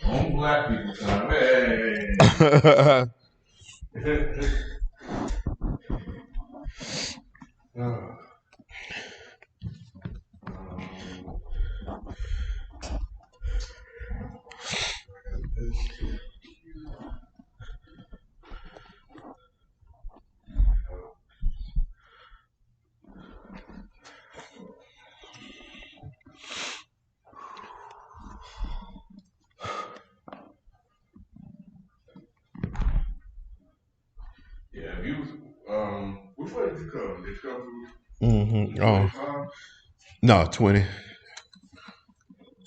On black people time. Hey. Yeah, you which way did you come? Did you come through? Oh. No, 20.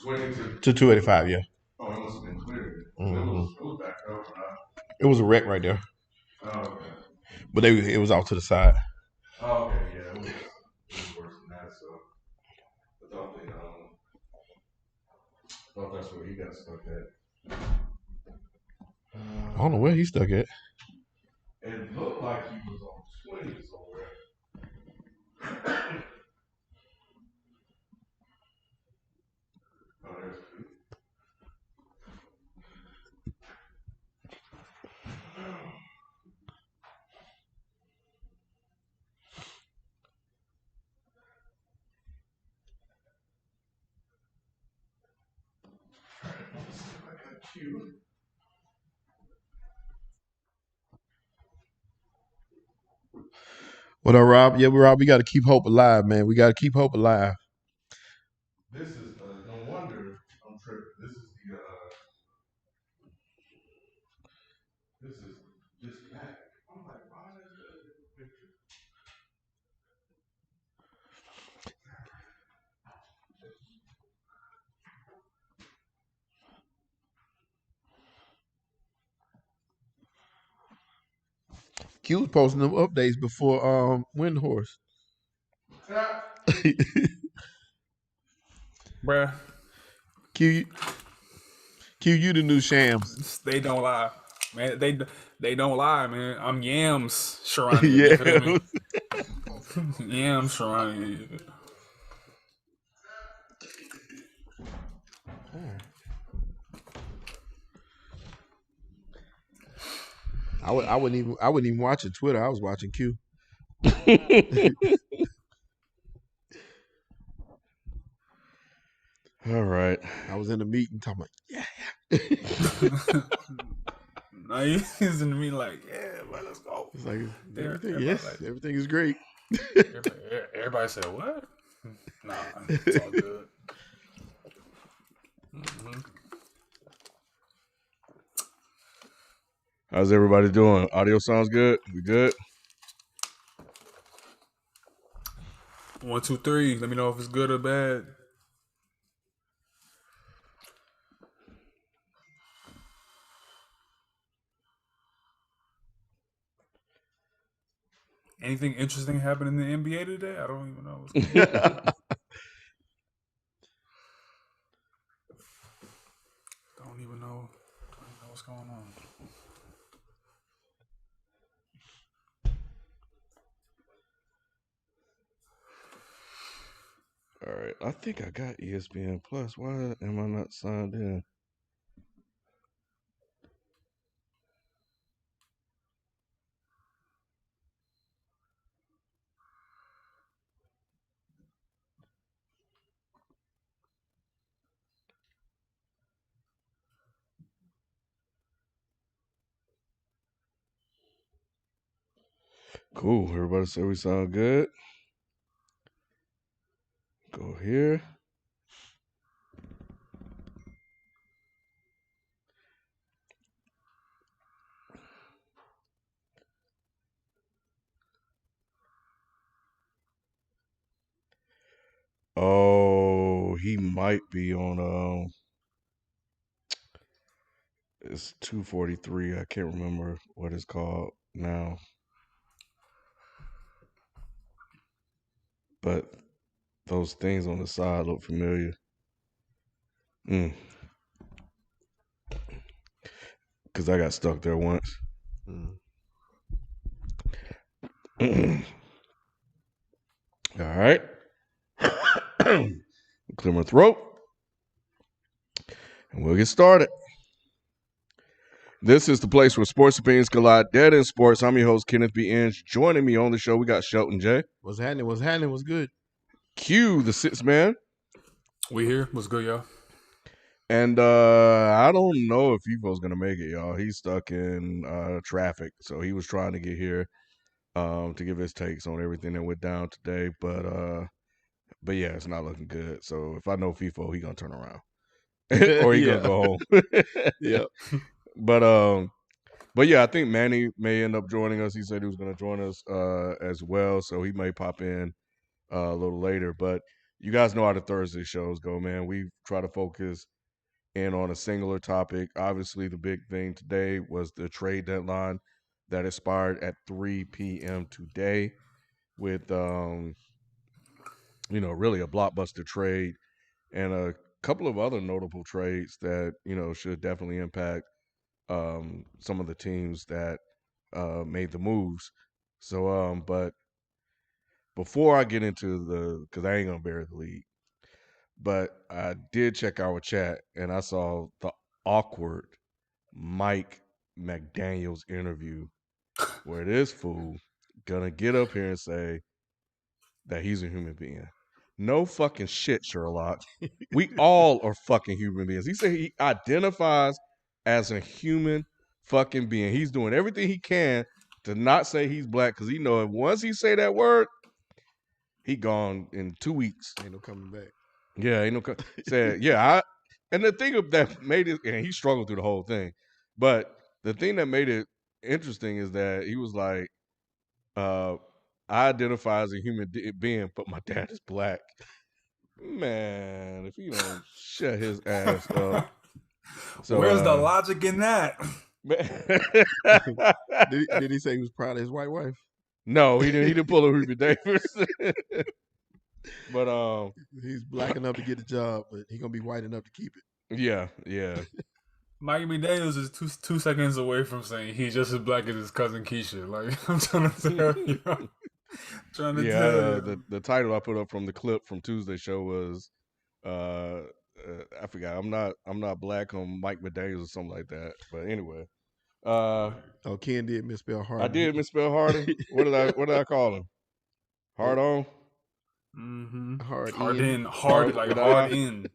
20 to 285, yeah. Oh, it must have been clear. Mm-hmm. It was back up, right? It was a wreck right there. Oh, okay. But it was off to the side. Oh, okay, yeah, it was worse than that, so I thought that's where he got stuck at. I don't know where he stuck at. It looked like he was on 20 somewhere. Oh, there's two. Let's see if I got Q. What up, Rob? Yeah, Rob, we got to keep hope alive, man. We got to keep hope alive. This is no wonder I'm tripping. This is back. I'm like, why is that a different picture? Q was posting them updates before Wind Horse. Bruh. Q, you the new Shams. They don't lie. Man, they don't lie, man. I'm Yams Sharani. Yeah. You feel me? Yams Sharani. I wouldn't even watch it Twitter. I was watching Q. All right. I was in a meeting talking about, yeah. No, he's in me like, yeah, but let's go. It's like Everybody, everything is great. Everybody said what? Nah, it's all good. Mm-hmm. How's everybody doing? Audio sounds good? We good? 1, 2, 3. Let me know if it's good or bad. Anything interesting happened in the NBA today? I don't even know what's going on. Don't even know what's going on. All right. I think I got ESPN Plus. Why am I not signed in? Cool. Everybody say we sound good. Go here. Oh, he might be on it's 243. I can't remember what it's called now. But those things on the side look familiar. Because I got stuck there once. All right. Clear my throat. And we'll get started. This is the place where sports opinions collide. Dead in sports. I'm your host, Kenneth B. Inge. Joining me on the show, we got Shelton J. What's happening? What's happening? What's good? Q, the sixth man. We here. What's good, y'all? And I don't know if Feefo's going to make it, y'all. He's stuck in traffic. So he was trying to get here to give his takes on everything that went down today. But yeah, it's not looking good. So if I know Feefo, he going to turn around. Or he going to go home. Yeah. But yeah, I think Manny may end up joining us. He said he was going to join us as well. So he may pop in a little later. But you guys know how the Thursday shows go, man. We try to focus in on a singular topic. Obviously, the big thing today was the trade deadline that expired at 3 p.m. today with, really a blockbuster trade and a couple of other notable trades that, should definitely impact some of the teams that made the moves. So, but before I get into because I ain't going to bury the lead, but I did check our chat and I saw the awkward Myke McDaniel's interview where this fool gonna get up here and say that he's a human being. No fucking shit, Sherlock. We all are fucking human beings. He said he identifies as a human fucking being. He's doing everything he can to not say he's black because he know if once he say that word, he gone in 2 weeks. Ain't no coming back. Yeah, ain't no said, yeah, and the thing that made it, and he struggled through the whole thing, but the thing that made it interesting is that he was like, I identify as a human being, but my dad is black. Man, if he don't shut his ass up. So, where's the logic in that? Did he say he was proud of his white wife? No, he didn't. He didn't pull a Ruby Davis. But he's black enough to get the job, but he's gonna be white enough to keep it. Yeah. Myke McDaniels is two seconds away from saying he's just as black as his cousin Keisha. Like I'm trying to tell you. The title I put up from the clip from Tuesday's show was I forgot. I'm not black on Myke McDaniels or something like that. But anyway. Ken did misspell Harden. I did misspell Harden. What did I call him? Hard on? Mm-hmm. Harden. Hard in.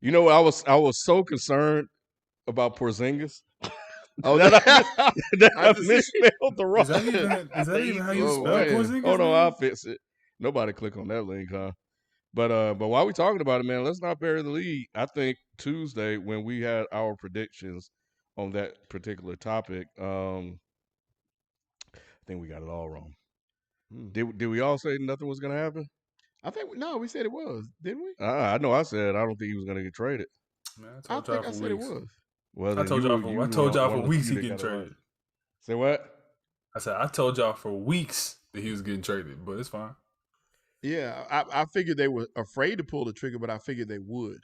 You know, I was so concerned about Porziņģis. Oh, that I misspelled the wrong. Is that even how you spell Porziņģis? Hold on, I'll fix it. Nobody click on that link, huh? But while we talking about it, man, let's not bury the lead. I think Tuesday when we had our predictions on that particular topic, I think we got it all wrong. Did we all say nothing was going to happen? I think we said it was, didn't we? I know I said I don't think he was going to get traded. Man, I think I said it was. Well, I told y'all for weeks he getting traded. Say what? I said I told y'all for weeks that he was getting traded, but it's fine. Yeah, I figured they were afraid to pull the trigger, but I figured they would.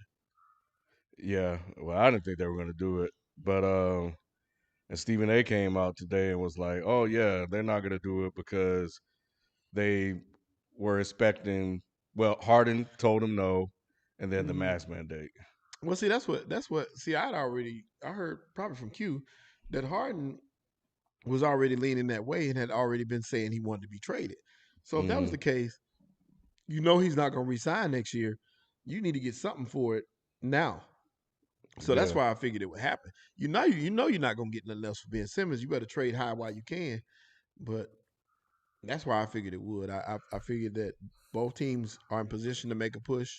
Yeah, well, I didn't think they were going to do it, but and Stephen A. came out today and was like, "Oh yeah, they're not going to do it because they were expecting." Well, Harden told him no, and then the mask mandate. Well, see, that's what. See, I heard probably from Q that Harden was already leaning that way and had already been saying he wanted to be traded. So if that was the case, he's not going to resign next year. You need to get something for it now. So that's why I figured it would happen. You know you're not going to get nothing else for Ben Simmons. You better trade high while you can. But that's why I figured it would. I figured that both teams are in position to make a push,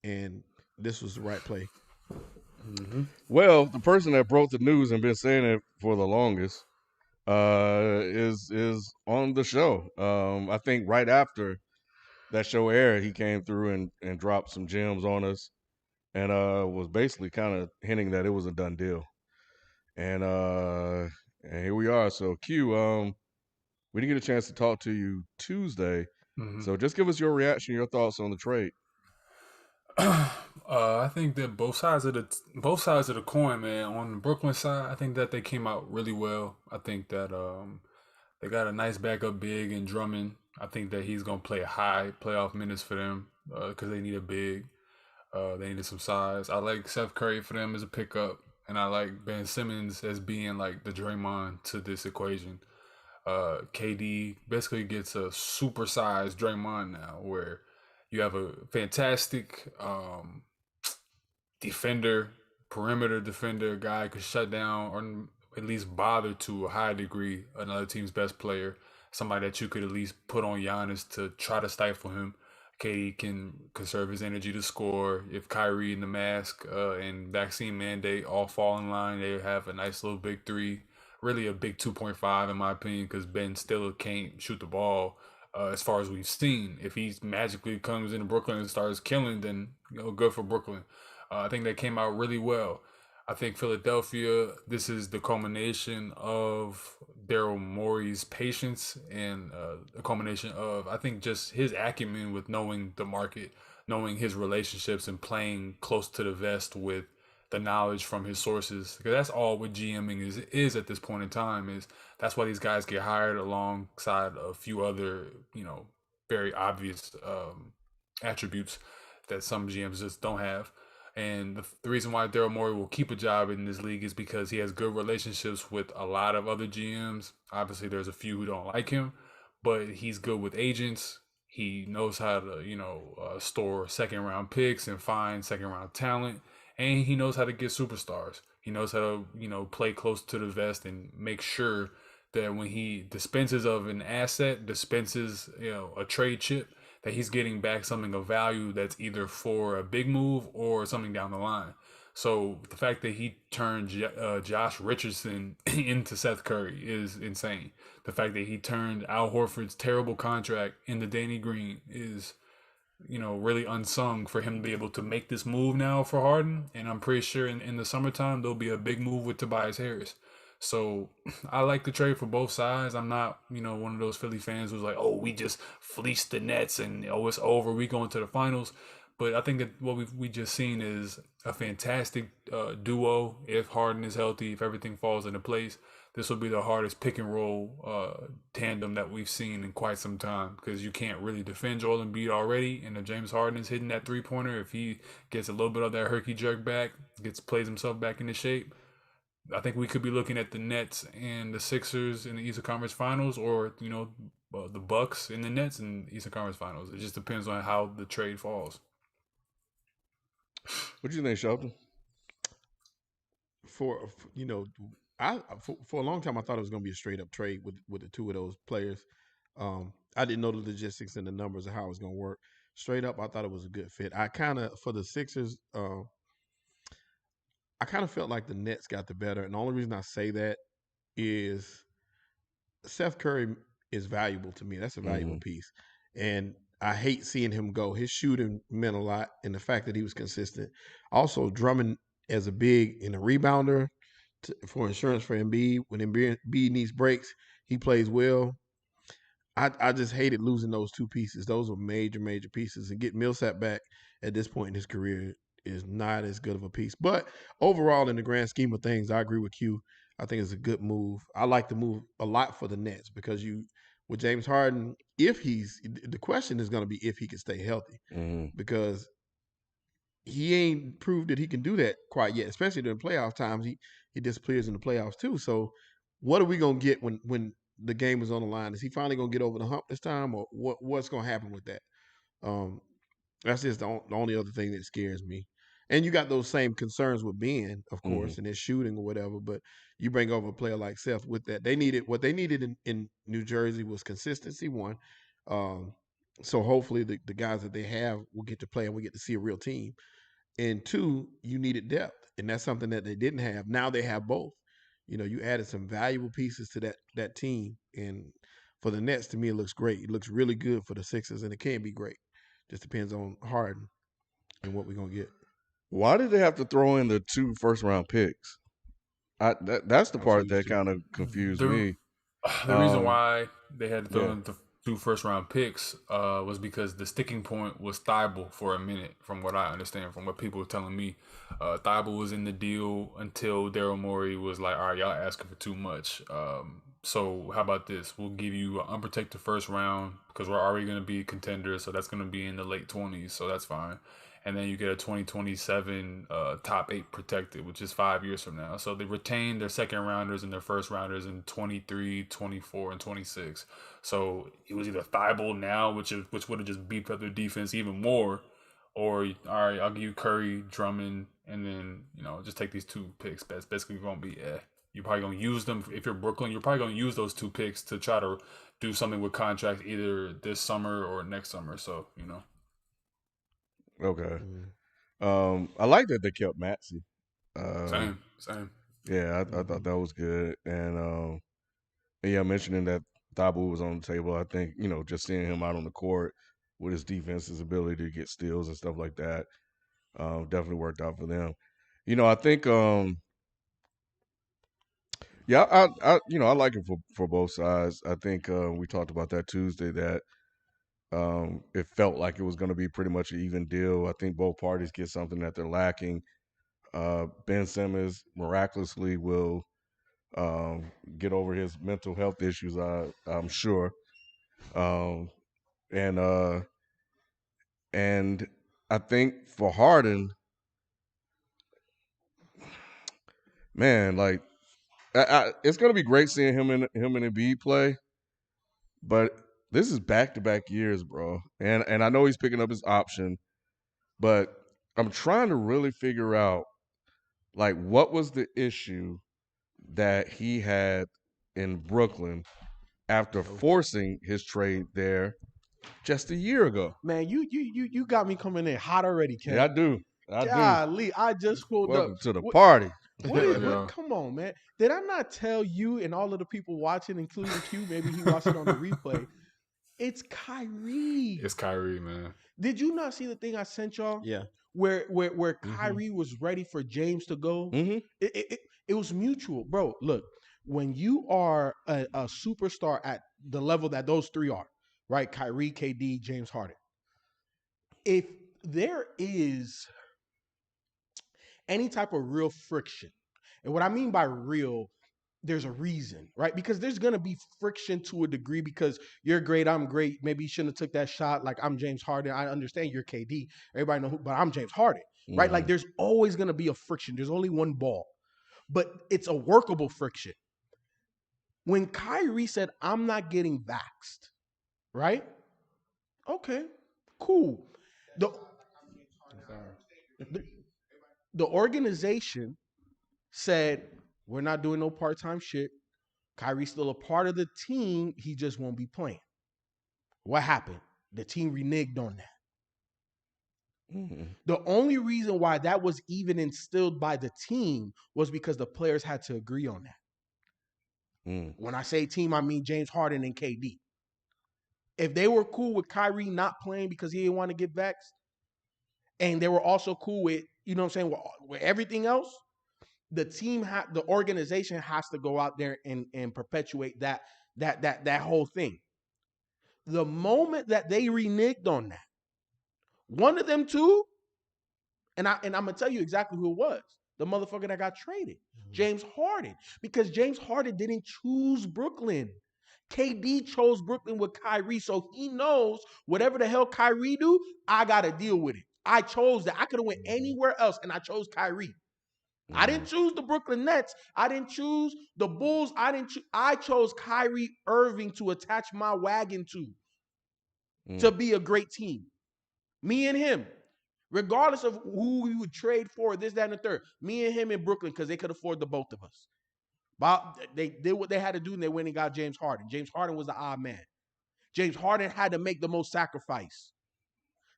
and this was the right play. Mm-hmm. Well, the person that broke the news and been saying it for the longest is on the show. I think right after that show aired, he came through and dropped some gems on us and was basically kind of hinting that it was a done deal. And here we are. So Q, we didn't get a chance to talk to you Tuesday. Mm-hmm. So just give us your reaction, your thoughts on the trade. I think that both sides of the coin, man. On the Brooklyn side, I think that they came out really well. I think that they got a nice backup big in Drummond. I think that he's gonna play high playoff minutes for them. because they need a big. They needed some size. I like Seth Curry for them as a pickup, and I like Ben Simmons as being like the Draymond to this equation. KD basically gets a supersized Draymond now, where you have a fantastic defender, perimeter defender, guy who could shut down or at least bother to a high degree another team's best player, somebody that you could at least put on Giannis to try to stifle him. KD can conserve his energy to score. If Kyrie and the mask and vaccine mandate all fall in line, they have a nice little big three. Really a big 2.5 in my opinion, because Ben still can't shoot the ball as far as we've seen. If he magically comes into Brooklyn and starts killing, then good for Brooklyn. I think that came out really well. I think Philadelphia, this is the culmination of Daryl Morey's patience and the culmination of, I think, just his acumen with knowing the market, knowing his relationships, and playing close to the vest with the knowledge from his sources. Because that's all what GMing is at this point in time. Is that's why these guys get hired alongside a few other, very obvious attributes that some GMs just don't have. And the reason why Daryl Morey will keep a job in this league is because he has good relationships with a lot of other GMs. Obviously, there's a few who don't like him, but he's good with agents. He knows how to, store second round picks and find second round talent. And he knows how to get superstars. He knows how to, play close to the vest and make sure that when he dispenses of an asset, dispenses, a trade chip, that he's getting back something of value that's either for a big move or something down the line. So the fact that he turned Josh Richardson into Seth Curry is insane. The fact that he turned Al Horford's terrible contract into Danny Green is, really unsung for him to be able to make this move now for Harden. And I'm pretty sure in the summertime, there'll be a big move with Tobias Harris. So I like the trade for both sides. I'm not, one of those Philly fans who's like, oh, we just fleeced the Nets and it's over. We going to the finals. But I think that what we just seen is a fantastic duo. If Harden is healthy, if everything falls into place, this will be the hardest pick and roll tandem that we've seen in quite some time, because you can't really defend Joel Embiid already. And if James Harden is hitting that 3-pointer, if he gets a little bit of that herky jerk back, plays himself back into shape, I think we could be looking at the Nets and the Sixers in the Eastern Conference Finals, or the Bucks and the Nets in the Eastern Conference Finals. It just depends on how the trade falls. What do you think, Shelton? For a long time I thought it was going to be a straight up trade with the two of those players. I didn't know the logistics and the numbers of how it was going to work. Straight up, I thought it was a good fit. I kind of, for the Sixers, I kind of felt like the Nets got the better. And the only reason I say that is Seth Curry is valuable to me. That's a valuable piece. And I hate seeing him go. His shooting meant a lot, and the fact that he was consistent. Also, Drummond as a big and a rebounder for insurance for Embiid. When Embiid needs breaks, he plays well. I just hated losing those two pieces. Those were major, major pieces. And getting Millsap back at this point in his career is not as good of a piece. But overall, in the grand scheme of things, I agree with you. I think it's a good move. I like the move a lot for the Nets, because with James Harden, the question is going to be if he can stay healthy, because he ain't proved that he can do that quite yet, especially during playoff times. He disappears in the playoffs too. So what are we going to get when the game is on the line? Is he finally going to get over the hump this time, or what's going to happen with that? That's just the only other thing that scares me. And you got those same concerns with Ben, of course, and his shooting or whatever. But you bring over a player like Seth with that. What they needed in New Jersey was consistency, one. So hopefully the guys that they have will get to play and we get to see a real team. And two, you needed depth. And that's something that they didn't have. Now they have both. You added some valuable pieces to that team. And for the Nets, to me, it looks great. It looks really good for the Sixers, and it can be great. Just depends on Harden and what we're going to get. Why did they have to throw in the 2 first-round picks? That's the part that kind of confused me. The reason why they had to throw in the 2 first-round picks was because the sticking point was Thibault for a minute, from what I understand, from what people were telling me. Thibault was in the deal until Daryl Morey was like, all right, y'all asking for too much. So how about this? We'll give you an unprotected first round because we're already going to be contenders, so that's going to be in the late 20s, so that's fine. And then you get a 2027 top 8 protected, which is 5 years from now. So they retain their second rounders and their first rounders in 23, 24, and 26. So it was either Thibault now, which would have just beefed up their defense even more, or all right, I'll give you Curry, Drummond, and then just take these 2 picks. That's basically going to be You're probably going to use them. If you're Brooklyn, you're probably going to use those 2 picks to try to do something with contracts either this summer or next summer. So, Okay. I like that they kept Maxey. Same. Yeah, I thought that was good. And yeah, mentioning that Thibault was on the table, I think, just seeing him out on the court with his defense, his ability to get steals and stuff like that, definitely worked out for them. I think yeah, I like it for both sides. I think we talked about that Tuesday that it felt like it was going to be pretty much an even deal. I think both parties get something that they're lacking. Ben Simmons miraculously will get over his mental health issues, I'm sure. And I think for Harden, man, like it's going to be great seeing him and Embiid play, but this is back-to-back years, bro. And I know he's picking up his option, but I'm trying to really figure out, like, what was the issue that he had in Brooklyn after forcing his trade there just a year ago. Man, you got me coming in hot already, Ken. Yeah, I do. Golly, I just pulled Welcome up. to the party. Come on, man. Did I not tell you and all of the people watching, including Q, maybe he watched it on the replay, it's Kyrie. It's Kyrie, man. Did you not see the thing I sent y'all? Yeah. Where Kyrie was ready for James to go? Mm-hmm. It was mutual. Bro, look, when you are a superstar at the level that those 3 are, right? Kyrie, KD, James Harden. If there is any type of real friction, and what I mean by real, there's a reason, right? Because there's going to be friction to a degree because you're great, I'm great. Maybe you shouldn't have took that shot. Like, I'm James Harden. I understand you're KD. Everybody know who, but I'm James Harden, right? Mm-hmm. Like, there's always going to be a friction. There's only one ball, but it's a workable friction. When Kyrie said, I'm not getting vaxxed, right? Okay, cool. The organization said, we're not doing no part-time shit. Kyrie's still a part of the team. He just won't be playing. What happened? The team reneged on that. Mm-hmm. The only reason why that was even instilled by the team was because the players had to agree on that. Mm. When I say team, I mean James Harden and KD. If they were cool with Kyrie not playing because he didn't want to get vaxxed, and they were also cool with, you know what I'm saying, with everything else, the team, the organization has to go out there and perpetuate that whole thing. The moment that they reneged on that, one of them two, and I'm gonna tell you exactly who it was. The motherfucker that got traded, James Harden, because James Harden didn't choose Brooklyn. KD chose Brooklyn with Kyrie, so he knows whatever the hell Kyrie do, I gotta deal with it. I chose that. I could have went anywhere else, and I chose Kyrie. I didn't choose the Brooklyn Nets. I didn't choose the Bulls. I chose Kyrie Irving to attach my wagon to be a great team. Me and him. Regardless of who we would trade for, this, that, and the third. Me and him in Brooklyn, because they could afford the both of us. But they did what they had to do, and they went and got James Harden. James Harden was the odd man. James Harden had to make the most sacrifice.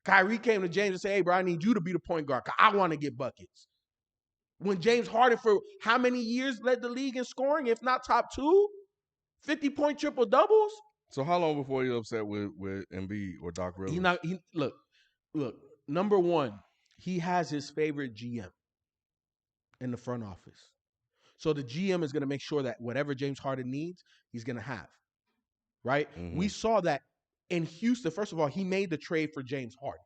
Kyrie came to James and said, hey, bro, I need you to be the point guard because I want to get buckets. When James Harden, for how many years led the league in scoring, if not top 2? 50-point triple-doubles? So how long before you're upset with Embiid or Doc Rivers? Look, number one, he has his favorite GM in the front office. So the GM is going to make sure that whatever James Harden needs, he's going to have, right? Mm-hmm. We saw that in Houston. First of all, he made the trade for James Harden.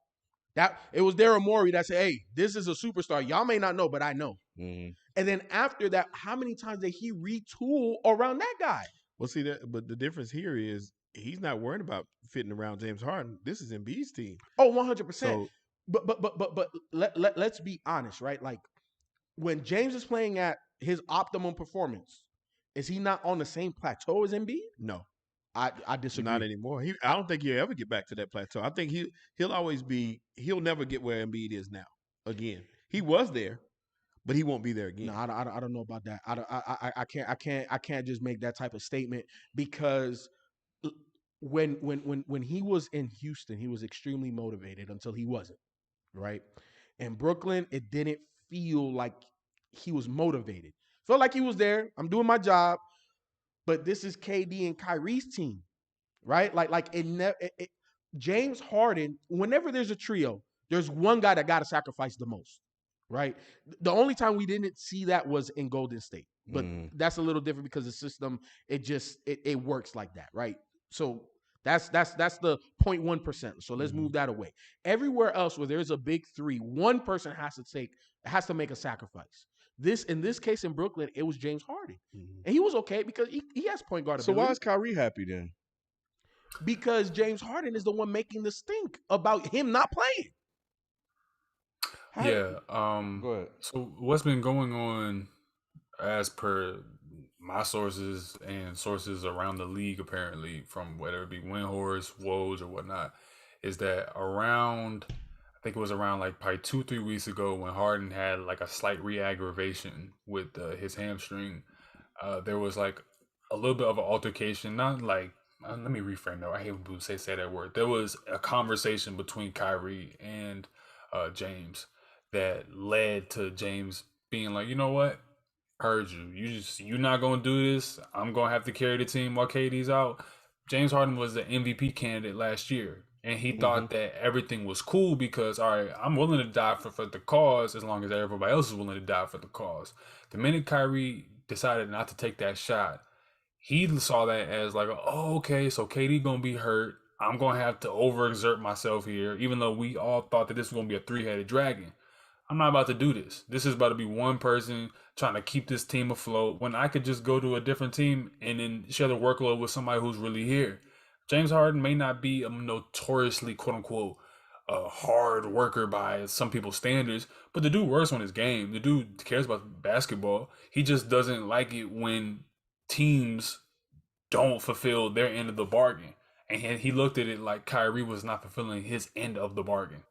That it was Daryl Morey that said, hey, this is a superstar. Y'all may not know, but I know. Mm-hmm. And then after that, how many times did he retool around that guy? Well, see that, but the difference here is he's not worried about fitting around James Harden. This is Embiid's team. Oh, 100%. So But let's be honest, right? Like when James is playing at his optimum performance, is he not on the same plateau as Embiid? no, I disagree. not anymore. I don't think he'll ever get back to that plateau. I think he'll always be. He'll never get where Embiid is now. Again, he was there, but he won't be there again. No, I don't know about that. I can't just make that type of statement because when he was in Houston, he was extremely motivated until he wasn't, right? In Brooklyn, it didn't feel like he was motivated. Felt like he was there. I'm doing my job, but this is KD and Kyrie's team, right? James Harden. Whenever there's a trio, there's one guy that got to sacrifice the most, right? The only time we didn't see that was in Golden State, but that's a little different because the system it works like that, right? So that's the 0.1%. So let's move that away. Everywhere else where there's a big three, one person has to make a sacrifice. In this case in Brooklyn, it was James Harden, and he was okay because he has point guard ability. So why is Kyrie happy then? Because James Harden is the one making the stink about him not playing. Yeah. Go ahead. So what's been going on, as per my sources and sources around the league, apparently, from whether it be Windhorse, Woj, or whatnot, is that around, I think it was around like probably 2-3 weeks ago when Harden had like a slight re-aggravation with his hamstring, there was like a little bit of an altercation, not like, let me reframe that. I hate when people say that word. There was a conversation between Kyrie and James that led to James being like, you know what? Heard you. You're not gonna do this. I'm gonna have to carry the team while KD's out. James Harden was the MVP candidate last year, and he thought that everything was cool because, all right, I'm willing to die for the cause as long as everybody else is willing to die for the cause. The minute Kyrie decided not to take that shot, he saw that as like, oh, okay, so KD gonna be hurt. I'm gonna have to overexert myself here, even though we all thought that this was gonna be a three-headed dragon. I'm not about to do this. This is about to be one person trying to keep this team afloat when I could just go to a different team and then share the workload with somebody who's really here. James Harden may not be a notoriously, quote unquote, a hard worker by some people's standards, but the dude works on his game. The dude cares about basketball. He just doesn't like it when teams don't fulfill their end of the bargain. And he looked at it like Kyrie was not fulfilling his end of the bargain.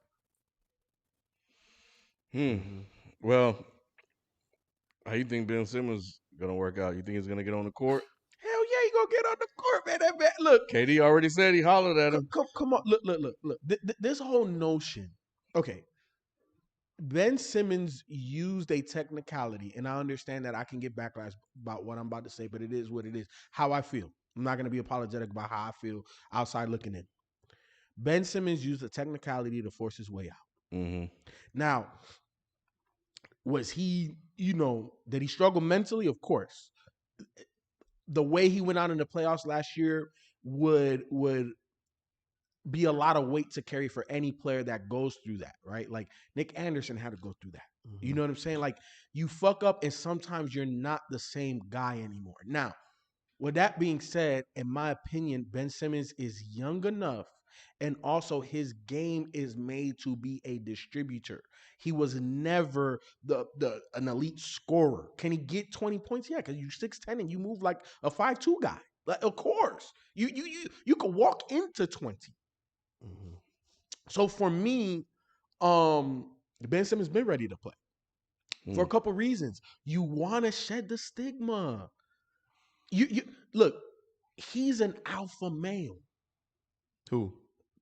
Well, how you think Ben Simmons gonna work out? You think he's gonna get on the court? Hell yeah, he gonna get on the court, man. That man, look. KD already said he hollered at him. Come on, look. This whole notion. Okay. Ben Simmons used a technicality, and I understand that I can get backlash about what I'm about to say, but it is what it is. How I feel. I'm not gonna be apologetic about how I feel outside looking in. Ben Simmons used a technicality to force his way out. Now, was he, did he struggle mentally? Of course. The way he went out in the playoffs last year would be a lot of weight to carry for any player that goes through that, right? Like Nick Anderson had to go through that. You know what I'm saying? Like you fuck up and sometimes you're not the same guy anymore. Now, with that being said, in my opinion, Ben Simmons is young enough, and also his game is made to be a distributor. He was never an elite scorer. Can he get 20 points? Yeah, because you're 6'10" and you move like a 5'2" guy. Like, of course. You could walk into 20. So for me, Ben Simmons been ready to play. For a couple reasons. You want to shed the stigma. You look, he's an alpha male. Who?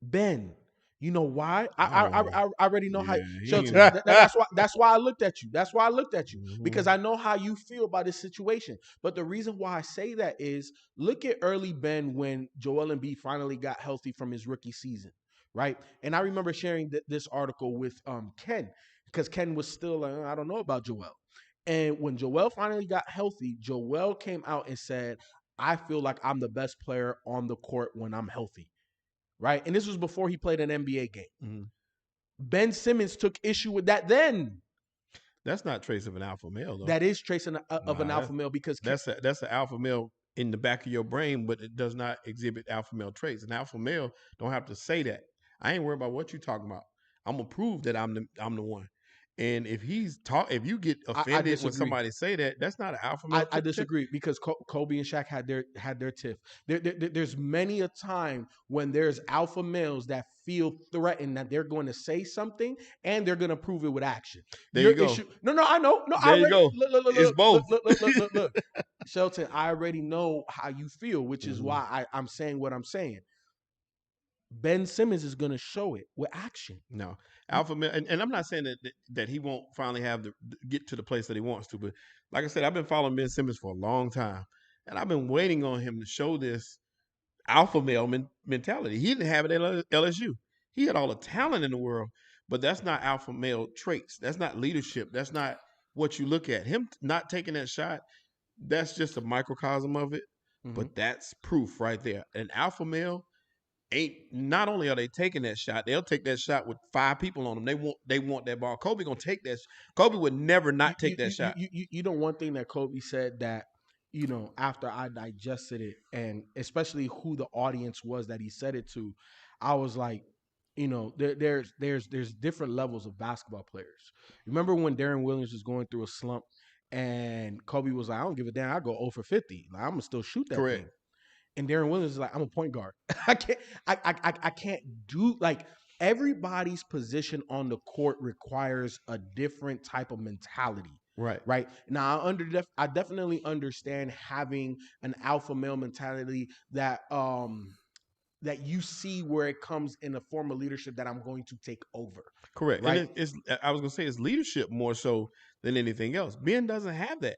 Ben. You know why? I already know how. So Yeah. that's why I looked at you. That's why I looked at you because I know how you feel about this situation. But the reason why I say that is look at early Ben when Joel Embiid finally got healthy from his rookie season, right? And I remember sharing this article with Ken because Ken was still like, I don't know about Joel. And when Joel finally got healthy, Joel came out and said, I feel like I'm the best player on the court when I'm healthy. Right? And this was before he played an NBA game. Ben Simmons took issue with that then. That's not trace of an alpha male, though. That is trace of an alpha male because that's an alpha male in the back of your brain, but it does not exhibit alpha male traits. An alpha male don't have to say that. I ain't worried about what you're talking about. I'm gonna prove that I'm the one. And if if you get offended when somebody say that, that's not an alpha male. I disagree because Kobe and Shaq had their tiff. There's many a time when there's alpha males that feel threatened that they're going to say something and they're going to prove it with action. There you go. No, I know. No, there you go. Look, it's both. Look. Shelton, I already know how you feel, which is why I'm saying what I'm saying. Ben Simmons is going to show it with action. No, alpha male, and I'm not saying that he won't finally get to the place that he wants to, but like I said, I've been following Ben Simmons for a long time, and I've been waiting on him to show this alpha male mentality. He didn't have it at LSU. He had all the talent in the world, but that's not alpha male traits. That's not leadership. That's not what you look at. Him not taking that shot, that's just a microcosm of it, but that's proof right there. An alpha male not only are they taking that shot, they'll take that shot with 5 people on them. They want that ball. Kobe gonna take that. Kobe would never not take that shot. You know, one thing that Kobe said that, you know, after I digested it, and especially who the audience was that he said it to, I was like, you know, there's different levels of basketball players. Remember when Darren Williams was going through a slump, and Kobe was like, I don't give a damn. I go 0 for 50. Like, I'm gonna still shoot that thing. And Darren Williams is like, I'm a point guard. I can't do, like, everybody's position on the court requires a different type of mentality. Right. Now, I definitely understand having an alpha male mentality that that you see where it comes in a form of leadership that I'm going to take over. Correct. Right. And I was gonna say it's leadership more so than anything else. Ben doesn't have that.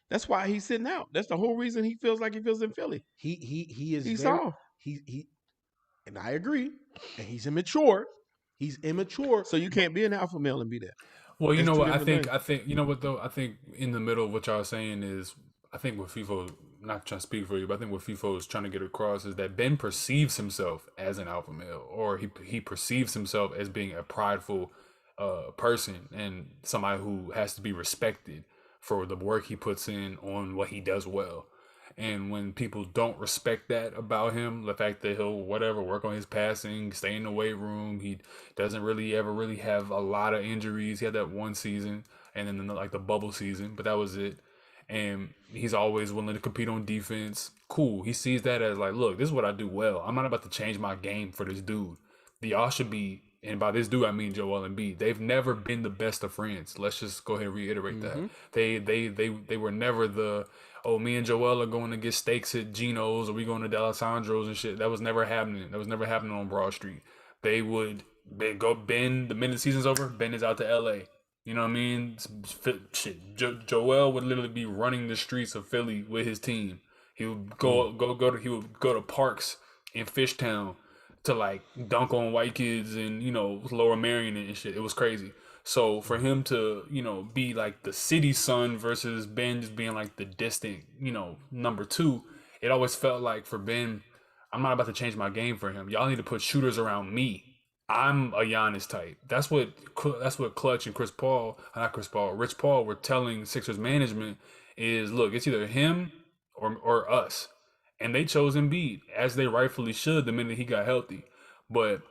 That's why he's sitting out. That's the whole reason he feels like he feels in Philly. He's soft. And I agree. And he's immature. So you can't be an alpha male and be that. Well, you know what? I think you know what though? I think in the middle of what y'all are saying is, I think what Feefo, not trying to speak for you, but I think what Feefo is trying to get across is that Ben perceives himself as an alpha male, or he perceives himself as being a prideful person and somebody who has to be respected for the work he puts in on what he does well. And when people don't respect that about him, the fact that he'll work on his passing, stay in the weight room, he doesn't ever really have a lot of injuries. He had that one season and then like the bubble season, but that was it. And he's always willing to compete on defense. Cool. He sees that as like, look, this is what I do well. I'm not about to change my game for this dude. Y'all should be, and by this dude I mean Joel Embiid. They've never been the best of friends. Let's just go ahead and reiterate that. They were never the, oh, me and Joel are going to get steaks at Geno's, or we going to D'Alessandro's and shit. That was never happening. That was never happening on Broad Street. They would go Ben, the minute the season's over, Ben is out to LA. You know what I mean? Shit. Joel would literally be running the streets of Philly with his team. He would he would go to parks in Fishtown to like dunk on white kids and, you know, Lower Marion and shit. It was crazy. So for him to, you know, be like the city son versus Ben just being like the distant, you know, number 2, it always felt like for Ben, I'm not about to change my game for him. Y'all need to put shooters around me. I'm a Giannis type. That's what Clutch and Rich Paul were telling Sixers management is, look, it's either him or us. And they chose Embiid, as they rightfully should the minute he got healthy. But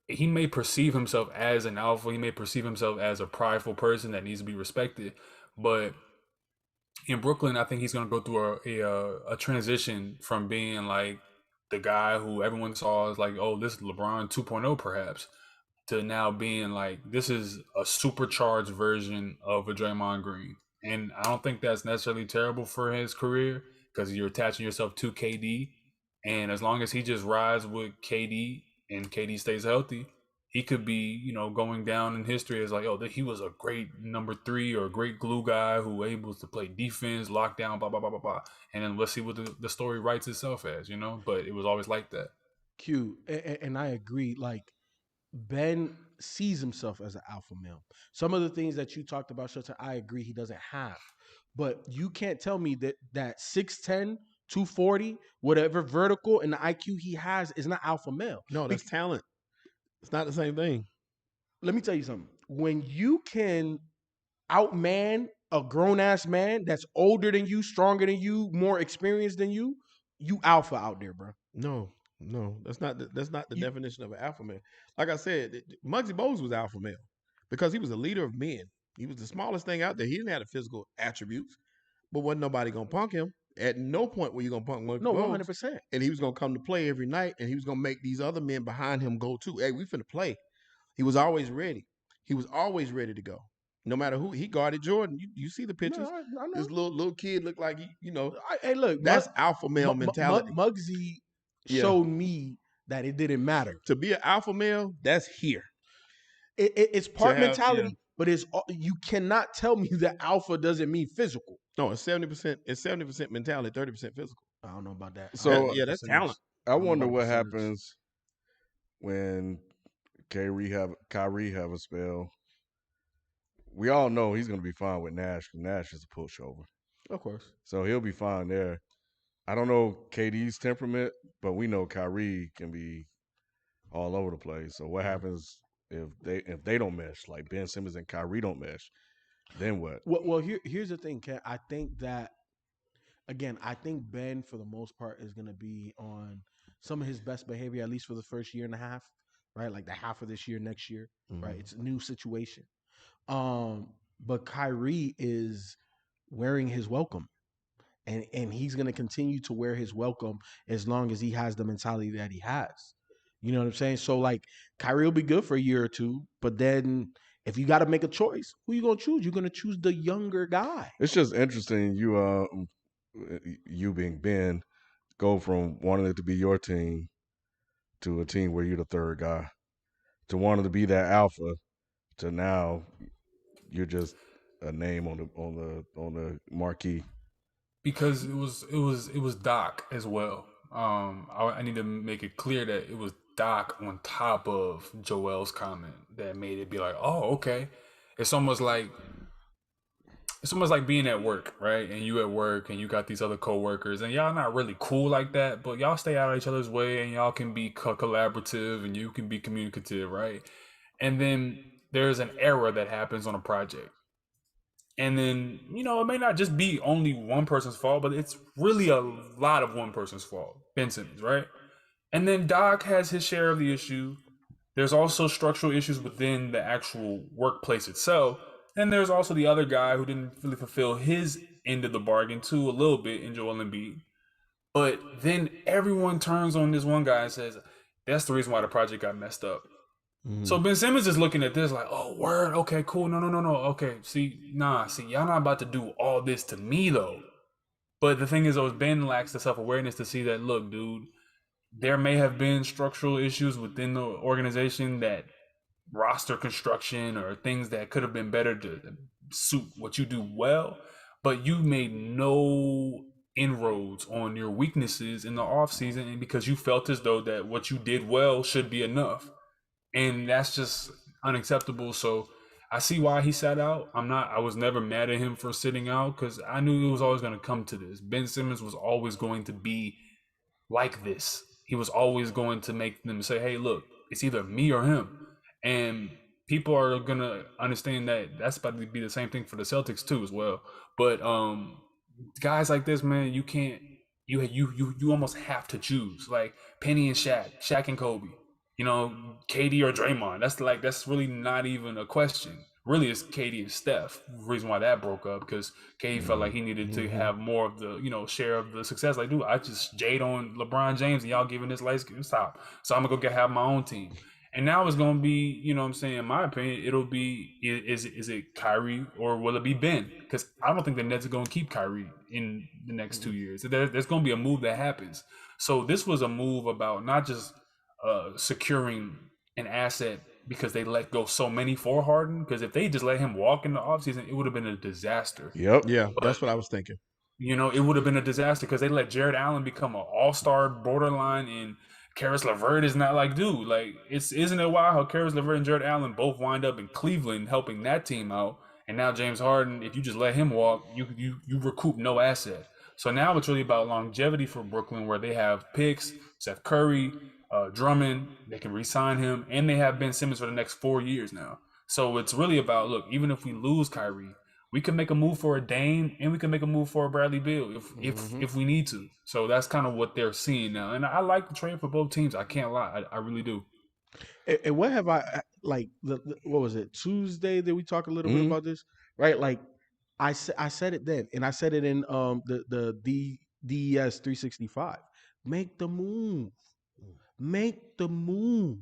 he may perceive himself as an alpha. He may perceive himself as a prideful person that needs to be respected. But in Brooklyn, I think he's going to go through a transition from being like the guy who everyone saw as like, oh, this is LeBron 2.0 perhaps, to now being like, this is a supercharged version of a Draymond Green. And I don't think that's necessarily terrible for his career because you're attaching yourself to KD. And as long as he just rides with KD and KD stays healthy, he could be, you know, going down in history as like, oh, he was a great number 3 or a great glue guy who was able to play defense, lockdown, blah, blah, blah, blah, blah. And then let's see what the story writes itself as, you know? But it was always like that. Q, and I agree. Like, Ben sees himself as an alpha male. Some of the things that you talked about, Shelton, I agree he doesn't have. But you can't tell me that 6'10", 240, whatever vertical and the IQ he has is not alpha male. No, that's talent. It's not the same thing. Let me tell you something. When you can outman a grown-ass man that's older than you, stronger than you, more experienced than you, you alpha out there, bro. No, that's not the definition of an alpha male. Like I said, Muggsy Bogues was alpha male because he was a leader of men. He was the smallest thing out there. He didn't have the physical attributes, but wasn't nobody gonna punk him. At no point were you gonna punk Muggsy No, Bogues. 100%. And he was gonna come to play every night, and he was gonna make these other men behind him go too. Hey, we finna play. He was always ready. He was always ready to go. No matter who he guarded Jordan. You see the pictures. No, I know. This little kid looked like Hey, look, that's alpha male mentality. Muggsy showed me that it didn't matter. To be an alpha male, that's here. It's part mentality, but you cannot tell me that alpha doesn't mean physical. No, it's 70%. It's 70% mentality, 30% physical. I don't know about that. So that's talent. I wonder what happens when Kyrie have a spell. We all know he's going to be fine with Nash. Nash is a pushover. Of course. So he'll be fine there. I don't know KD's temperament, but we know Kyrie can be all over the place. So what happens if they don't mesh, like Ben Simmons and Kyrie don't mesh? Then what? Well, here's the thing, Ken. I think that, again, Ben, for the most part, is going to be on some of his best behavior, at least for the first year and a half, right? Like the half of this year, next year, right? It's a new situation. But Kyrie is wearing his welcome. And he's going to continue to wear his welcome as long as he has the mentality that he has. You know what I'm saying? So, like, Kyrie will be good for a year or two, but then if you got to make a choice, who you going to choose? You're going to choose the younger guy. It's just interesting you being Ben, go from wanting it to be your team to a team where you're the third guy, to wanting to be that alpha, to now you're just a name on the marquee. Because it was Doc as well. I need to make it clear that it was Doc on top of Joel's comment that made it be like, oh, okay. It's almost like being at work, right? And you at work and you got these other coworkers and y'all not really cool like that, but y'all stay out of each other's way and y'all can be collaborative and you can be communicative, right? And then there's an error that happens on a project. And then, it may not just be only one person's fault, but it's really a lot of one person's fault. Ben Simmons, right? And then Doc has his share of the issue. There's also structural issues within the actual workplace itself. And there's also the other guy who didn't really fulfill his end of the bargain too, a little bit, in Joel Embiid. But then everyone turns on this one guy and says, that's the reason why the project got messed up. So Ben Simmons is looking at this like, oh, word, okay, cool, no, okay, y'all not about to do all this to me, though. But the thing is, though, Ben lacks the self-awareness to see that, look, dude, there may have been structural issues within the organization, that roster construction or things that could have been better to suit what you do well, but you made no inroads on your weaknesses in the offseason, and because you felt as though that what you did well should be enough. And that's just unacceptable. So I see why he sat out. I was never mad at him for sitting out because I knew it was always going to come to this. Ben Simmons was always going to be like this. He was always going to make them say, hey, look, it's either me or him. And people are going to understand that that's about to be the same thing for the Celtics too as well. But guys like this, man, you can't, you almost have to choose. Like Penny and Shaq and Kobe. KD or Draymond. That's really not even a question. Really, it's KD and Steph. The reason why that broke up, because KD felt like he needed to have more of the, share of the success. Like, dude, I just jade on LeBron James and y'all giving this light skin. Stop. So I'm going to go have my own team. And now it's going to be, in my opinion, it'll be, is it Kyrie or will it be Ben? Because I don't think the Nets are going to keep Kyrie in the next 2 years. There's going to be a move that happens. So this was a move about not just securing an asset because they let go so many for Harden, because if they just let him walk in the offseason, it would have been a disaster. Yep. Yeah, but that's what I was thinking. It would have been a disaster because they let Jared Allen become an all-star borderline, and Karis LeVert is not like, dude, like, isn't it wild how Karis LeVert and Jared Allen both wind up in Cleveland helping that team out, and now James Harden, if you just let him walk, you recoup no asset. So now it's really about longevity for Brooklyn, where they have picks, Seth Curry, Drummond, they can re-sign him, and they have Ben Simmons for the next 4 years now. So it's really about, look, even if we lose Kyrie, we can make a move for a Dame and we can make a move for a Bradley Beal if we need to. So that's kind of what they're seeing now. And I like the trade for both teams. I can't lie. I really do. And what have I like? What was it? Tuesday that we talked a little bit about this, right? Like I said it then, and I said it in the DES 365. Make the move. Make the move.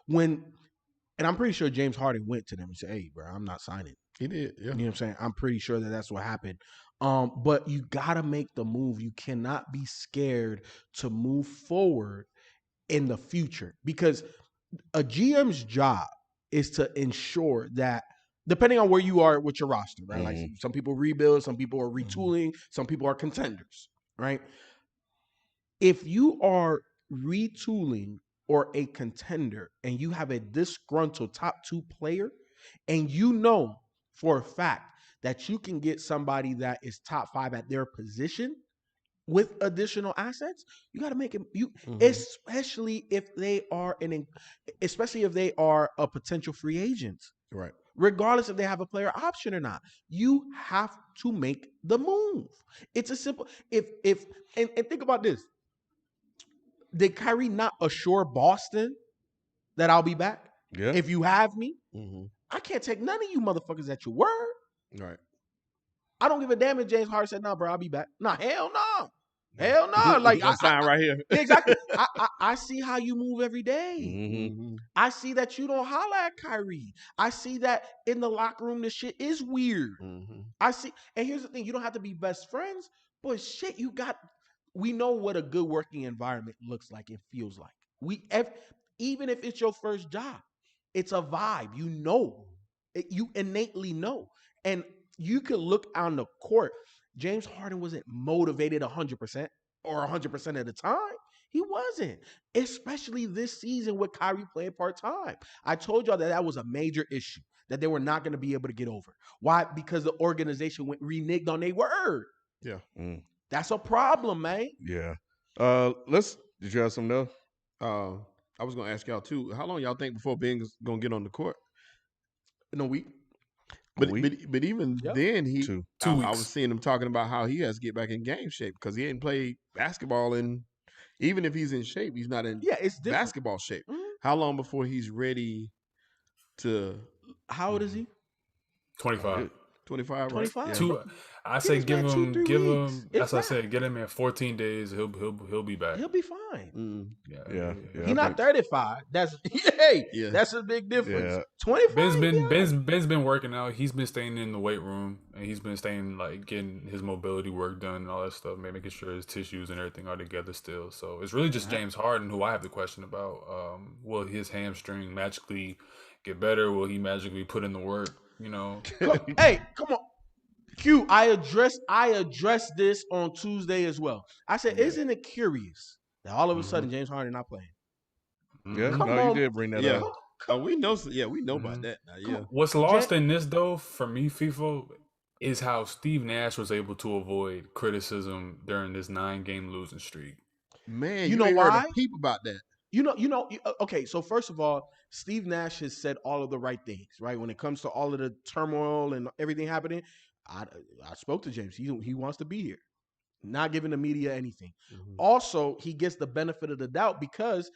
And I'm pretty sure James Harden went to them and said, "Hey, bro, I'm not signing." He did. Yeah. You know what I'm saying? I'm pretty sure that's what happened. But you gotta make the move. You cannot be scared to move forward in the future, because a GM's job is to ensure that, depending on where you are with your roster, right? Like some people rebuild, some people are retooling, some people are contenders, right? If you are retooling or a contender and you have a disgruntled top 2 player, and you know for a fact that you can get somebody that is top 5 at their position with additional assets, you got to make it. Especially if they are a potential free agent, Right. regardless if they have a player option or not, you have to make the move. It's a simple. And think about this: did Kyrie not assure Boston that I'll be back? Yeah. If you have me, I can't take none of you motherfuckers at your word. Right. I don't give a damn if James Harden said, "No, bro, I'll be back." No, hell no. Hell no. Like, I sign right here. Exactly. I see how you move every day. I see that you don't holler at Kyrie. I see that in the locker room, this shit is weird. I see. And here's the thing: you don't have to be best friends, but shit, we know what a good working environment looks like and feels like. Even if it's your first job, it's a vibe. You know, you innately know. And you could look on the court. James Harden wasn't motivated 100% or 100% of the time. He wasn't, especially this season with Kyrie playing part-time. I told y'all that was a major issue that they were not going to be able to get over. Why? Because the organization reneged on their word. Yeah. That's a problem, man. Yeah. Did you have something else? I was going to ask y'all too. How long y'all think before Ben's going to get on the court? In a week. But even then, 2 weeks. I was seeing him talking about how he has to get back in game shape because he hadn't played basketball, and even if he's in shape, he's not in basketball shape. How long before he's ready to? How old is he? 25. 25, 25. right? Yeah. I say give him. That's I said, get him in 14 days. He'll be back. He'll be fine. Yeah. He's not 35. That's that's a big difference. Yeah. 25. Ben's been working out. He's been staying in the weight room, and he's been staying getting his mobility work done and all that stuff, making sure his tissues and everything are together still. So it's really just James Harden who I have the question about. Will his hamstring magically get better? Will he magically put in the work? Hey, come on. Q, I addressed this on Tuesday as well. I said, isn't it curious that all of a sudden James Harden not playing? Yeah, you did bring that up. Oh, we know. Yeah, we know about that now. Yeah. What's lost in this though, for me, Feefo, is how Steve Nash was able to avoid criticism during this 9-game losing streak. Man, you know why? Heard a peep about that. Okay, so first of all, Steve Nash has said all of the right things, right? When it comes to all of the turmoil and everything happening, I spoke to James. He wants to be here, not giving the media anything. Also, he gets the benefit of the doubt because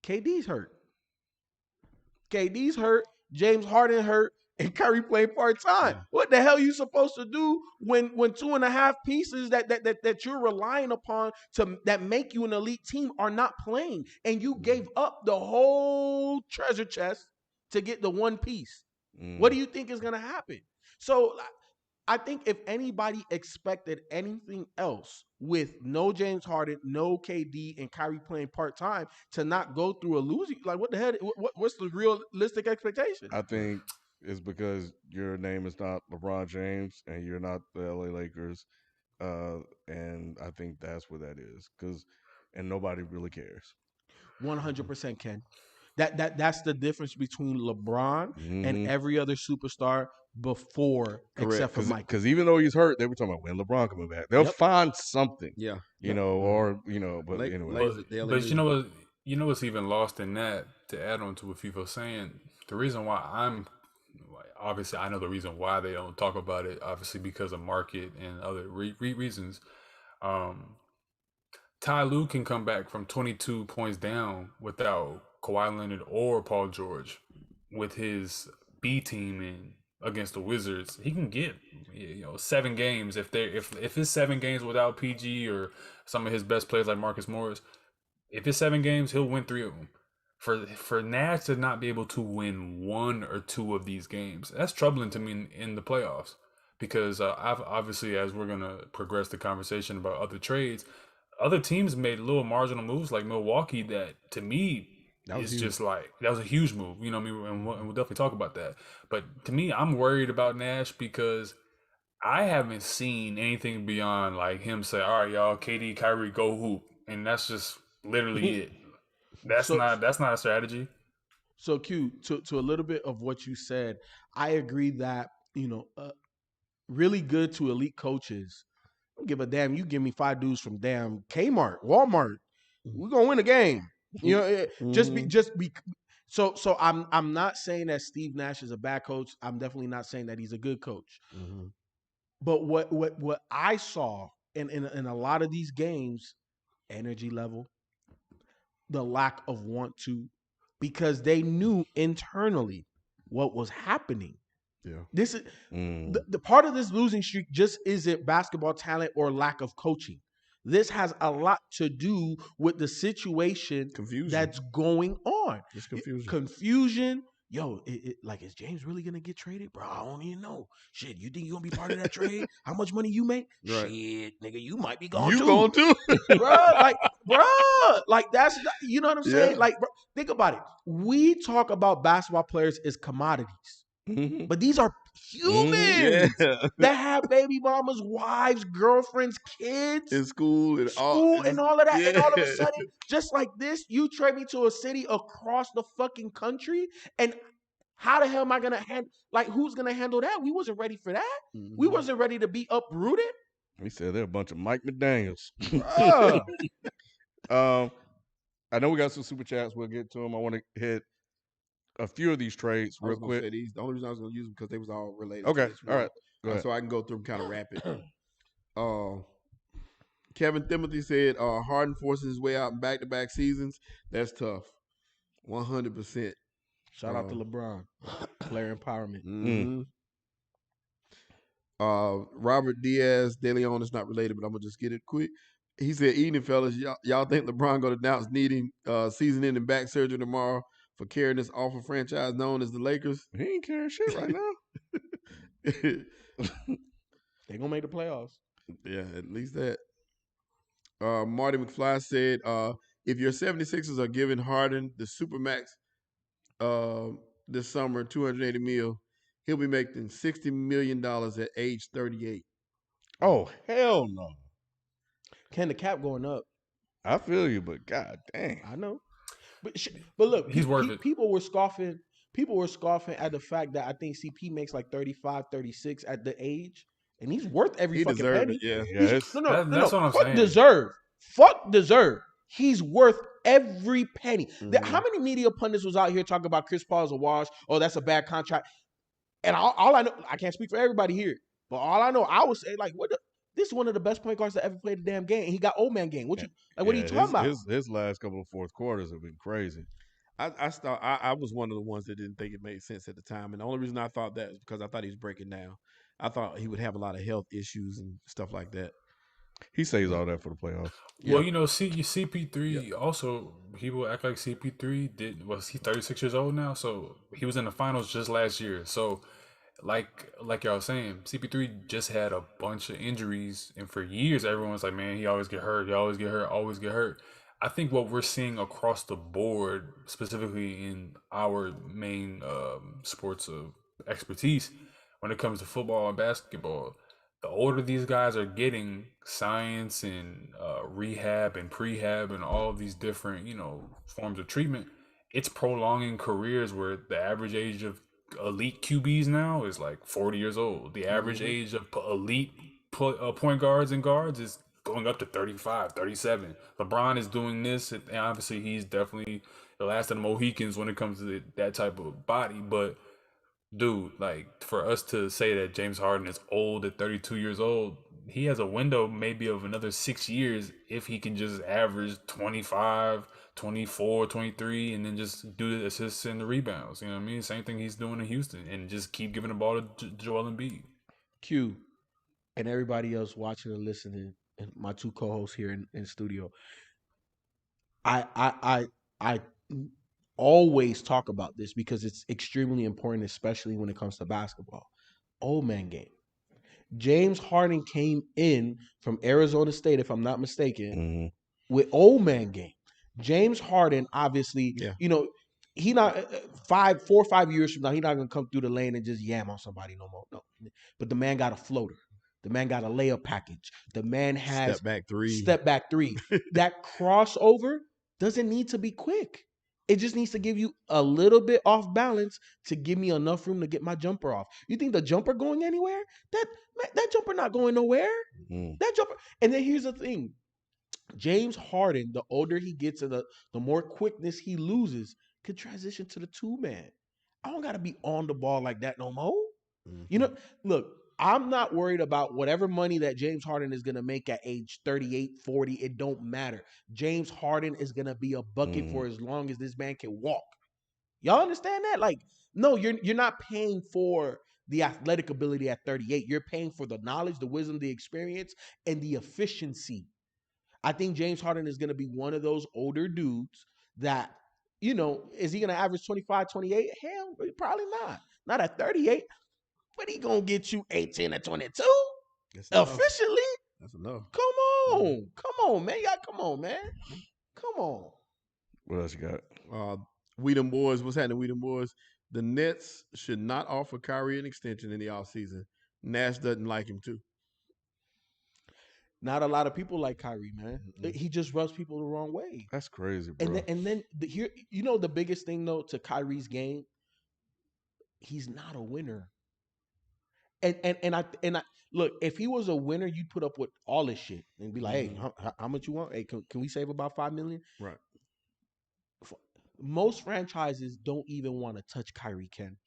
KD's hurt. James Harden hurt, and Kyrie played part-time. What the hell are you supposed to do when 2.5 pieces that you're relying upon that make you an elite team are not playing, and you gave up the whole treasure chest to get the one piece? What do you think is going to happen? So I think if anybody expected anything else with no James Harden, no KD, and Kyrie playing part-time to not go through a losing, like what the hell? What's the realistic expectation? I think it's because your name is not LeBron James and you're not the LA Lakers. And I think that's what that is. And nobody really cares. 100% Ken. That's the difference between LeBron and every other superstar before, except for Myke. Because even though he's hurt, they were talking about when LeBron coming back. They'll find something. Yeah. But anyway. But you know what's even lost in that, to add on to what FIFO's saying, the reason why I'm obviously I know the reason why they don't talk about it. Obviously because of market and other reasons. Ty Lue can come back from 22 points down without Kawhi Leonard or Paul George with his B team in against the Wizards. He can get 7 games if it's 7 games without PG or some of his best players like Marcus Morris. If it's 7 games, he'll win 3 of them. For Nash to not be able to win 1 or 2 of these games, that's troubling to me in the playoffs. Because I've obviously, as we're gonna progress the conversation about other trades, other teams made little marginal moves like Milwaukee that to me is just like that was a huge move. You know what I mean? And we'll definitely talk about that. But to me, I'm worried about Nash because I haven't seen anything beyond like him say, "All right, y'all, KD, Kyrie, go hoop," and that's just literally it. That's not a strategy. So Q, to a little bit of what you said, I agree that really good to elite coaches. I don't give a damn. You give me 5 dudes from damn Kmart, Walmart. We're gonna win a game. Just be. So I'm not saying that Steve Nash is a bad coach. I'm definitely not saying that he's a good coach. Mm-hmm. But what I saw in a lot of these games, energy level, the lack of want to, because they knew internally what was happening. Yeah. This is the part of this losing streak just isn't basketball talent or lack of coaching. This has a lot to do with the situation that's going on. It's confusion. Confusion. Yo, like, is James really gonna get traded? Bro, I don't even know. Shit, you think you gonna be part of that trade? How much money you make? Right. Shit, nigga, you might be gone You too. going to? Like that's, you know what I'm saying? Yeah. Like, bro, think about it. We talk about basketball players as commodities. Mm-hmm. But these are humans that have baby mamas, wives, girlfriends, kids In school and all of that. Yeah. And all of a sudden, just like this, you trade me to a city across the fucking country. And how the hell am I gonna handle? Like, who's gonna handle that? We wasn't ready for that. Mm-hmm. We wasn't ready to be uprooted. He said they're a bunch of Mike McDaniels. Bruh. I know we got some super chats. We'll get to them. I want to hit a few of these trades real quick. Say these. The only reason I was going to use them because they was all related. Okay, To this all right. Go ahead. So I can go through them kind of rapid. Kevin Timothy said Harden forces his way out in back-to-back seasons. That's tough. 100%. Shout out to LeBron. Player empowerment. Mm-hmm. Robert Diaz, De Leon is not related, but I'm going to just get it quick. He said, evening, fellas, y'all think LeBron going to announce needing season-ending back surgery tomorrow for carrying this awful franchise known as the Lakers? He ain't carrying shit right now. They're going to make the playoffs. Yeah, at least that. Marty McFly said, if your 76ers are giving Harden the Supermax this summer, $280 million, he'll be making $60 million at age 38. Oh, hell no. Can the cap going up? I feel you, but god dang. I know. But look, he's worth it. People were scoffing at the fact that I think CP makes like 35, 36 at the age. And he's worth every fucking penny. It, yeah. That's what I'm saying. Fuck deserve. He's worth every penny. Mm-hmm. How many media pundits was out here talking about Chris Paul's a wash? Oh, that's a bad contract. And all I know, I can't speak for everybody here, but all I know, I would say, like, this is one of the best point guards that ever played the damn game. And he got old man game. What are you talking about? His last couple of fourth quarters have been crazy. I was one of the ones that didn't think it made sense at the time. And the only reason I thought that is because I thought he was breaking down. I thought he would have a lot of health issues and stuff like that. He saves all that for the playoffs. Well, CP3 also, people act like CP3 was he 36 years old now? So he was in the finals just last year. So like y'all saying, CP3 just had a bunch of injuries, and for years everyone's like, man, he always get hurt. He always get hurt. Always get hurt. I think what we're seeing across the board, specifically in our main sports of expertise, when it comes to football and basketball, the older these guys are getting, science and rehab and prehab and all of these different, forms of treatment, it's prolonging careers where the average age of elite QBs now is like 40 years old. The average age of elite point guards and guards is going up to 35, 37. LeBron is doing this, and obviously he's definitely the last of the Mohicans when it comes to that type of body, but dude, like for us to say that James Harden is old at 32 years old, he has a window maybe of another 6 years if he can just average 25, 24, 23, and then just do the assists and the rebounds. You know what I mean? Same thing he's doing in Houston, and just keep giving the ball to Joel Embiid. Q, and everybody else watching and listening, and my two co-hosts here in studio. I always talk about this because it's extremely important, especially when it comes to basketball. Old man game. James Harden came in from Arizona State, if I'm not mistaken, with old man game. James Harden, obviously, he not 4 or 5 years from now, he's not gonna come through the lane and just yam on somebody no more. No, but the man got a floater. The man got a layup package. The man has step back three. That crossover doesn't need to be quick. It just needs to give you a little bit off balance to give me enough room to get my jumper off. You think the jumper going anywhere? That jumper not going nowhere. That jumper. And then here's the thing. James Harden, the older he gets and the more quickness he loses, could transition to the 2-man. I don't got to be on the ball like that no more. Look, I'm not worried about whatever money that James Harden is going to make at age 38, 40. It don't matter. James Harden is going to be a bucket for as long as this man can walk. Y'all understand that? Like, no, you're not paying for the athletic ability at 38. You're paying for the knowledge, the wisdom, the experience, and the efficiency. I think James Harden is going to be one of those older dudes that, is he going to average 25, 28? Hell, probably not. Not at 38. But he gonna get you 18 or 22 efficiently. That's enough. Come on, man. Y'all, come on, man. Come on. What else you got? We them boys. What's happening? We them boys. The Nets should not offer Kyrie an extension in the offseason. Nash doesn't like him too. Not a lot of people like Kyrie, man. He just rubs people the wrong way. That's crazy, bro. And then here, the biggest thing though to Kyrie's game, he's not a winner. And I look, if he was a winner, you'd put up with all this shit and be like, hey, how much you want? Hey, can we save about $5 million? Right. Most franchises don't even want to touch Kyrie, Ken,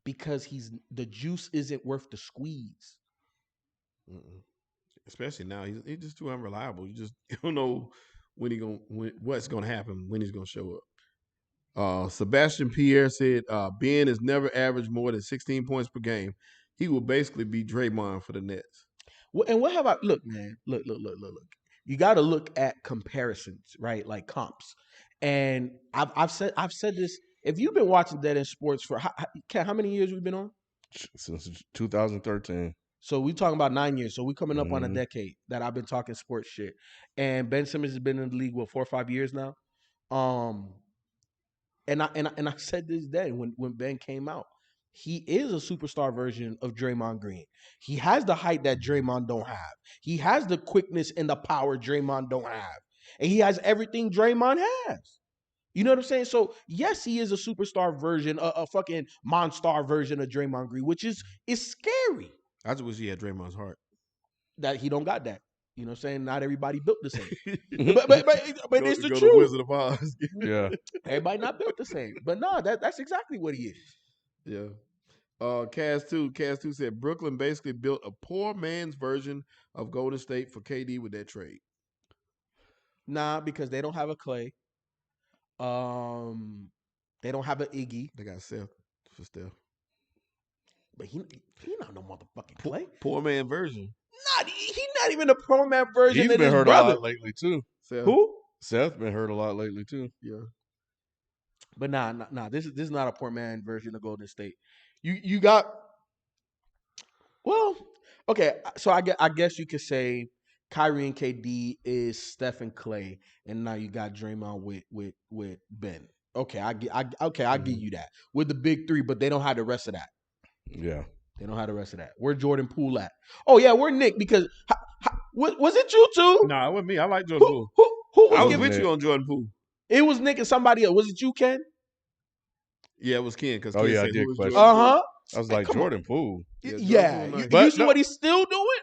because the juice isn't worth the squeeze. Especially now, he's just too unreliable. You don't know what's gonna happen, when he's gonna show up. Sebastian Pierre said Ben has never averaged more than 16 points per game. He will basically be Draymond for the Nets. Well, and what about look, man? Look. You got to look at comparisons, right? Like comps. And I've said this. If you've been watching Dead End Sports for how many years we've been on? Since 2013. So we talking about 9 years. So we coming up on a decade that I've been talking sports shit. And Ben Simmons has been in the league 4 or 5 years now. And I said this then when Ben came out. He is a superstar version of Draymond Green. He has the height that Draymond don't have. He has the quickness and the power Draymond don't have. And he has everything Draymond has. You know what I'm saying? So, yes, he is a superstar version, a fucking Monstar version of Draymond Green, which is scary. I just wish he had Draymond's heart. That he don't got that. You know what I'm saying? Not everybody built the same. but it's the truth. Wizard of Oz. Yeah. Everybody not built the same. But no, that's exactly what he is. Yeah. Kaz 2 said Brooklyn basically built a poor man's version of Golden State for KD with that trade. Nah, because they don't have a Clay. They don't have an Iggy. They got Seth for Steph. But he not no motherfucking Clay. Poor man version. He not even a poor man version. He's been hurt a lot lately too. Seth. Who? Seth been hurt a lot lately too. Yeah. But nah. This is not a poor man version of Golden State. You got, well, okay. So I guess you could say Kyrie and KD is Steph and Clay, and now you got Draymond with Ben. Okay, I give you that with the big three, but they don't have the rest of that. Yeah, they don't have the rest of that. Where Jordan Poole at? Oh yeah, we're Nick because was it you too? No, it wasn't me. I like Jordan Poole. Who was I was with you on Jordan Poole. It was Nick and somebody else. Was it you, Ken? Yeah, it was Ken. Because I did question. I was like, Jordan Poole. Yeah. You see what he's still doing?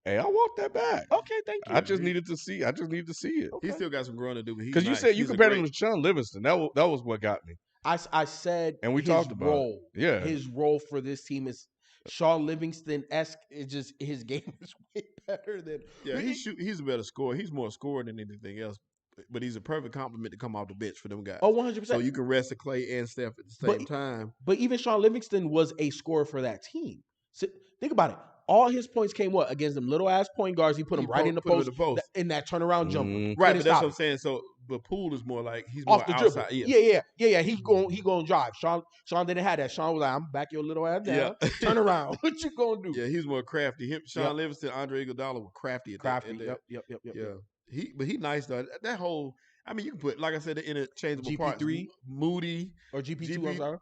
Hey, I walked that back. Okay, thank you. I just needed to see it. Okay. He still got some growing to do. Because you said you compared him to Sean Livingston. That was what got me. I said, And we his talked about it. role. Yeah. His role for this team is Shaw Livingston-esque. It's just his game is way better than. Yeah, he's a better scorer. He's more scorer than anything else. But he's a perfect complement to come off the bench for them guys. Oh, 100%. So you can rest a Clay and Steph at the same time. But even Shaw Livingston was a scorer for that team. So think about it. All his points came against them little ass point guards. He put them right in the post, in that turnaround jumper. Right, but that's what I'm saying. So the Poole is more like he's off more the outside. dribble. Yeah. He going drive. Sean didn't have that. Sean was like, I'm back your little ass down. Yeah. Turn around. What you gonna do? Yeah, he's more crafty. Sean Livingston, Andre Iguodala were crafty. Yep. Yeah, he's nice though. That whole. I mean, you can put, like I said, the interchangeable parts. GP3, Moody, or GP2. I'm sorry.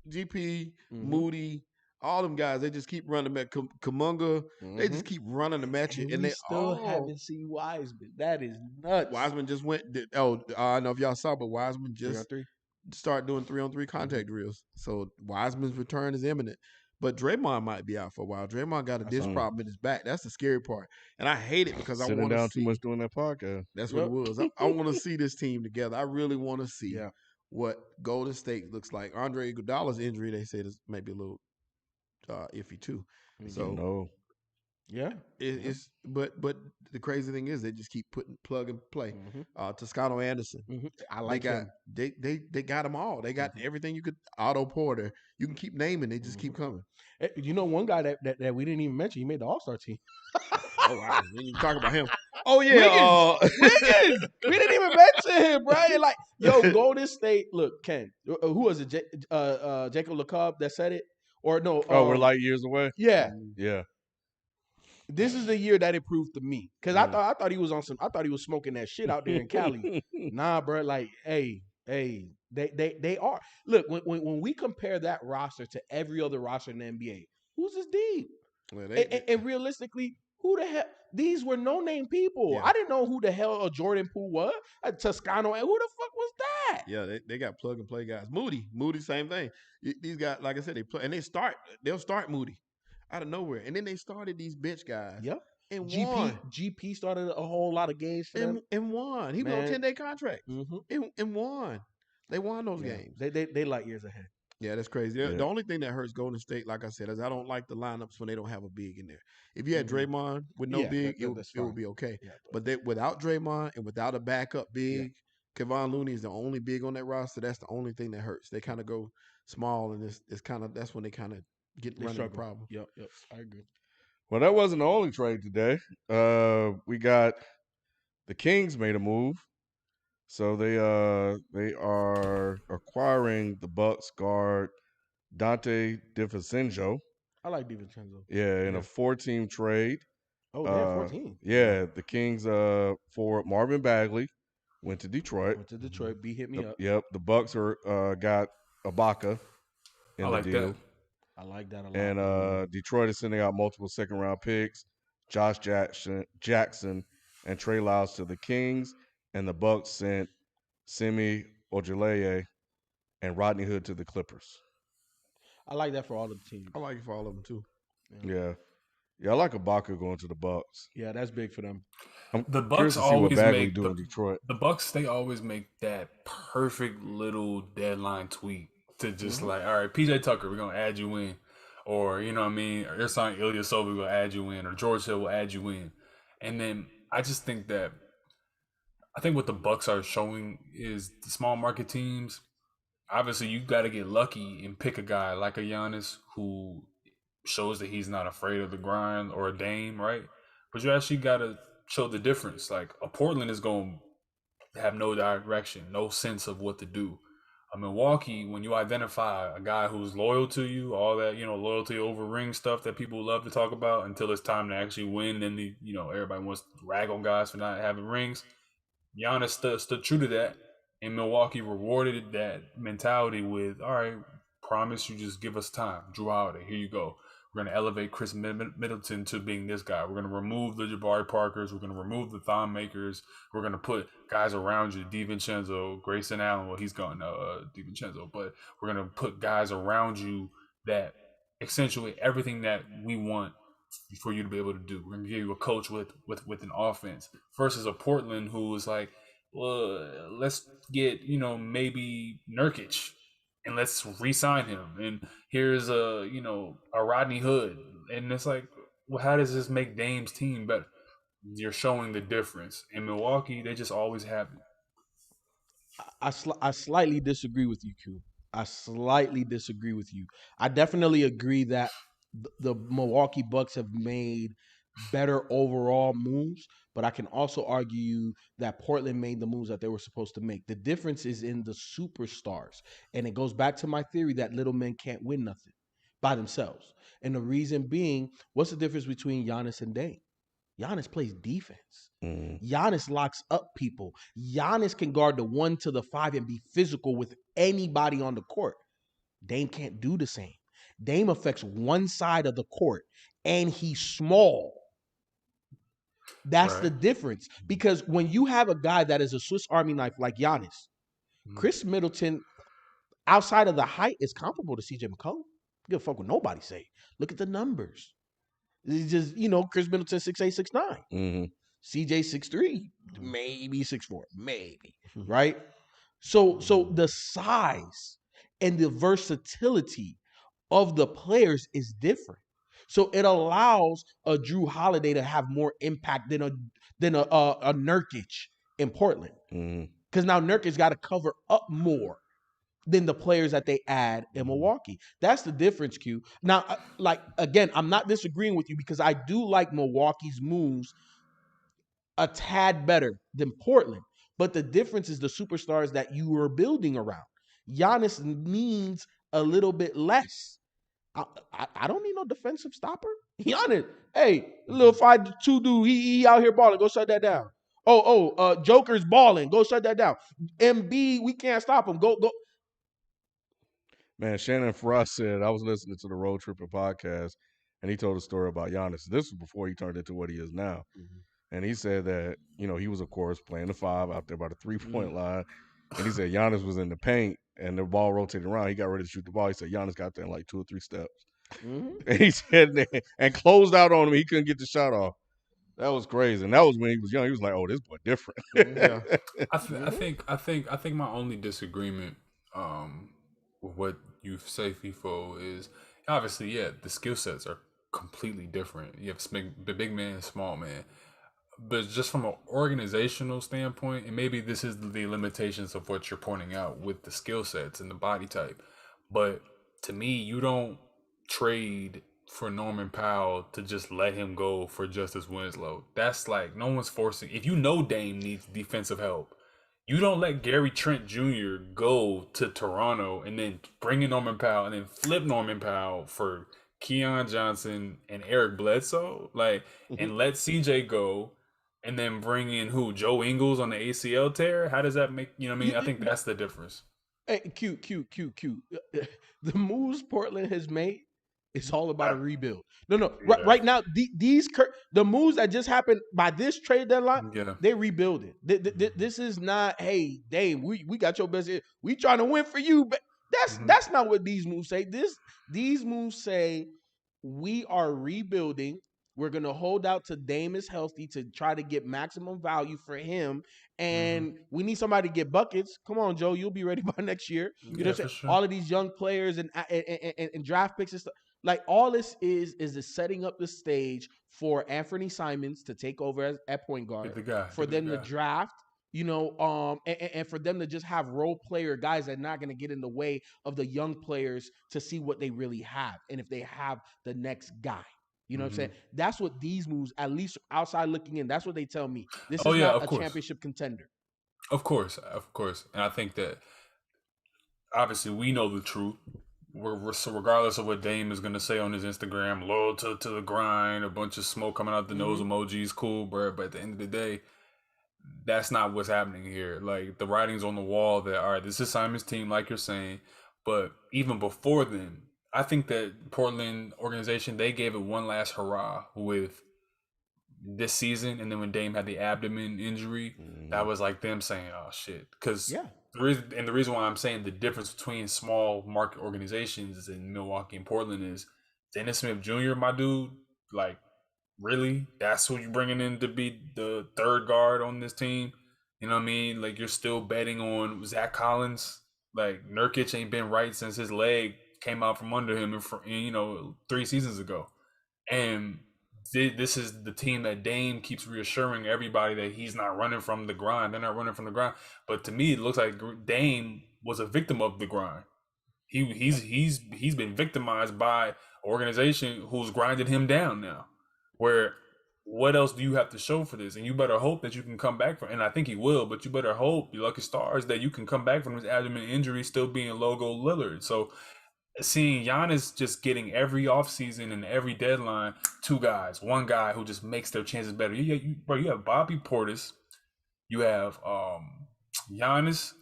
GP, Moody. All them guys, they just keep running back. Kumunga, they just keep running the match, and they still haven't seen Wiseman. That is nuts. Wiseman just went. I don't know if y'all saw, but Wiseman just started doing 3-on-3 contact drills. So Wiseman's return is imminent. But Draymond might be out for a while. Draymond got a disc problem in his back. That's the scary part, and I hate it because I want to sitting down too much doing that podcast. That's what it was. I want to see this team together. I really want to see what Golden State looks like. Andre Iguodala's injury, they said, is maybe a little iffy too. So it's but the crazy thing is they just keep putting plug and play. Toscano Anderson, I like him. They got them all. They got everything you could. Otto Porter, you can keep naming. They just keep coming. You know, one guy that we didn't even mention. He made the All-Star team. Oh wow, we didn't even talk about him. Oh yeah, Wiggins. We didn't even mention him, bro. Like, yo, Golden State. Look, Ken, who was it? Jacob LeCoub that said it. Or no? We're light years away. Yeah. This is the year that it proved to me, because I thought he was on some. I thought he was smoking that shit out there in Cali. Nah, bro. Like, hey, they are. Look, when we compare that roster to every other roster in the NBA, who's this deep? Well, and realistically, who the hell? These were no-name people. Yeah. I didn't know who the hell Jordan Poole was. Toscano, and who the fuck was that? Yeah, they got plug-and-play guys. Moody, same thing. These guys, like I said, they play, and they'll start Moody out of nowhere. And then they started these bench guys. Yep. And GP started a whole lot of games for them. And won. He was on a 10-day contract. And won. They won those games. They light years ahead. Yeah, that's crazy. Yeah. The only thing that hurts Golden State, like I said, is I don't like the lineups when they don't have a big in there. If you had Draymond with no big, it would be okay. Yeah, but without Draymond and without a backup big, Kevon Looney is the only big on that roster. That's the only thing that hurts. They kind of go small, and it's kind of that's when they kind of get running the problem. Yep, I agree. Well, that wasn't the only trade today. We got the Kings made a move. So they are acquiring the Bucks guard Dante DiVincenzo. I like DiVincenzo. Yeah, in a 4-team trade. Oh, they have 14. Yeah, the Kings for Marvin Bagley went to Detroit. B hit me up. Yep, the Bucks got Ibaka in the deal. I like that a lot. And Detroit is sending out multiple second-round picks, Josh Jackson, and Trey Lyles to the Kings. And the Bucks sent Semi Ojeleye and Rodney Hood to the Clippers. I like that for all of the teams. I like it for all of them too. Yeah, I like Ibaka going to the Bucks. Yeah, that's big for them. The Bucks always make Detroit. The Bucks. They always make that perfect little deadline tweet to just like, all right, PJ Tucker, we're gonna add you in, or you know what I mean, or Ersan Ilyasova, we're gonna add you in, or George Hill will add you in, and then I just think that. I think what the Bucks are showing is the small market teams. Obviously, you got to get lucky and pick a guy like a Giannis who shows that he's not afraid of the grind, or a Dame, right? But you actually got to show the difference. Like a Portland is going to have no direction, no sense of what to do. A Milwaukee, when you identify a guy who's loyal to you, all that, loyalty over ring stuff that people love to talk about until it's time to actually win, and everybody wants to rag on guys for not having rings. Giannis stood true to that, and Milwaukee rewarded that mentality with, all right, promise you just give us time. Drew Holiday, here you go. We're going to elevate Chris Middleton to being this guy. We're going to remove the Jabari Parkers. We're going to remove the Thon Makers. We're going to put guys around you, DiVincenzo, Grayson Allen. Well, he's gone, DiVincenzo. But we're going to put guys around you that accentuate everything that we want for you to be able to do. We're going to give you a coach with an offense versus a Portland who is like, well, let's get maybe Nurkic, and let's re-sign him. And here's a Rodney Hood, and it's like, well, how does this make Dame's team better? You're showing the difference. In Milwaukee, they just always have it. I slightly disagree with you, Q. I slightly disagree with you. I definitely agree that the Milwaukee Bucks have made better overall moves, but I can also argue that Portland made the moves that they were supposed to make. The difference is in the superstars, and it goes back to my theory that little men can't win nothing by themselves. And the reason being, what's the difference between Giannis and Dame? Giannis plays defense. Giannis locks up people. Giannis can guard the 1 to the 5 and be physical with anybody on the court. Dame can't do the same. Dame affects one side of the court, and he's small. That's the difference. Because when you have a guy that is a Swiss Army knife like Giannis, Chris Middleton, outside of the height, is comparable to CJ McCollum. Give a fuck what nobody say. Look at the numbers. It's just, Chris Middleton 6'8", 6'9". CJ 6'3", maybe 6'4", maybe, right? So the size and the versatility of the players is different. So it allows a Drew Holiday to have more impact than a Nurkic in Portland. Because now Nurkic's got to cover up more than the players that they add in Milwaukee. That's the difference, Q. Now, again, I'm not disagreeing with you because I do like Milwaukee's moves a tad better than Portland. But the difference is the superstars that you are building around. Giannis needs a little bit less. I don't need no defensive stopper. Giannis, hey, little 5'2" dude, he out here balling. Go shut that down. Joker's balling. Go shut that down. MB, we can't stop him. Go. Man, Shannon Frost said, I was listening to the Road Tripping podcast, and he told a story about Giannis. This was before he turned into what he is now. And he said that, he was, of course, playing the 5 out there by the 3-point line. And he said Giannis was in the paint, and the ball rotated around. He got ready to shoot the ball. He said Giannis got there in like 2 or 3 steps. And he said that, and closed out on him. He couldn't get the shot off. That was crazy. And that was when he was young. He was like, oh, this boy different. Yeah. I think my only disagreement with what you say, Feefo, is obviously, the skill sets are completely different. You have the big man, small man. But just from an organizational standpoint, and maybe this is the limitations of what you're pointing out with the skill sets and the body type, but to me, you don't trade for Norman Powell to just let him go for Justice Winslow. That's like, no one's forcing. If you know Dame needs defensive help, you don't let Gary Trent Jr. go to Toronto and then bring in Norman Powell and then flip Norman Powell for Keon Johnson and Eric Bledsoe, and let CJ go. And then bring in who? Joe Ingles on the ACL tear? How does that make, I think that's the difference. Hey, Q. The moves Portland has made, it's all about a rebuild. No. Yeah. Right now, the moves that just happened by this trade deadline, they rebuilding. This is not, hey, Dame, we got your best. We trying to win for you. But that's not what these moves say. These moves say we are rebuilding. We're going to hold out till Dame is healthy to try to get maximum value for him. And we need somebody to get buckets. Come on, Joe. You'll be ready by next year. You know what I'm saying? Sure. All of these young players and draft picks and stuff. Like, all this is setting up the stage for Anthony Simons to take over at point guard. For them to draft, and for them to just have role player guys that are not going to get in the way of the young players to see what they really have. And if they have the next guy. You know what I'm saying? That's what these moves, at least outside looking in, that's what they tell me. This is not a championship contender. Of course. And I think that obviously we know the truth. So regardless of what Dame is going to say on his Instagram, loyal to the grind, a bunch of smoke coming out the nose emojis, cool, bro. But at the end of the day, that's not what's happening here. Like, the writing's on the wall that, all right, this is Simon's team, like you're saying. But even before then, I think that Portland organization, they gave it one last hurrah with this season. And then when Dame had the abdomen injury, that was like them saying, oh, shit. Because the reason why I'm saying the difference between small market organizations in Milwaukee and Portland is Dennis Smith Jr., my dude, like, really? That's who you bringing in to be the third guard on this team? You know what I mean? Like, you're still betting on Zach Collins. Like, Nurkic ain't been right since his leg came out from under him, 3 seasons ago. And this is the team that Dame keeps reassuring everybody that he's not running from the grind. They're not running from the grind. But to me, it looks like Dame was a victim of the grind. He's been victimized by an organization who's grinded him down now. Where what else do you have to show for this? And you better hope that you can come back from. And I think he will, but you better hope, you lucky stars, that you can come back from his abdomen injury still being logo Lillard. So seeing Giannis just getting every offseason and every deadline, two guys, one guy who just makes their chances better. You have Bobby Portis, you have Giannis,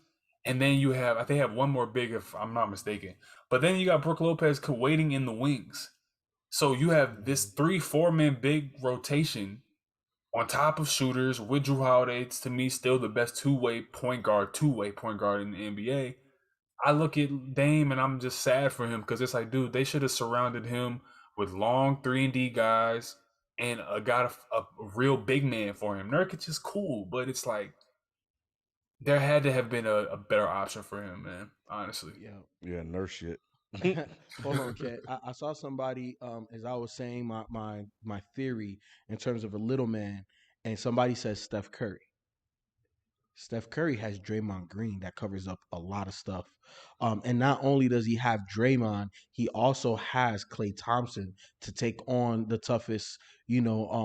and then you have, I think they have one more big, if I'm not mistaken. But then you got Brook Lopez waiting in the wings. So you have this 3-4 man big rotation on top of shooters with Drew Holiday. It's, to me, still the best two-way point guard in the NBA. I look at Dame and I'm just sad for him because it's like, dude, they should have surrounded him with long 3-and-D guys and got a real big man for him. Nurkic is cool, but it's like there had to have been a better option for him, man. Honestly, Yeah, nurse shit. Hold on, Cat. I saw somebody as I was saying my theory in terms of a little man, and somebody says Steph Curry. Steph Curry has Draymond Green that covers up a lot of stuff. And not only does he have Draymond, he also has Klay Thompson to take on the toughest,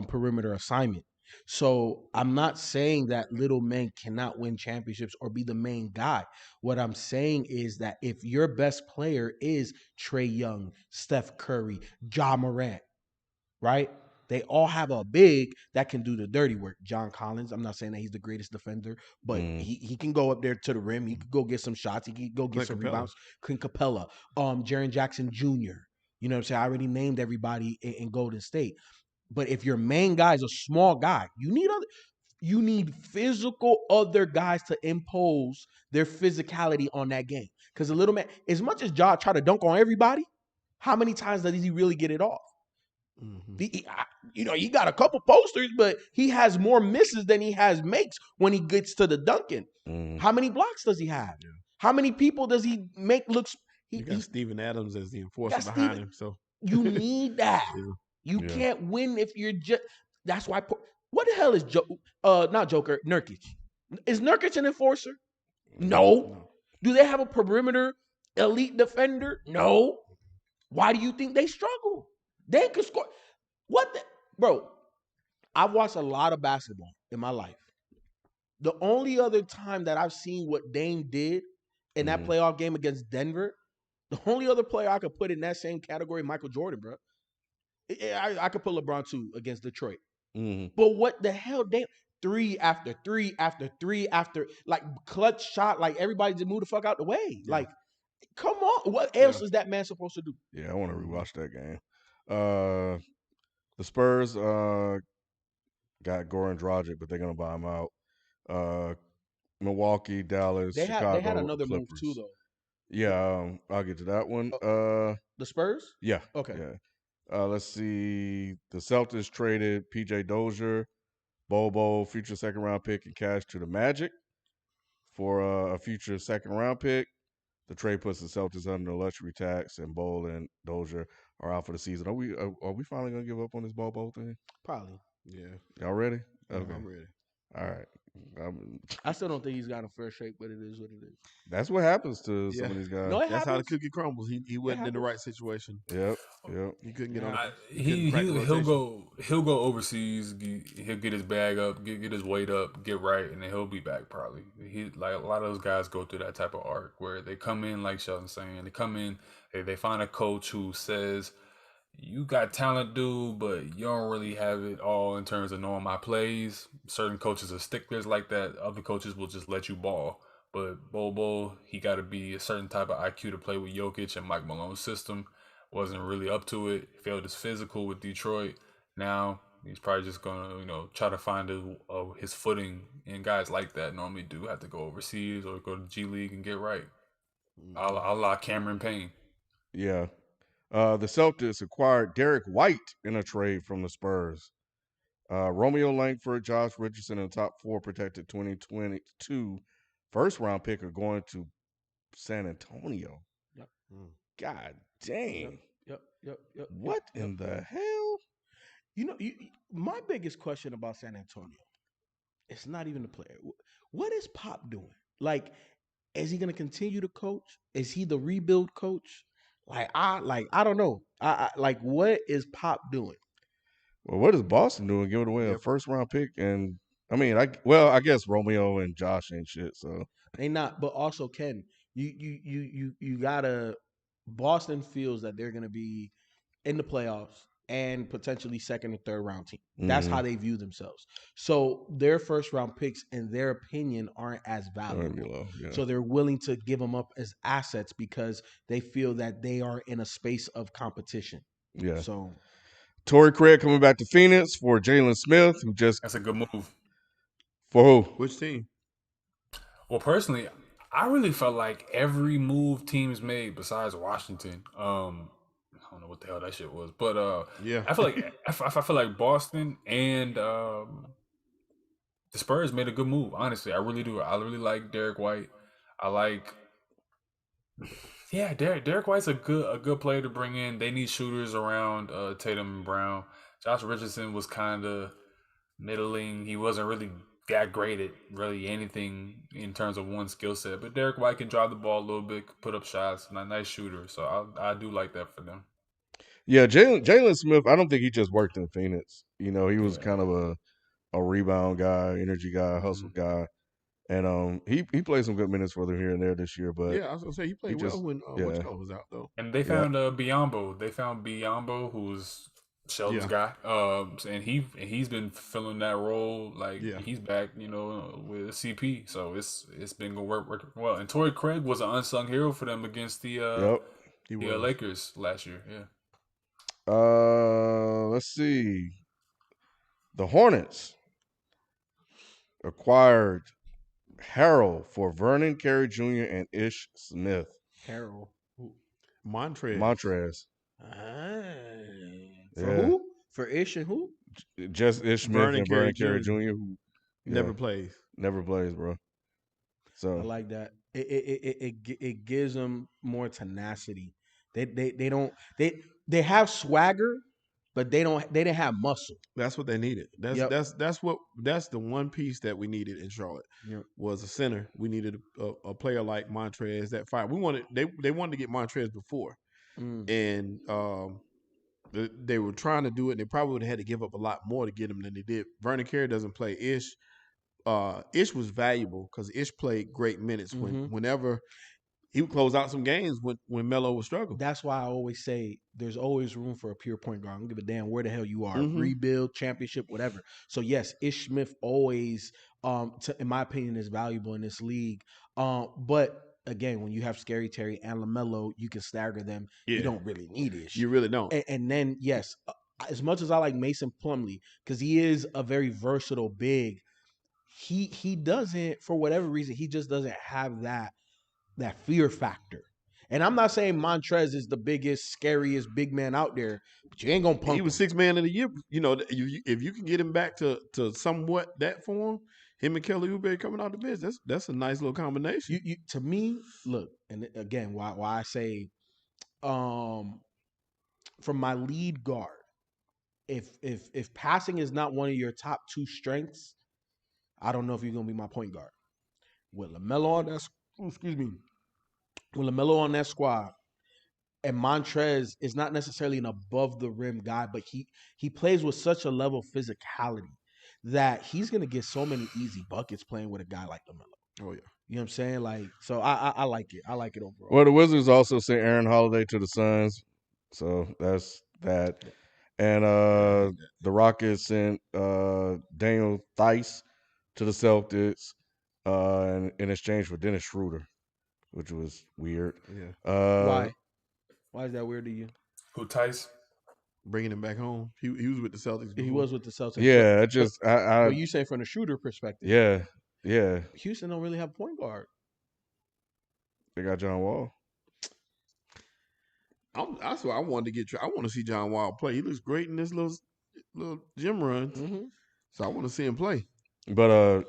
perimeter assignment. So I'm not saying that little men cannot win championships or be the main guy. What I'm saying is that if your best player is Trae Young, Steph Curry, Ja Morant, right? They all have a big that can do the dirty work. John Collins, I'm not saying that he's the greatest defender, but he can go up there to the rim. He could go get some shots. He could go get Clint some Capella. rebounds. Clint Capella, Jaren Jackson Jr. You know what I'm saying? I already named everybody in Golden State. But if your main guy is a small guy, you need physical other guys to impose their physicality on that game. Because a little man, as much as Ja try to dunk on everybody, how many times does he really get it off? He got a couple posters, but he has more misses than he has makes when he gets to the dunking. How many blocks does he have? Yeah. How many people does he make look? You got Steven Adams as the enforcer got behind Steven. him. So You need that. yeah. You Yeah. can't win if you're just. That's why. What the hell is not Joker? Nurkic. Is Nurkic an enforcer? No. Do they have a perimeter elite defender? No. Why do you think they struggle? They could score. Bro, I've watched a lot of basketball in my life. The only other time that I've seen what Dame did in that playoff game against Denver, the only other player I could put in that same category, Michael Jordan, bro. I could put LeBron too against Detroit. But what the hell, Dame? 3 after 3 after 3 after, like, clutch shot, like everybody just move the fuck out the way. Yeah. Like, come on. What else is that man supposed to do? Yeah, I want to rewatch that game. The Spurs got Goran Dragic, but they're gonna buy him out. Milwaukee, Dallas, They Chicago, had another Clippers. move too, though. Yeah, I'll get to that one. The Spurs? Yeah. Okay. Yeah. Let's see. The Celtics traded PJ Dozier, Bobo, future second round pick, and cash to the Magic for a future second round pick. The trade puts the Celtics under the luxury tax, and Bowl and Dozier are out for the season. Are we finally gonna give up on this Bobo thing? Probably. Yeah. Y'all ready? Yeah, Okay. I'm ready. All right. I still don't think he's got a fair shake, but it is what it is. That's what happens to some of these guys. No, it That's how the happens. cookie crumbles. He wasn't in the right situation. Yep. He couldn't get on. he'll go overseas. He'll get his bag up, get his weight up, get right, and then he'll be back probably. He, like, a lot of those guys go through that type of arc where they come in, like Sheldon's saying, they come in, they find a coach who says, you got talent, dude, but you don't really have it all in terms of knowing my plays. Certain coaches are sticklers like that. Other coaches will just let you ball. But Bobo, he got to be a certain type of IQ to play with Jokic and Mike Malone's system. Wasn't really up to it. Failed his physical with Detroit. Now he's probably just gonna, try to find his footing. And guys like that normally do have to go overseas or go to G League and get right. A la Cameron Payne. Yeah. The Celtics acquired Derek White in a trade from the Spurs. Romeo Langford, Josh Richardson, and top 4 protected 2022 first-round pick are going to San Antonio. Yep. God dang. Yep. What in the hell? My biggest question about San Antonio, it's not even the player. What is Pop doing? Like, is he going to continue to coach? Is he the rebuild coach? I don't know. What is Pop doing? Well, what is Boston doing? Giving away a first-round pick, and I mean, I guess Romeo and Josh ain't shit. So they not, but also Ken, you gotta. Boston feels that they're going to be in the playoffs and potentially second or third round team. That's how they view themselves. So their first round picks, in their opinion, aren't as valuable. So they're willing to give them up as assets because they feel that they are in a space of competition. Yeah. So Torrey Craig coming back to Phoenix for Jalen Smith, who just That's a good move. For who? Which team? Well, personally, I really felt like every move teams made besides Washington. I don't know what the hell that shit was, but Yeah. I feel like Boston and the Spurs made a good move. Honestly, I really do. I really like Derek White. I like, Derek White's a good player to bring in. They need shooters around Tatum and Brown. Josh Richardson was kind of middling. He wasn't really that great at really anything in terms of one skill set. But Derek White can drive the ball a little bit, put up shots, and a nice shooter. So I do like that for them. Yeah, Jalen Smith, I don't think he just worked in Phoenix. He was kind of a rebound guy, energy guy, hustle guy. And he played some good minutes for them here and there this year. But yeah, I was gonna say he played well when Wichita was out though. And they found Biombo. They found Biombo, who's Sheldon's guy. And he's been filling that role like he's back, with CP. So it's been gonna work well. And Torrey Craig was an unsung hero for them against the Lakers last year. Yeah. Let's see. The Hornets acquired Harrell for Vernon Carey Jr. and Ish Smith. Harrell. Montrez. For who? For Ish and who? Just Ish Smith and Vernon Carey Jr. who never plays. Never plays, bro. So I like that. It gives them more tenacity. They have swagger, but they didn't have muscle. That's what they needed. That's the one piece that we needed in Charlotte was a center. We needed a player like Montrez that fight. They wanted to get Montrez before, and they were trying to do it. And they probably would have had to give up a lot more to get him than they did. Vernon Carey doesn't play. Ish was valuable because Ish played great minutes whenever he would close out some games when Melo was struggling. That's why I always say there's always room for a pure point guard. I don't give a damn where the hell you are, rebuild, championship, whatever. So yes, Ish Smith always, in my opinion, is valuable in this league. But again, when you have Scary Terry and LaMelo, you can stagger them. Yeah. You don't really need Ish. You really don't. And then yes, as much as I like Mason Plumlee because he is a very versatile big, he doesn't, for whatever reason, he just doesn't have that fear factor. And I'm not saying Montrez is the biggest, scariest big man out there, but you ain't gonna punk him. He was 6th man of the year. If you can get him back to somewhat that form, him and Kelly Oubre coming out the bench, that's a nice little combination. To me, look, and again, why I say, from my lead guard, if passing is not one of your top 2 strengths, I don't know if you're gonna be my point guard. With LaMelo on that, with LaMelo on that squad, and Montrez is not necessarily an above the rim guy, but he plays with such a level of physicality that he's gonna get so many easy buckets playing with a guy like LaMelo. Oh yeah, you know what I'm saying? Like, so I like it. I like it overall. Well, the Wizards also sent Aaron Holiday to the Suns, so that's that. And the Rockets sent Daniel Theis to the Celtics in exchange for Dennis Schroeder, which was weird. Yeah. Why is that weird to you? Who, Theis? Bringing him back home. He was with the Celtics before. He was with the Celtics. Yeah, but you say from the shooter perspective. Yeah. Houston don't really have a point guard. They got John Wall. That's why I wanted to I want to see John Wall play. He looks great in this little gym runs. So I want to see him play. But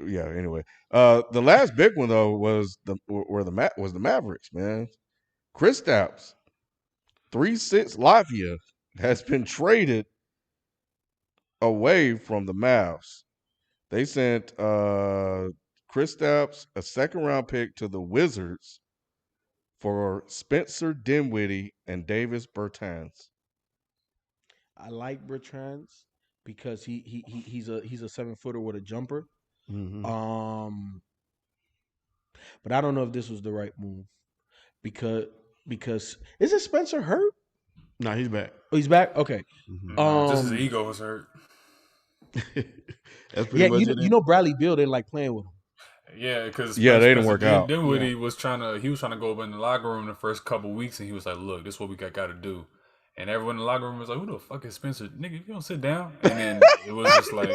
yeah. Anyway, the last big one though was the Mavericks, man. Kristaps, 3-6 Latvia has been traded away from the Mavs. They sent Kristaps a second-round pick to the Wizards for Spencer Dinwiddie and Davis Bertans. I like Bertrand's because he's a 7-footer with a jumper. Mm-hmm. But I don't know if this was the right move because isn't Spencer hurt? No, he's back. Oh, he's back. Okay. Just his ego was hurt. That's pretty much it. You know Bradley Beal didn't like playing with him. Yeah, because they didn't work out. Dinwiddie was trying to go up in the locker room the first couple weeks, and he was like, "Look, this is what we got to do." And everyone in the locker room was like, "Who the fuck is Spencer? Nigga, if you don't sit down." And then it was just like,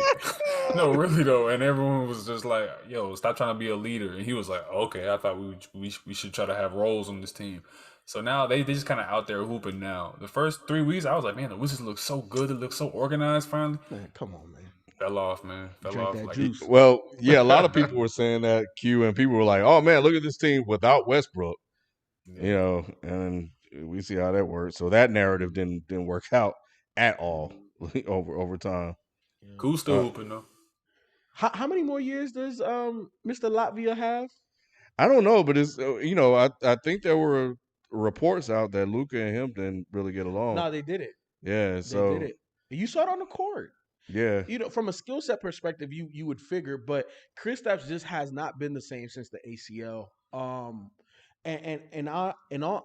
"No, really though." And everyone was just like, "Yo, stop trying to be a leader." And he was like, "Okay, I thought we should try to have roles on this team." So now they just kind of out there hooping now. The first 3 weeks, I was like, "Man, the Wizards look so good. It looks so organized finally." Man, come on, man. Fell off, man. Fell off. That Like, juice. Well, yeah, a lot of people were saying that, Q, and people were like, "Oh man, look at this team without Westbrook." yeah. You know, and we see how that works. So that narrative didn't work out at all over time. Cool still hooping though. How many more years does Mr. Latvia have? I don't know, but it's I think there were reports out that Luka and him didn't really get along. No, they did it. Yeah, so They did it. You saw it on the court. Yeah, from a skill set perspective, you would figure, but Kristaps just has not been the same since the ACL. And in all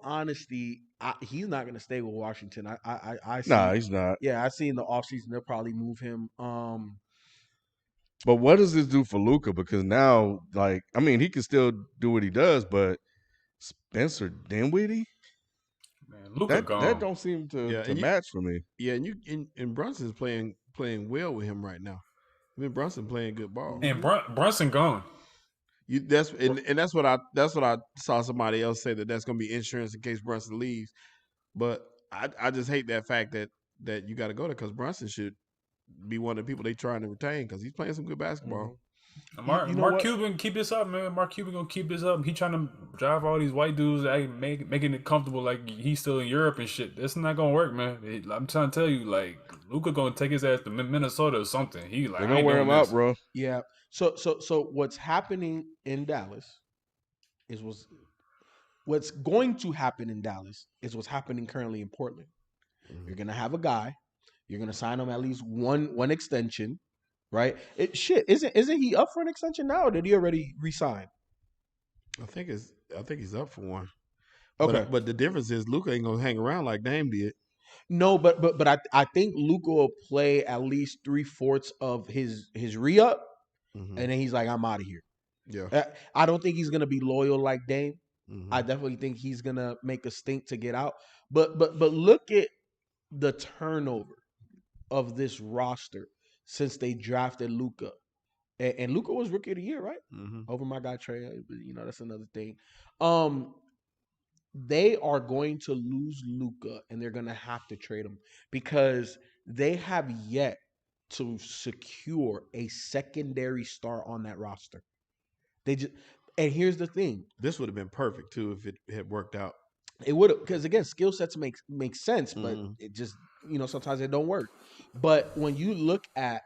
honesty, he's not going to stay with Washington. I see, nah, he's not. Yeah, I see in the offseason they'll probably move him. But what does this do for Luka? Because now, he can still do what he does, but Spencer Dinwiddie, man, Luka gone. That don't seem to match for me. Yeah, and Brunson's playing well with him right now. I mean, Brunson playing good ball. And Brunson gone. That's what I saw somebody else say that's going to be insurance in case Brunson leaves. But I just hate that fact that you got to go there because Brunson should be one of the people they trying to retain because he's playing some good basketball. Mm-hmm. Mark Cuban keep this up, man. Mark Cuban gonna keep this up. He trying to drive all these white dudes, making it comfortable like he's still in Europe and shit. That's not gonna work, man. I'm trying to tell you, like Luka gonna take his ass to Minnesota or something. He like they're gonna wear him out, bro. Yeah. So what's happening in Dallas is what's going to happen in Dallas is what's happening currently in Portland. Mm-hmm. You're gonna have a guy. You're gonna sign him at least one extension. Right? Isn't he up for an extension now, or did he already resign? I think he's up for one. Okay, but the difference is Luka ain't gonna hang around like Dame did. No, but I think Luka will play at least 3/4 of his re-up, and then he's like, I'm out of here. Yeah, I don't think he's gonna be loyal like Dame. Mm-hmm. I definitely think he's gonna make a stink to get out. But look at the turnover of this roster since they drafted Luka. And Luka was Rookie of the Year, right? Mm-hmm. Over my guy Trey. That's another thing. They are going to lose Luka, and they're going to have to trade him because they have yet to secure a secondary star on that roster. And here's the thing. This would have been perfect, too, if it had worked out. It would have, because again, skill sets make sense, but it just, sometimes it don't work. But when you look at,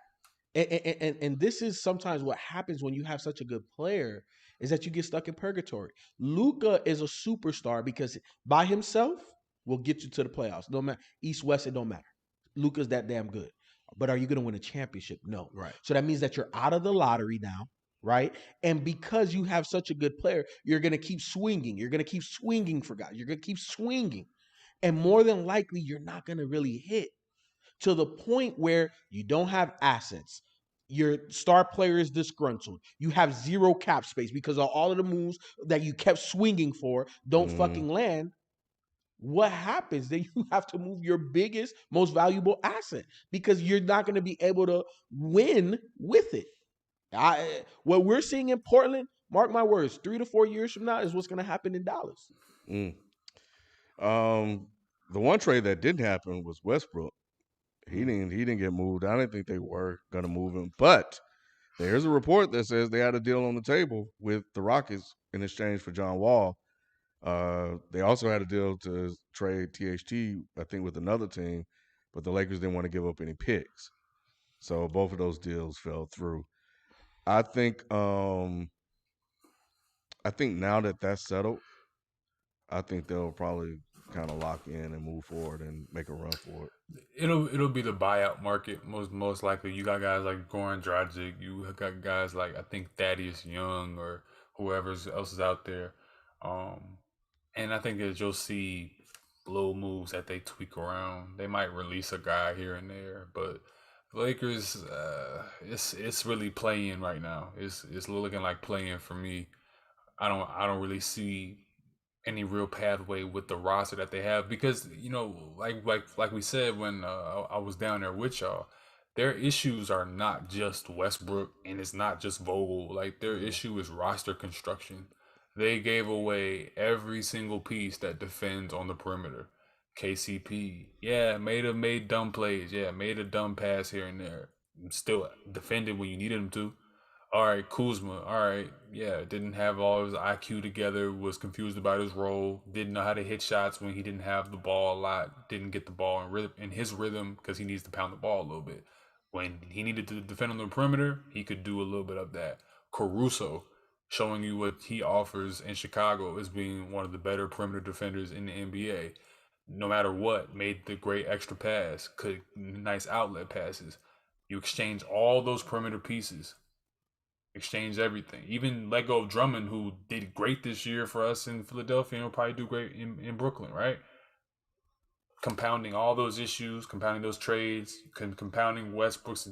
and this is sometimes what happens when you have such a good player, is that you get stuck in purgatory. Luka is a superstar because by himself will get you to the playoffs. No matter East, West, it don't matter. Luka's that damn good. But are you going to win a championship? No. Right. So that means that you're out of the lottery now. Right. And because you have such a good player, you're going to keep swinging. You're going to keep swinging for guys. You're going to keep swinging. And more than likely, you're not going to really hit to the point where you don't have assets. Your star player is disgruntled. You have zero cap space because of all of the moves that you kept swinging for don't fucking land. What happens? Then you have to move your biggest, most valuable asset because you're not going to be able to win with it. What we're seeing in Portland, mark my words, 3 to 4 years from now is what's going to happen in Dallas. The one trade that didn't happen was Westbrook. He didn't get moved. I didn't think they were gonna move him, but there's a report that says they had a deal on the table with the Rockets in exchange for John Wall. They also had a deal to trade THT, I think, with another team, but the Lakers didn't want to give up any picks, so both of those deals fell through. I think now that that's settled, I think they'll probably kind of lock in and move forward and make a run for it. It'll be the buyout market most likely. You got guys like Goran Dragic. You got guys like I think Thaddeus Young or whoever else is out there. And I think that you'll see little moves that they tweak around. They might release a guy here and there, but the Lakers, it's really playing right now. It's looking like playing for me. I don't really see any real pathway with the roster that they have because like we said when I was down there with y'all, their issues are not just Westbrook and it's not just Vogel. Like their issue is roster construction. They gave away every single piece that defends on the perimeter. KCP, yeah, made dumb plays, yeah, made a dumb pass here and there. Still defended when you needed him to. All right, Kuzma. All right, yeah, didn't have all his IQ together. Was confused about his role. Didn't know how to hit shots when he didn't have the ball a lot. Didn't get the ball in his rhythm because he needs to pound the ball a little bit. When he needed to defend on the perimeter, he could do a little bit of that. Caruso, showing you what he offers in Chicago as being one of the better perimeter defenders in the NBA. No matter what, made the great extra pass, could nice outlet passes. You exchange all those perimeter pieces. Exchange everything. Even let go of Drummond, who did great this year for us in Philadelphia and will probably do great in Brooklyn, right? Compounding all those issues, compounding those trades, compounding Westbrook's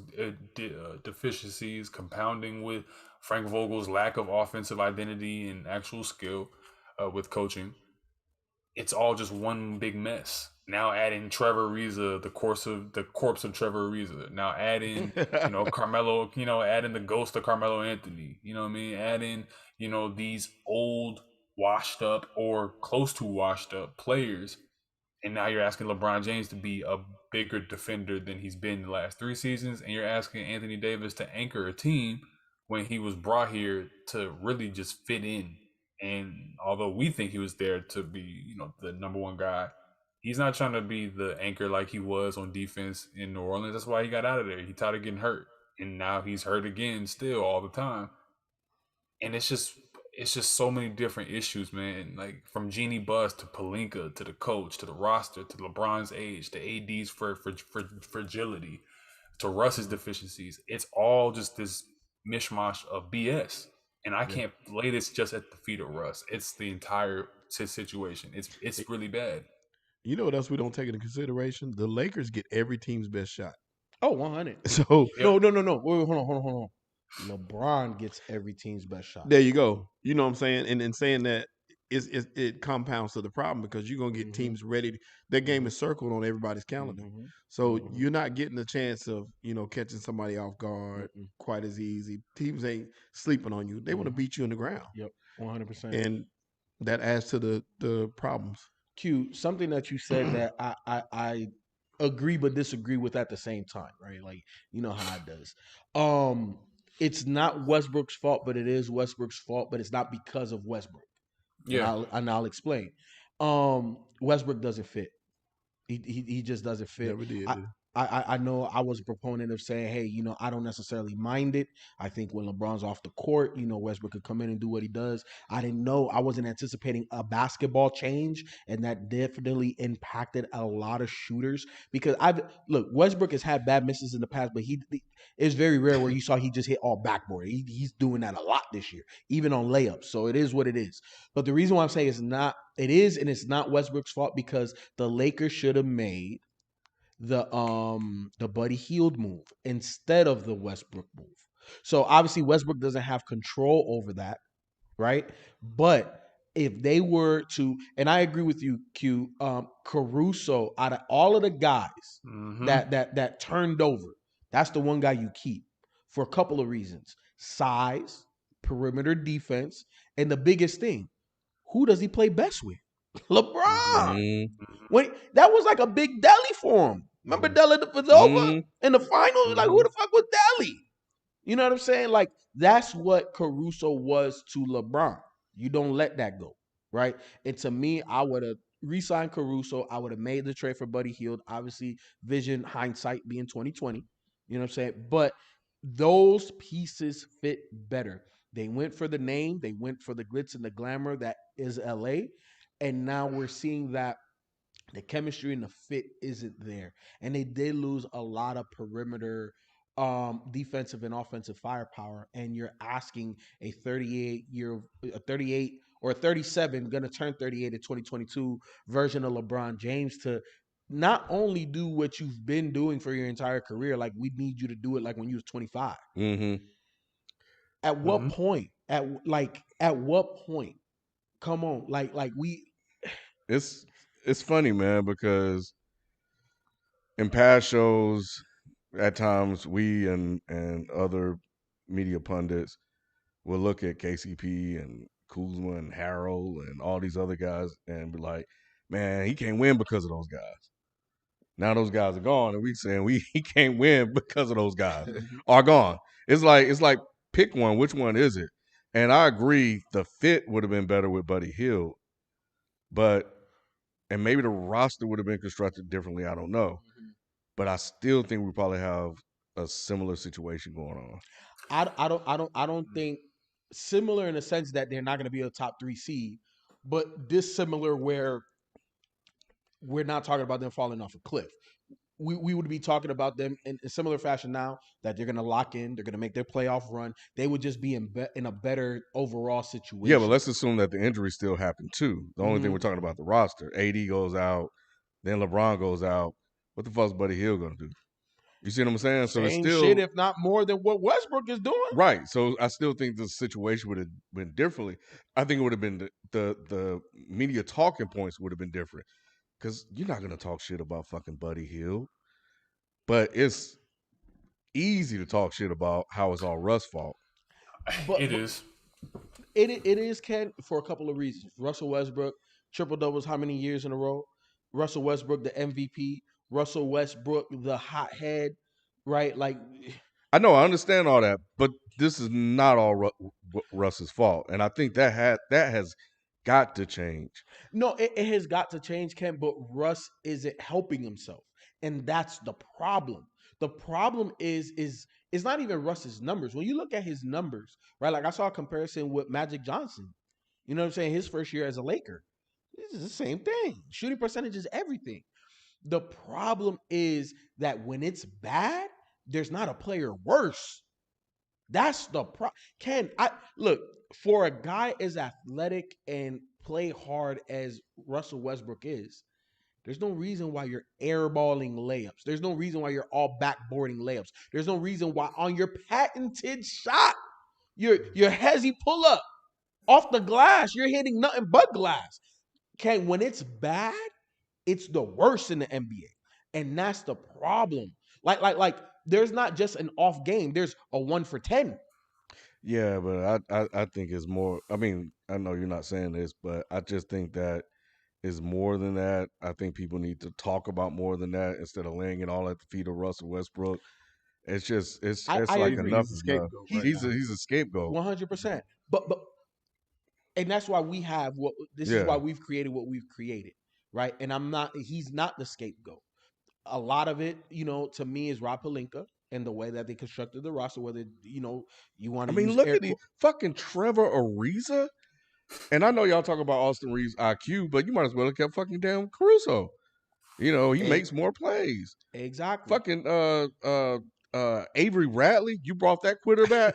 deficiencies, compounding with Frank Vogel's lack of offensive identity and actual skill with coaching. It's all just one big mess. Now adding Trevor Ariza, the corpse of Trevor Ariza. Now adding, Carmelo, adding the ghost of Carmelo Anthony. You know what I mean? Adding, these old, washed up or close to washed up players. And now you're asking LeBron James to be a bigger defender than he's been the last 3 seasons. And you're asking Anthony Davis to anchor a team when he was brought here to really just fit in. And although we think he was there to be, the number one guy, he's not trying to be the anchor like he was on defense in New Orleans. That's why he got out of there. He tired of getting hurt. And now he's hurt again still all the time. And it's just so many different issues, man. Like from Jeannie Buss to Pelinka to the coach to the roster to LeBron's age to AD's fragility to Russ's deficiencies. It's all just this mishmash of BS. And I can't lay this just at the feet of Russ. It's the entire situation. It's really bad. You know what else we don't take into consideration? The Lakers get every team's best shot. Oh, 100. So no. Wait, hold on. LeBron gets every team's best shot. There you go. You know what I'm saying? And in saying that, it compounds to the problem because you're going to get teams ready. That game is circled on everybody's calendar. So you're not getting the chance of, catching somebody off guard quite as easy. Teams ain't sleeping on you. They want to beat you in the ground. Yep, 100%. And that adds to the problems. Q, something that you said that I agree but disagree with at the same time, right? Like, you know how it does. It's not Westbrook's fault, but it is Westbrook's fault, but it's not because of Westbrook. Yeah. And I'll explain. Westbrook doesn't fit. He just doesn't fit. Never did. I know I was a proponent of saying, hey, I don't necessarily mind it. I think when LeBron's off the court, Westbrook could come in and do what he does. I wasn't anticipating a basketball change, and that definitely impacted a lot of shooters because Westbrook has had bad misses in the past, but it's very rare where you saw he just hit all backboard. He's doing that a lot this year, even on layups. So it is what it is. But the reason why I'm saying it's not Westbrook's fault because the Lakers should have made the Buddy Hield move instead of the Westbrook move. So obviously Westbrook doesn't have control over that, right? But if they were to, and I agree with you, Q, Caruso, out of all of the guys that turned over, that's the one guy you keep for a couple of reasons: size, perimeter defense, and the biggest thing, who does he play best with? LeBron. When that was like a big deli for him. Remember Della Vadova in the finals? Like, who the fuck was Delly? You know what I'm saying? Like, that's what Caruso was to LeBron. You don't let that go, right? And to me, I would have re-signed Caruso. I would have made the trade for Buddy Hield. Obviously, vision, hindsight being 2020. You know what I'm saying? But those pieces fit better. They went for the name. They went for the glitz and the glamour that is LA. And now we're seeing that the chemistry and the fit isn't there. And they did lose a lot of perimeter defensive and offensive firepower. And you're asking a 38 or a 37, gonna turn 38 in 2022 version of LeBron James to not only do what you've been doing for your entire career, like we need you to do it like when you was 25. At what point? At what point? Come on, like we. It's funny, man, because in past shows, at times we and other media pundits will look at KCP and Kuzma and Harrell and all these other guys and be like, man, he can't win because of those guys. Now those guys are gone, and we saying he can't win because of those guys are gone. It's like pick one. Which one is it? And I agree, the fit would have been better with Buddy Hield, and maybe the roster would have been constructed differently. I don't know, but I still think we probably have a similar situation going on. I don't think similar in the sense that they're not going to be a top 3 seed, but dissimilar where we're not talking about them falling off a cliff. We would be talking about them in a similar fashion now that they're going to lock in, they're going to make their playoff run. They would just be in a better overall situation. Yeah, but let's assume that the injuries still happen too. The only thing we're talking about the roster. AD goes out, then LeBron goes out. What the fuck's Buddy Hield going to do? You see what I'm saying? So Same it's still shit, if not more than what Westbrook is doing. Right. So I still think the situation would have been differently. I think it would have been the media talking points would have been different. Because you're not going to talk shit about fucking Buddy Hield. But it's easy to talk shit about how it's all Russ' fault. It is. It is, Ken, for a couple of reasons. Russell Westbrook, triple doubles how many years in a row? Russell Westbrook, the MVP. Russell Westbrook, the hothead, right? Like, I know, I understand all that, but this is not all Russ's fault, and I think that has got to change. No, it has got to change, Ken. But Russ isn't helping himself, and that's the problem. The problem is it's not even Russ's numbers. When you look at his numbers, right? Like I saw a comparison with Magic Johnson. You know what I'm saying? His first year as a Laker, this is the same thing. Shooting percentage is everything. The problem is that when it's bad, there's not a player worse. That's the problem. Ken, look, for a guy as athletic and play hard as Russell Westbrook is, there's no reason why you're airballing layups. There's no reason why you're all backboarding layups. There's no reason why on your patented shot, your hezzy pull up off the glass, you're hitting nothing but glass. Ken, when it's bad, it's the worst in the NBA. And that's the problem. Like there's not just an off game. There's a 1 for 10. Yeah, but I think it's more. I mean, I know you're not saying this, but I just think that is more than that. I think people need to talk about more than that instead of laying it all at the feet of Russell Westbrook. It's just it's I like agree. enough He's a is scapegoat enough. right He's now. he's a scapegoat. 100%. But and that's why we have this is why we've created what we've created, right? And he's not the scapegoat. A lot of it, to me, is Rob Pelinka and the way that they constructed the roster, whether, you want to use look at the fucking Trevor Ariza. And I know y'all talk about Austin Reeves' IQ, but you might as well have kept fucking damn Caruso. He makes more plays. Exactly. Fucking Avery Radley, you brought that quitter back.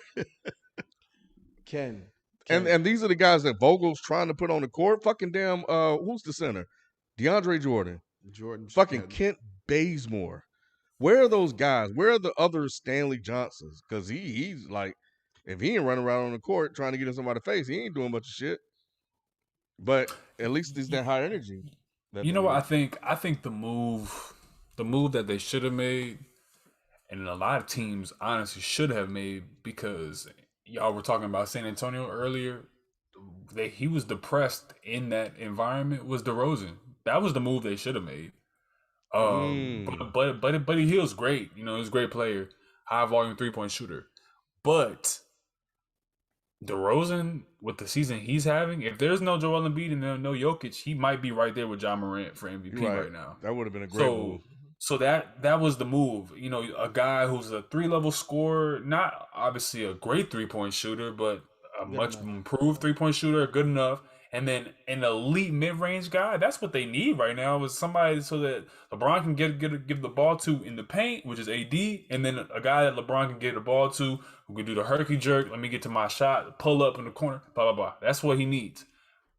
Ken. And these are the guys that Vogel's trying to put on the court. Fucking damn, who's the center? DeAndre Jordan. Fucking Kent Bazemore. Where are those guys? Where are the other Stanley Johnsons? Because he's like, if he ain't running around on the court trying to get in somebody's face, he ain't doing much of shit. But at least he's that high energy. You know what I think? I think the move that they should have made, and a lot of teams honestly should have made, because y'all were talking about San Antonio earlier. He was depressed in that environment. Was DeRozan? That was the move they should have made. But Buddy Hield's great. You know, he's a great player, high volume 3-point shooter. But DeRozan, with the season he's having, if there's no Joel Embiid and no Jokic, he might be right there with John Morant for MVP right now. That would have been a great move. So that was the move. You know, a guy who's a 3-level scorer, not obviously a great 3-point shooter, but a much improved 3-point shooter, good enough. And then an elite mid-range guy. That's what they need right now, is somebody so that LeBron can give the ball to in the paint, which is AD, and then a guy that LeBron can get the ball to who can do the herky jerk. Let me get to my shot, pull up in the corner, blah blah blah. That's what he needs.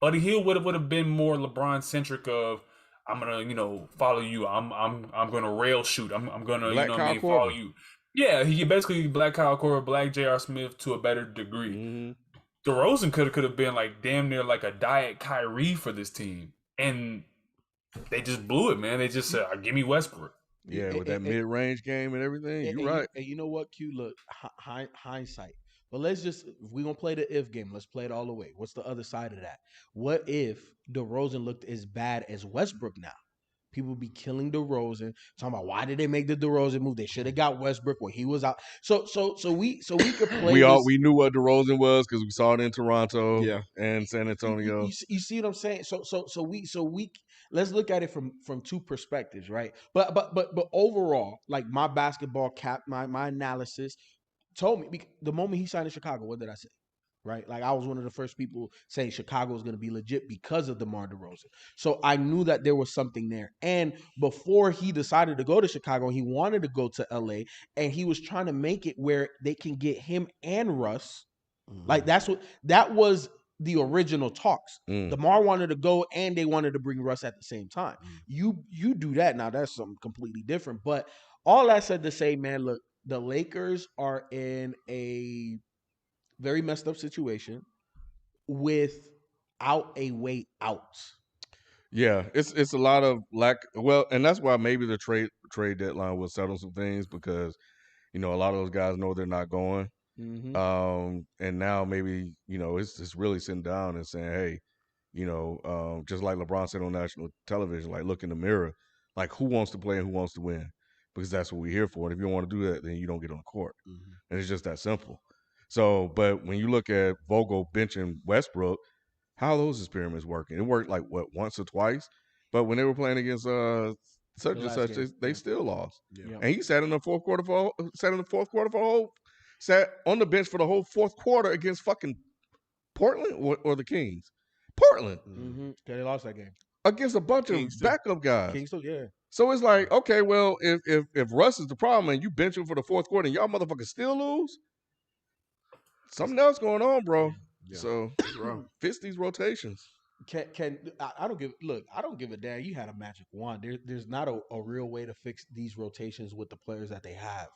Buddy Hield would have been more LeBron centric. Of I'm gonna follow you. I'm gonna rail shoot. I'm gonna Black follow you. Yeah, he basically Black Kyle Korver, Black J.R. Smith to a better degree. Mm-hmm. DeRozan could have been like damn near like a diet Kyrie for this team, and they just blew it, man. They just said, "Give me Westbrook." Yeah, with that mid-range game and everything. You're right. And you know what, Q? Look, hindsight. But if we're going to play the if game, let's play it all the way. What's the other side of that? What if DeRozan looked as bad as Westbrook now? People be killing DeRozan, talking about why did they make the DeRozan move? They should have got Westbrook when he was out. So we could play. We knew what DeRozan was because we saw it in Toronto and San Antonio. You see what I'm saying? So we let's look at it from two perspectives, right? But overall, like my basketball my analysis told me the moment he signed in Chicago, what did I say? Right? Like I was one of the first people saying Chicago was going to be legit because of DeMar DeRozan. So I knew that there was something there. And before he decided to go to Chicago, he wanted to go to LA, and he was trying to make it where they can get him and Russ. Like that was the original talks. DeMar wanted to go and they wanted to bring Russ at the same time. You do that now, that's something completely different. But all that said to say, man, look, the Lakers are in a very messed up situation without a way out. Yeah, it's a lot of lack. Well, and that's why maybe the trade deadline will settle some things because a lot of those guys know they're not going. Mm-hmm. And now maybe it's really sitting down and saying, hey, just like LeBron said on national television, like look in the mirror, like who wants to play and who wants to win, because that's what we're here for. And if you don't want to do that, then you don't get on the court, and it's just that simple. So, but when you look at Vogel benching Westbrook, how are those experiments working? It worked like once or twice, but when they were playing against such and such, they still lost. Yeah. And he sat in the fourth quarter sat on the bench for the whole fourth quarter against fucking Portland or the Kings. Portland. Mm-hmm. They lost that game against a bunch of backup guys. Kings too, yeah. So it's like, okay, well, if Russ is the problem and you bench him for the fourth quarter and y'all motherfuckers still lose, something else going on, bro. Yeah. So fix these rotations. I don't give a damn. You had a magic wand. There's not a real way to fix these rotations with the players that they have.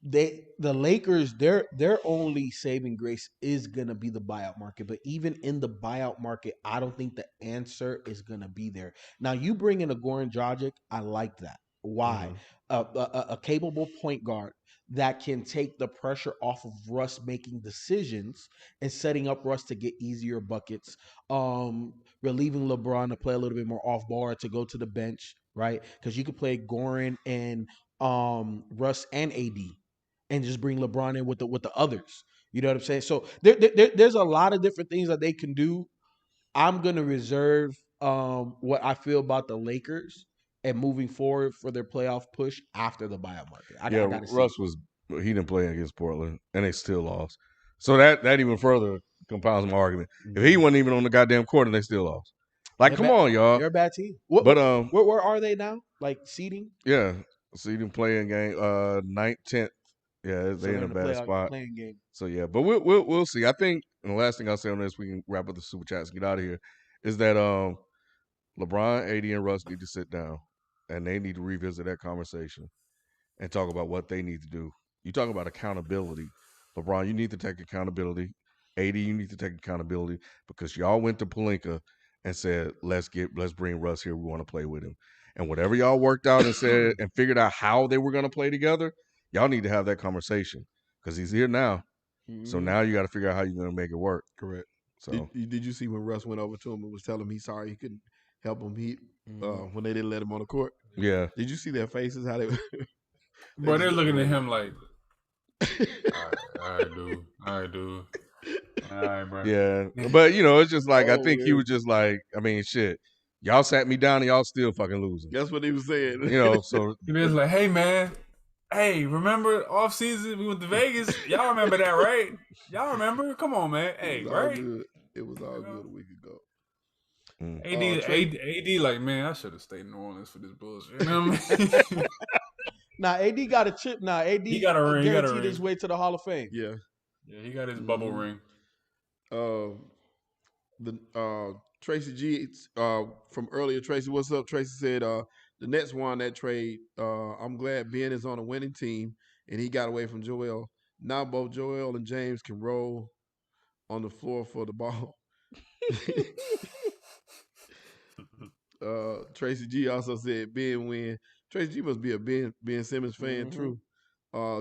The Lakers, their only saving grace is gonna be the buyout market. But even in the buyout market, I don't think the answer is gonna be there. Now you bring in a Goran Dragic, I like that. Why? A capable point guard that can take the pressure off of Russ making decisions and setting up Russ to get easier buckets, relieving LeBron to play a little bit more off ball or to go to the bench, right? Because you could play Goran and Russ and AD and just bring LeBron in with the others. You know what I'm saying? So there's a lot of different things that they can do. I'm going to reserve what I feel about the Lakers and moving forward for their playoff push after the buyout market. Russ he didn't play against Portland, and they still lost. So that even further compounds my argument. If he wasn't even on the goddamn court, and they still lost. Like, come on, y'all. They're a bad team. Where are they now? Like seeding? Yeah, seeding playing game 9th, 10th. Yeah, they're in a bad spot. Playing game. So yeah, but we'll see. I think, and the last thing I'll say on this, we can wrap up the super chats and get out of here, is that LeBron, AD, and Russ need to sit down, and they need to revisit that conversation and talk about what they need to do. You talk about accountability. LeBron, you need to take accountability. AD, you need to take accountability because y'all went to Pelinka and said, let's bring Russ here. We want to play with him. And whatever y'all worked out and said and figured out how they were going to play together, y'all need to have that conversation because he's here now. Mm-hmm. So now you got to figure out how you're going to make it work. Correct. So did you see when Russ went over to him and was telling him he's sorry he couldn't help him when they didn't let him on the court? Yeah. Did you see their faces? How they? Bro, they're just looking look at at him like, all right, dude. All right, bro. Yeah. But, it's just like, I Oh, think he man. was just like, I mean, shit. Y'all sat me down and y'all still fucking losing. That's what he was saying. So. He was like, hey, man. Hey, remember off season we went to Vegas? Y'all remember that, right? Y'all remember? Come on, man. Hey, right? It was all good a week ago. AD, like, man, I should have stayed in New Orleans for this bullshit. You know what I mean? Nah, AD got a chip. Nah, AD He got a ring. guaranteed his way to the Hall of Fame. Yeah. Yeah, he got his bubble ring. Tracy G from earlier. Tracy, what's up? Tracy said the Nets won that trade. I'm glad Ben is on a winning team and he got away from Joel. Now both Joel and James can roll on the floor for the ball. Tracy G also said Ben win. Tracy G must be a Ben Simmons fan. True.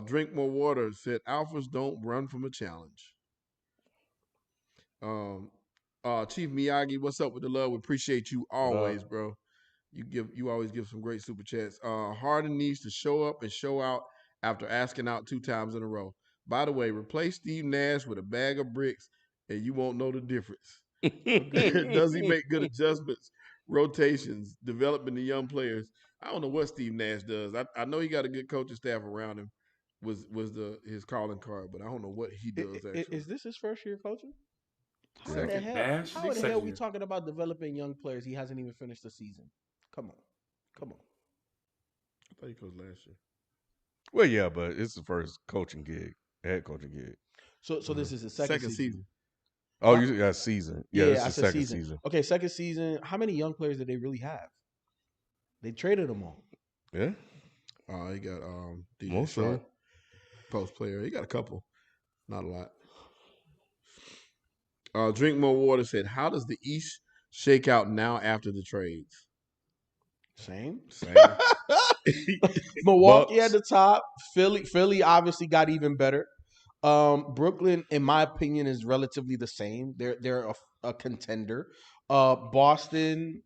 Drink more water said alphas don't run from a challenge. Chief Miyagi, what's up with the love? We appreciate you always, bro. You always give some great super chats. Harden needs to show up and show out after asking out 2 times in a row. By the way, replace Steve Nash with a bag of bricks and you won't know the difference. Does he make good adjustments, rotations, developing the young players? I don't know what Steve Nash does. I know he got a good coaching staff around him. Was his calling card, but I don't know what he does actually. Is this his first year coaching? How Second. in the hell? Nash? How in the Second hell we year. talking about developing young players? He hasn't even finished the season. Come on. I thought he coached last year. Well, yeah, but it's the first head coaching gig. So this is his second season. Oh, you got season. Yeah, this I is said second season. Okay, second season. How many young players did they really have? They traded them all. Yeah. He got DJ Most Sharp, post player. He got a couple, not a lot. Drink more water said, "How does the East shake out now after the trades?" Same. Bucks. Milwaukee at the top. Philly obviously got even better. Brooklyn, in my opinion, is relatively the same. They're a contender. Boston,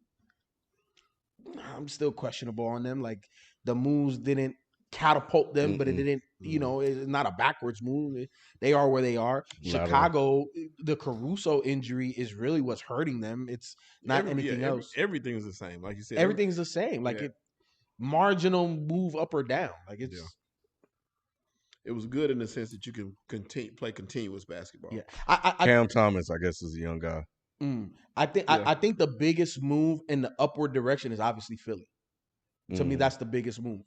I'm still questionable on them. Like the moves didn't catapult them, but it didn't. It's not a backwards move. They are where they are. Chicago, the Caruso injury is really what's hurting them. It's not anything else. Everything's the same, like you said. Everything's the same. Like it, marginal move up or down. Like it's. Yeah. It was good in the sense that you can play continuous basketball. Yeah, Cam Thomas, I guess, is a young guy. I think the biggest move in the upward direction is obviously Philly. To me, that's the biggest move.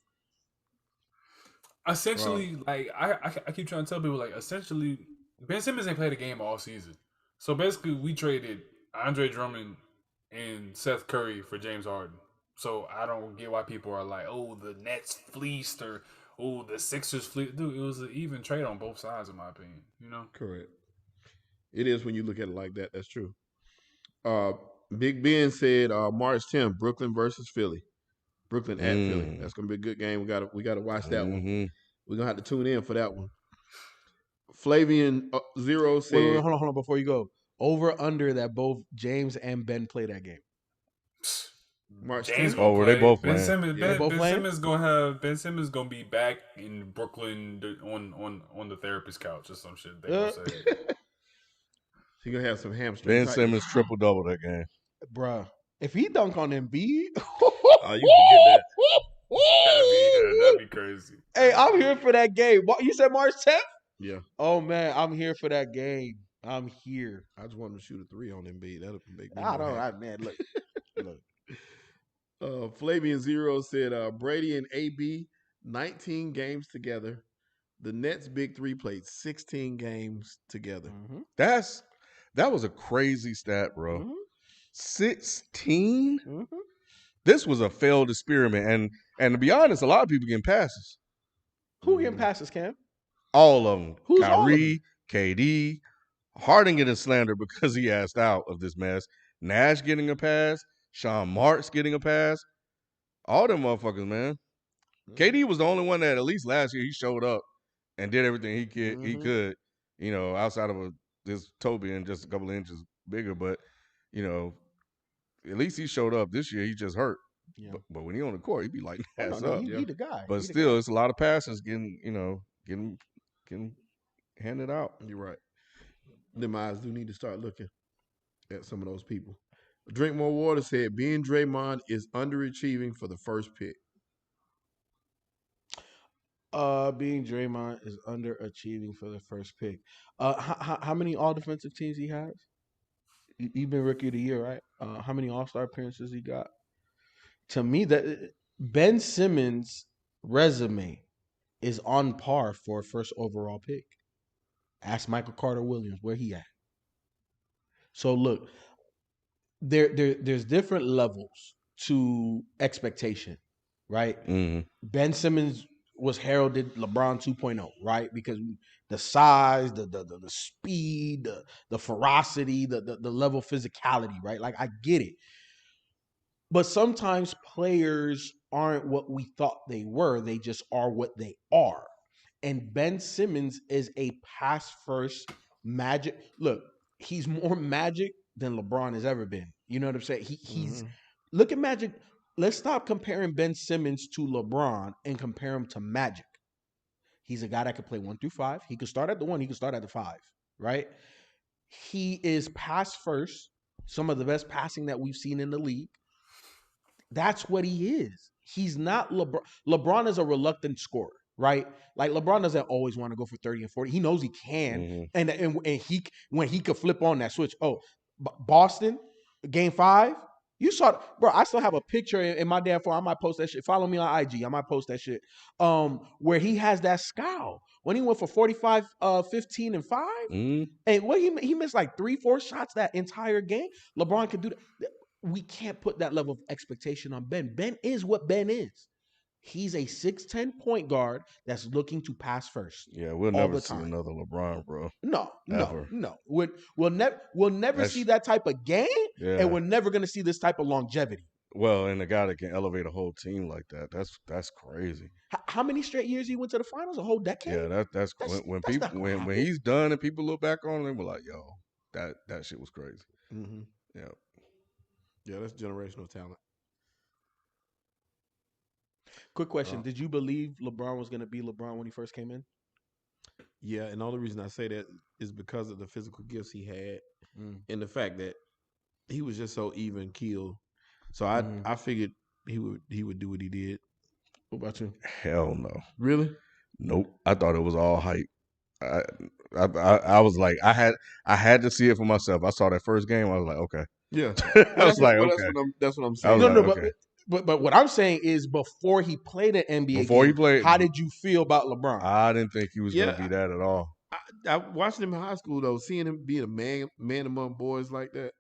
Essentially, like I keep trying to tell people, like essentially, Ben Simmons ain't played a game all season. So basically, we traded Andre Drummond and Seth Curry for James Harden. So I don't get why people are like, "Oh, the Nets fleeced," or "Oh, the Sixers fleeced." Dude, it was an even trade on both sides, in my opinion. Correct. It is when you look at it like that. That's true. Big Ben said March 10th, Brooklyn versus Philly. Brooklyn at Philly. That's gonna be a good game. We gotta watch that one. We're gonna have to tune in for that one. Flavian Zero said, Wait, hold on before you go. Over under that both James and Ben play that game. March James 10th. Were they both Ben playing? Simmons, Yeah, Ben Simmons gonna be back in Brooklyn on the therapist couch or some shit. They gonna say. He's gonna have some hamstring. Ben Simmons triple-double that game. Bruh. If he dunk on Embiid, you forget that. That'd be crazy. Hey, I'm here for that game. What you said, March 10th? Yeah. Oh man, I'm here for that game. I'm here. I just want him to shoot a 3 on Embiid. That'll make me. I don't. Man, look. Flavian Zero said Brady and AB 19 games together. The Nets big three played 16 games together. That was a crazy stat, bro. 16? This was a failed experiment, and to be honest, a lot of people getting passes. Who getting passes, Cam? All of them. Who's Kyrie, all of them? KD, Harden getting slandered because he asked out of this mess. Nash getting a pass. Sean Marks getting a pass. All them motherfuckers, man. KD was the only one that at least last year he showed up and did everything he could. Outside of this Toby and just a couple of inches bigger, but at least he showed up. This year he just hurt. Yeah. But when he on the court, he be like, "Ass no, up." he the guy. But He the still, guy. it's a lot of passes getting handed out. You're right. Them eyes do need to start looking at some of those people. Drink More Water said being Draymond is underachieving for the first pick. Being Draymond is underachieving for the first pick. How many all defensive teams he has? He been rookie of the year, right? How many All-Star appearances he got? To me, that Ben Simmons' resume is on par for a first overall pick. Ask Michael Carter Williams where he at. So look, there's different levels to expectation, right? Mm-hmm. Ben Simmons was heralded LeBron 2.0, right? Because the size, the speed, the ferocity, the level of physicality, right? Like I get it. But sometimes players aren't what we thought they were. They just are what they are. And Ben Simmons is a pass first magic. Look, he's more magic than LeBron has ever been. You know what I'm saying? He's look at Magic. Let's stop comparing Ben Simmons to LeBron and compare him to Magic. He's a guy that could play 1 through 5. He could start at the 1, he could start at the 5, right? He is pass first, some of the best passing that we've seen in the league. That's what he is. He's not LeBron. LeBron is a reluctant scorer, right? Like LeBron doesn't always want to go for 30 and 40. He knows he can, and he when he could flip on that switch. Oh, Boston, game 5. You saw, bro. I still have a picture in my damn phone. I might post that shit. Follow me on IG. I might post that shit. Where he has that scowl when he went for 45, 15, and 5, and what he missed like 3-4 shots that entire game. LeBron could do that. We can't put that level of expectation on Ben. Ben is what Ben is. He's a 6'10" point guard that's looking to pass first. Yeah, we'll never see another LeBron, bro. No. We'll never That's see that type of game, and we're never gonna see this type of longevity. Well, and a guy that can elevate a whole team like that—that's crazy. How many straight years he went to the finals? A whole decade. Yeah, that's when people when he's done and people look back on him, we're like, yo, that shit was crazy. Mm-hmm. Yeah. Yeah, that's generational talent. Quick question. Did you believe LeBron was going to be LeBron when he first came in? Yeah, and the only reason I say that is because of the physical gifts he had and the fact that he was just so even keeled. So I figured he would do what he did. What about you? Hell no. Really? Nope. I thought it was all hype. I was like, I had to see it for myself. I saw that first game. I was like, okay. Yeah. I was like, okay. That's what I'm saying. No, okay. But what I'm saying is before he played an NBA game, how did you feel about LeBron? I didn't think he was going to be that at all. I watched him in high school, though. Seeing him being a man among boys like that,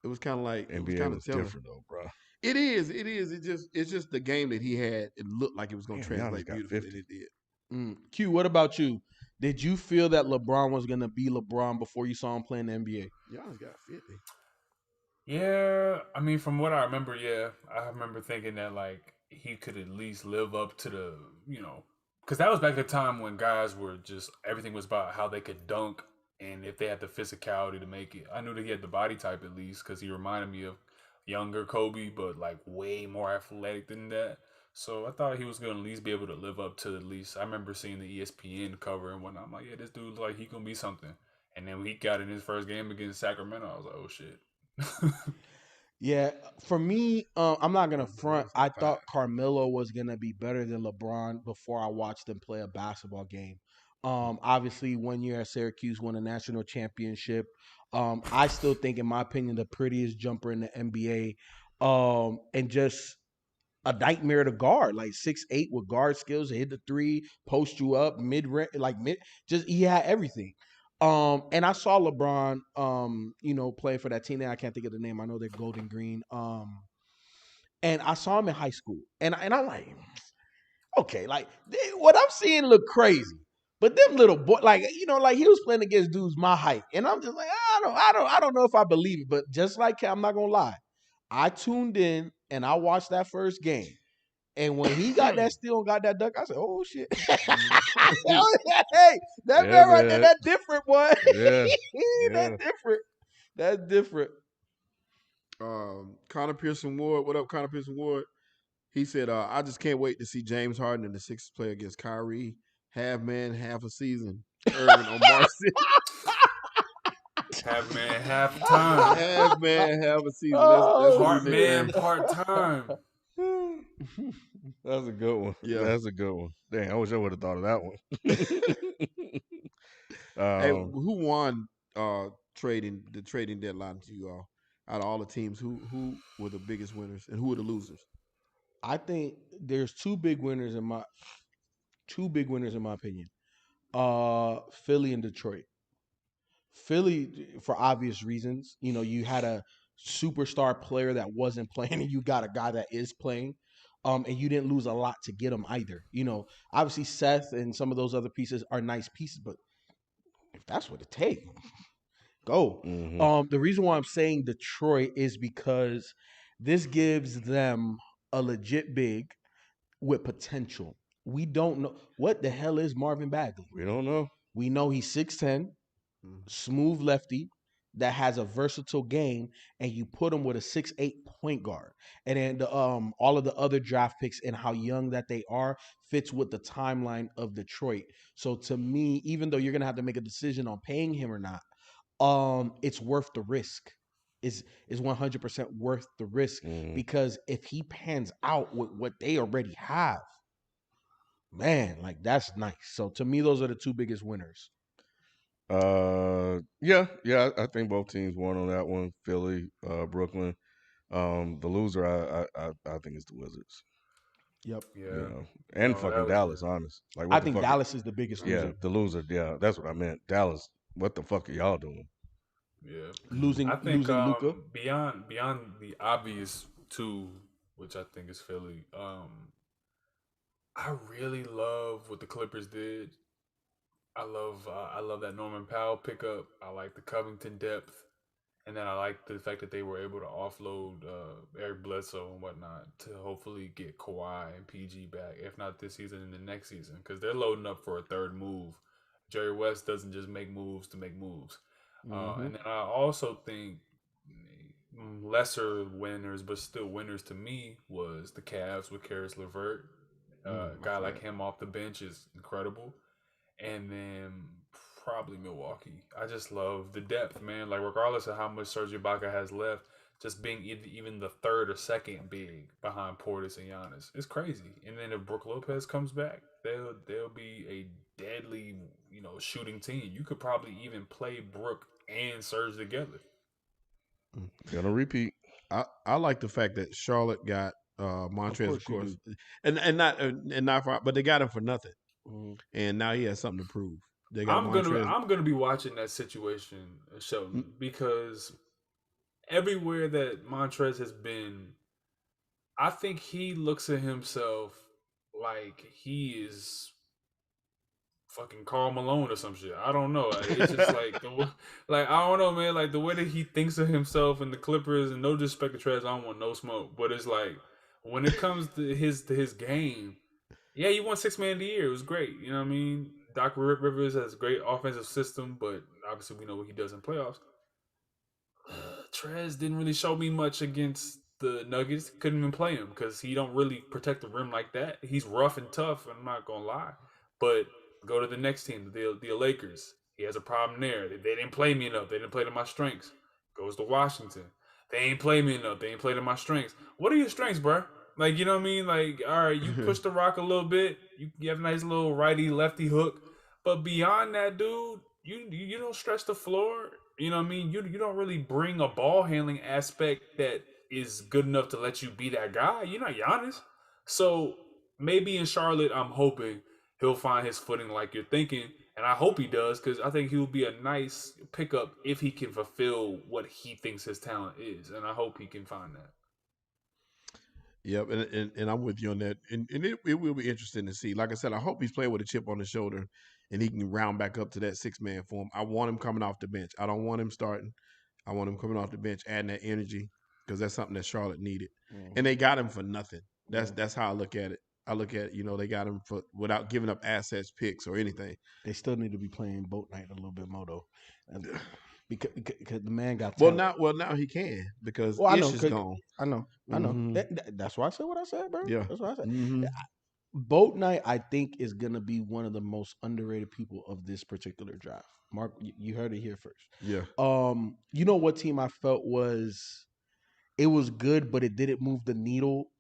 it was kind of like NBA was different, though, bro. It is. It's just the game that he had. It looked like it was going to translate beautifully, and it did. Q, what about you? Did you feel that LeBron was going to be LeBron before you saw him play in the NBA? Giannis got 50. Yeah, I mean, from what I remember, I remember thinking that like he could at least live up to the, because that was back at the time when guys were just everything was about how they could dunk and if they had the physicality to make it. I knew that he had the body type at least because he reminded me of younger Kobe, but like way more athletic than that. So I thought he was going to at least be able to live up to at least. I remember seeing the ESPN cover and whatnot. I'm like, yeah, this dude's like he gonna be something. And then when he got in his first game against Sacramento, I was like, oh shit. Yeah, for me, I'm not gonna front. I thought Carmelo was gonna be better than LeBron before I watched him play a basketball game. Obviously, 1 year at Syracuse won a national championship. I still think, in my opinion, the prettiest jumper in the NBA, and just a nightmare to guard. Like 6'8" with guard skills, hit the three, post you up, mid. Just he had everything. And I saw LeBron, play for that team there. I can't think of the name. I know they're gold and green. And I saw him in high school, and I'm like, okay, like what I'm seeing look crazy, but them little boy, like he was playing against dudes my height, and I'm just like, I don't know if I believe it, but just like I'm not gonna lie, I tuned in and I watched that first game. And when he got that steal and got that dunk, I said, "Oh shit!" Hey, that man right there, that's different, boy. Yeah, that's different. That's different. Connor Pearson Ward, what up, Connor Pearson Ward? He said, "I just can't wait to see James Harden and the Sixers play against Kyrie, half man, half a season. Irving on March 6th. Half man, half time. Half man, half a season. That's Oh, what Part he man, said. part time. That's a good one. Yeah. That's a good one. Dang, I wish I would have thought of that one. Hey, who won the trading deadline to you all? Out of all the teams, who were the biggest winners and who were the losers? I think there's two big winners in my opinion. Philly and Detroit. Philly, for obvious reasons, you had a superstar player that wasn't playing, and you got a guy that is playing, and you didn't lose a lot to get him either. Obviously Seth and some of those other pieces are nice pieces, but if that's what it takes, go. Mhm. The reason why I'm saying Detroit is because this gives them a legit big with potential. We don't know what the hell is Marvin Bagley. We don't know. We know he's 6'10", smooth lefty that has a versatile game, and you put him with a 6'8" point guard. And then all of the other draft picks and how young that they are fits with the timeline of Detroit. So to me, even though you're gonna have to make a decision on paying him or not, it's worth the risk. Is 100% worth the risk, Mhm. because if he pans out with what they already have, man, like that's nice. So to me, those are the two biggest winners. Yeah. I think both teams won on that one. Philly, Brooklyn. The loser, I think it's the Wizards. Yep. Yeah. And No, fucking that was Dallas. good. Honest, like I what the think fuck? Dallas is the biggest Yeah, loser. the loser. Yeah, that's what I meant. Dallas. What the fuck are y'all doing? Yeah. Losing I think Luka. beyond the obvious two, which I think is Philly, I really love what the Clippers did. I love that Norman Powell pickup. I like the Covington depth, and then I like the fact that they were able to offload Eric Bledsoe and whatnot to hopefully get Kawhi and PG back, if not this season, in the next season, because they're loading up for a third move. Jerry West doesn't just make moves to make moves. And then I also think lesser winners, but still winners to me, was the Cavs with Karis LeVert. A guy like him off the bench is incredible. And then probably Milwaukee. I just love the depth, man. Like, regardless of how much Serge Ibaka has left, just being even the third or second big behind Portis and Giannis, it's crazy. And then if Brook Lopez comes back, they'll be a deadly, shooting team. You could probably even play Brook and Serge together. Gonna repeat. I like the fact that Charlotte got Montrez, of course course, and not for, but they got him for nothing, Mhm. and now he has something to prove. They got I'm Montrez. gonna be watching that situation, Sheldon, because everywhere that Montrez has been, I think he looks at himself like he is fucking Karl Malone or some shit. I don't know. It's just like I don't know, man. Like the way that he thinks of himself and the Clippers, and no disrespect to Trez, I don't want no smoke, but it's like when it comes to his game, yeah, he won 6 Man of the Year. It was great. You know what I mean? Doc Rivers has a great offensive system, but obviously we know what he does in playoffs. Trez didn't really show me much against the Nuggets. Couldn't even play him because he don't really protect the rim like that. He's rough and tough. I'm not gonna lie, but go to the next team, the Lakers. He has a problem there. They didn't play me enough. They didn't play to my strengths. Goes to Washington. They ain't play me enough. They ain't play to my strengths. What are your strengths, bro? Like, you know what I mean? Like, all right, you push the rock a little bit. You have a nice little righty lefty hook, but beyond that, dude, you don't stretch the floor. You know what I mean? You don't really bring a ball handling aspect that is good enough to let you be that guy. You're not Giannis. So maybe in Charlotte, I'm hoping he'll find his footing like you're thinking. And I hope he does, because I think he'll be a nice pickup if he can fulfill what he thinks his talent is. And I hope he can find that. Yep, and I'm with you on that. And it will be interesting to see. Like I said, I hope he's playing with a chip on his shoulder and he can round back up to that 6-man form. I want him coming off the bench. I don't want him starting. I want him coming off the bench, adding that energy, because that's something that Charlotte needed. And they got him for nothing. That's how I look at it. I look at, they got him for without giving up assets, picks, or anything. They still need to be playing boat night a little bit more though. because the man got Well, talent. now he can because Well, I know, Ish is gone. I know. Mhm. That's why I said what I said, bro. Yeah. That's what I said. Mhm. Boat Knight, I think, is gonna be one of the most underrated people of this particular draft. Mark, you heard it here first. Yeah. You know what team I felt was good, but it didn't move the needle.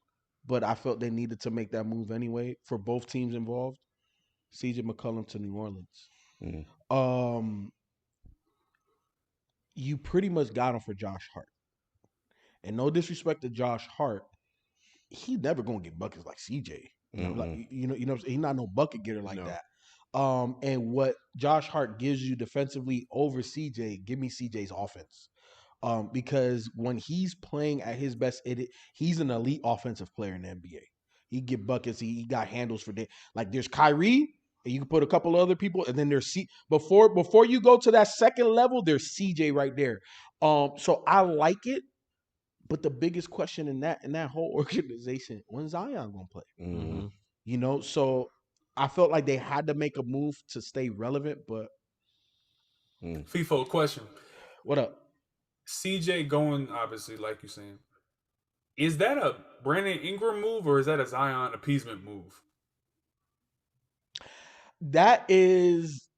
But I felt they needed to make that move anyway for both teams involved. CJ McCollum to New Orleans. Mm. You pretty much got him for Josh Hart. And no disrespect to Josh Hart, he never gonna get buckets like CJ. He's not no bucket getter like that. And what Josh Hart gives you defensively over CJ, give me CJ's offense. Because when he's playing at his best, he's an elite offensive player in the NBA. He get buckets. He got handles for day. Like there's Kyrie, and you can put a couple other people, and then there's before you go to that second level, there's CJ right there. So I like it, but the biggest question in that whole organization, when's Zion gonna play? Mm. So I felt like they had to make a move to stay relevant. But Feefo, question. What up? CJ going, obviously, like you're saying. Is that a Brandon Ingram move or is that a Zion appeasement move? That is,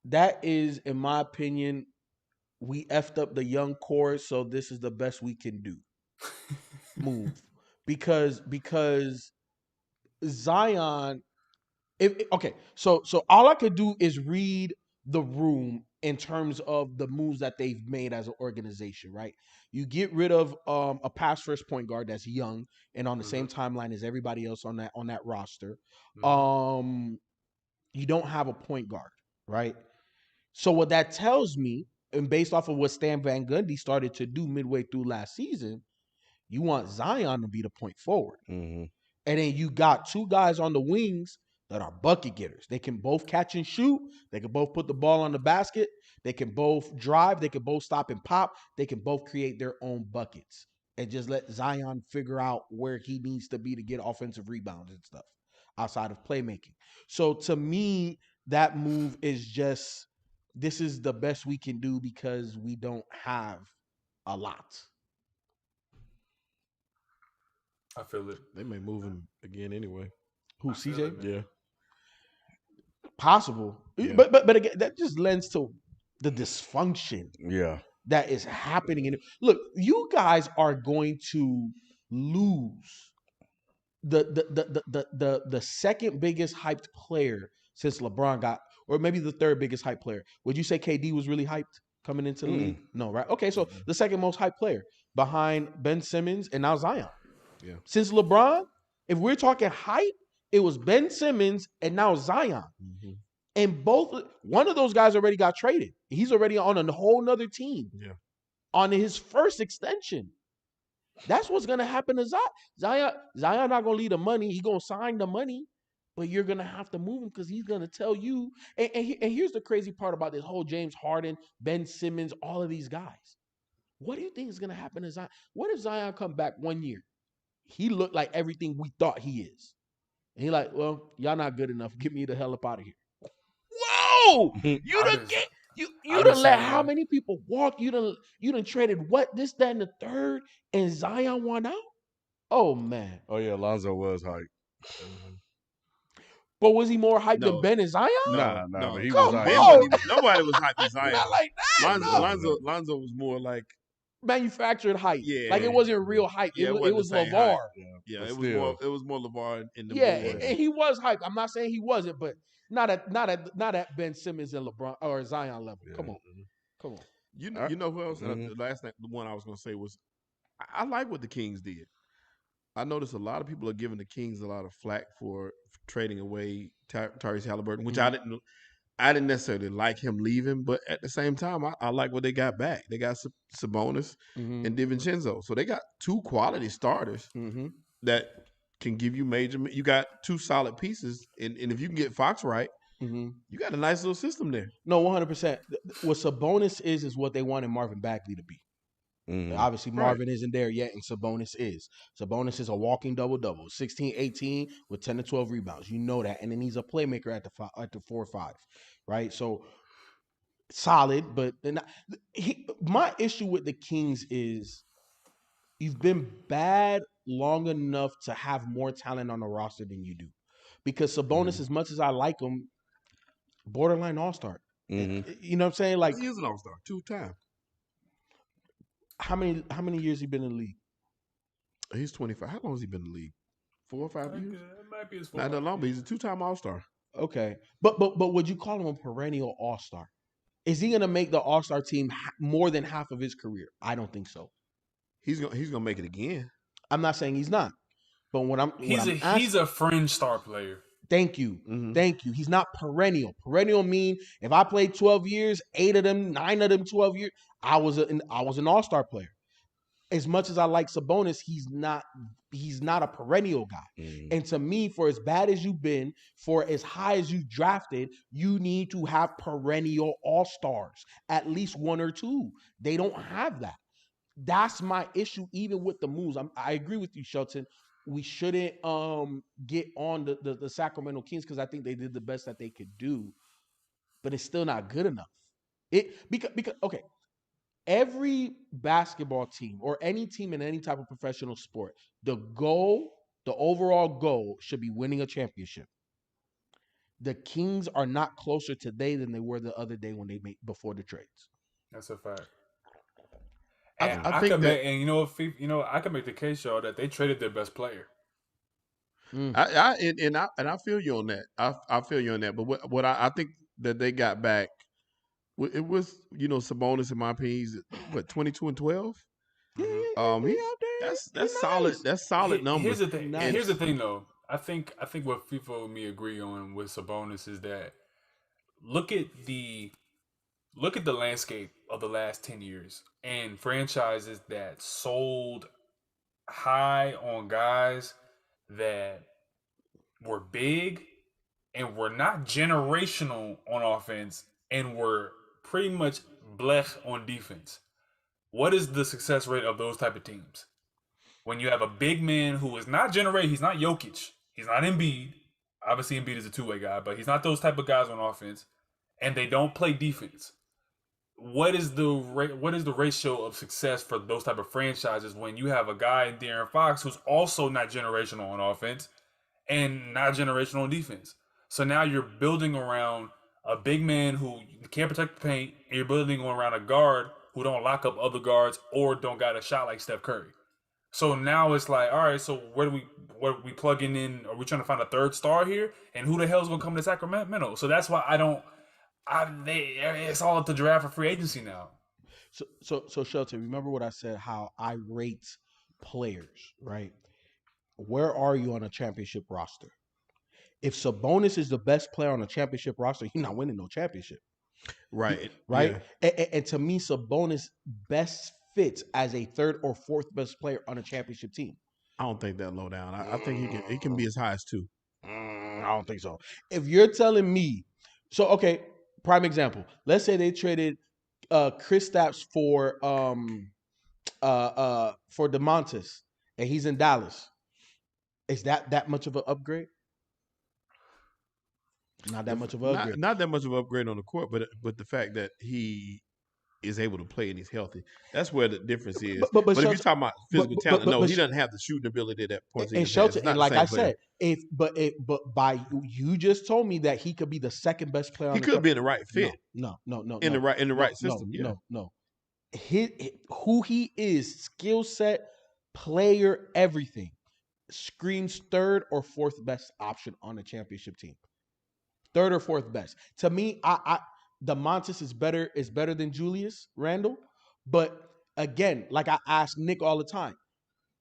in my opinion, we effed up the young core, so this is the best we can do. Move. Because Zion, okay, so all I could do is read the room in terms of the moves that they've made as an organization, right? You get rid of a pass first point guard that's young and on the same timeline as everybody else on that roster. You don't have a point guard, right? So what that tells me, and based off of what Stan Van Gundy started to do midway through last season, you want Zion to be the point forward. Mm-hmm. And then you got two guys on the wings that are bucket getters. They can both catch and shoot. They can both put the ball on the basket. They can both drive. They can both stop and pop. They can both create their own buckets. And just let Zion figure out where he needs to be to get offensive rebounds and stuff outside of playmaking. So to me, that move is just, this is the best we can do because we don't have a lot. I feel it. They may move him again anyway. Who, CJ? Yeah. Possible. Yeah. But again, that just lends to the dysfunction that is happening. Look, you guys are going to lose the second biggest hyped player since LeBron got, or maybe the third biggest hyped player. Would you say KD was really hyped coming into the league? No, right? Okay, so the second most hyped player behind Ben Simmons and now Zion. Yeah. Since LeBron, if we're talking hype, it was Ben Simmons and now Zion. Mm-hmm. And one of those guys already got traded. He's already on a whole nother team. Yeah. On his first extension. That's what's gonna happen to Zion. Zion not gonna leave the money. He's gonna sign the money, but you're gonna have to move him because he's gonna tell you. And here's the crazy part about this whole James Harden, Ben Simmons, all of these guys. What do you think is gonna happen to Zion? What if Zion come back 1 year? He looked like everything we thought he is. And he like, well, y'all not good enough. Get me the hell up out of here. Whoa! You done let how many people walk? You done traded what, this, that, and the third, and Zion won out? Oh, man. Oh, yeah, Lonzo was hyped. But was he more hyped than Ben and Zion? Nah, but he Come was on. Nobody was hyped as Zion. Not like that. Lonzo was more like manufactured hype. Yeah. Like it wasn't real hype. Yeah, it was the same LeVar. hype. Yeah, it was more LeVar in the and he was hyped. I'm not saying he wasn't, but not at Ben Simmons and LeBron or Zion level. Yeah. Come on. You know who else? The last thing, the one I was going to say was, I like what the Kings did. I noticed a lot of people are giving the Kings a lot of flack for trading away Tyrese Halliburton, which I didn't necessarily like him leaving, but at the same time, I like what they got back. They got Sabonis and DiVincenzo, so they got two quality starters that can give you major. You got two solid pieces, and if you can get Fox right, you got a nice little system there. No, 100%. What Sabonis is what they wanted Marvin Bagley to be. Obviously, Marvin isn't there yet, and Sabonis is. Sabonis is a walking double-double, 16-18 with 10 to 12 rebounds. You know that. And then he's a playmaker at the 4-5, right? So solid, but my issue with the Kings is you've been bad long enough to have more talent on the roster than you do. Because Sabonis, as much as I like him, borderline all-star. Mm-hmm. You know what I'm saying? Like, he is an all-star, 2-time. how many years he been in the league? He's 25. How long has he been in the league? 4 or 5 years? It might be his Not that long, but he's a 2-time all-star. Okay, but would you call him a perennial all-star? Is he going to make the all-star team more than half of his career? I don't think so. He's gonna make it again. I'm not saying he's not, but he's a fringe star player. Thank you. Mhm. Thank you. He's not perennial. Perennial mean if I played 12 years, 8 of them, 9 of them, 12 years, I was an all-star player. As much as I like Sabonis, he's not a perennial guy. Mm-hmm. And to me, for as bad as you've been, for as high as you drafted, you need to have perennial all-stars, at least 1 or 2. They don't have that. That's my issue, even with the moves. I agree with you, Shelton. We shouldn't get on the Sacramento Kings because I think they did the best that they could do, but it's still not good enough. Because okay, every basketball team or any team in any type of professional sport, the overall goal should be winning a championship. The Kings are not closer today than they were the other day when they made before the trades. That's a fact. And I think could that- I could make the case, y'all, that they traded their best player. I feel you on that. I feel you on that. But what I think that they got back, it was Sabonis, in my opinion, he's 22 and 12. That's solid. Nice. That's solid numbers. Here's the thing. Nice. Here's the thing, though. I think what Feefo and me agree on with Sabonis is that look at the landscape of the last 10 years and franchises that sold high on guys that were big and were not generational on offense and were pretty much blech on defense. What is the success rate of those type of teams? When you have a big man who is not generated, he's not Jokic, he's not Embiid. Obviously, Embiid is a two-way guy, but he's not those type of guys on offense, and they don't play defense. What is the ratio of success for those type of franchises when you have a guy in De'Aaron Fox who's also not generational on offense and not generational on defense? So now you're building around a big man who can't protect the paint, and you're building around a guard who don't lock up other guards or don't got a shot like Steph Curry. So now it's like, all right, so what are we plugging in? Are we trying to find a third star here? And who the hell is going to come to Sacramento? So that's why it's all up to draft for free agency now. So Shelton, remember what I said, how I rate players, right? Where are you on a championship roster? If Sabonis is the best player on a championship roster, he's not winning no championship. Right. Right? Yeah. And to me, Sabonis best fits as a third or fourth best player on a championship team. I don't think that low down. I think he can be as high as 2. I don't think so. If you're telling me, so okay, prime example. Let's say they traded Kristaps for DeMontis, and he's in Dallas. Is that much of an upgrade? Not that much of an upgrade. Not that much of an upgrade on the court, but the fact that he is able to play and he's healthy. That's where the difference is. But if you're talking about physical talent, he doesn't have the shooting ability that Porziņģis and Shelton, and like I said, you just told me that he could be the second best player. He could be in the right fit. No. In the right system. No. Who he is, skill set, player, everything screams third or fourth best option on a championship team. Third or fourth best. To me, DeMontis is better than Julius Randle. But again, like I ask Nick all the time,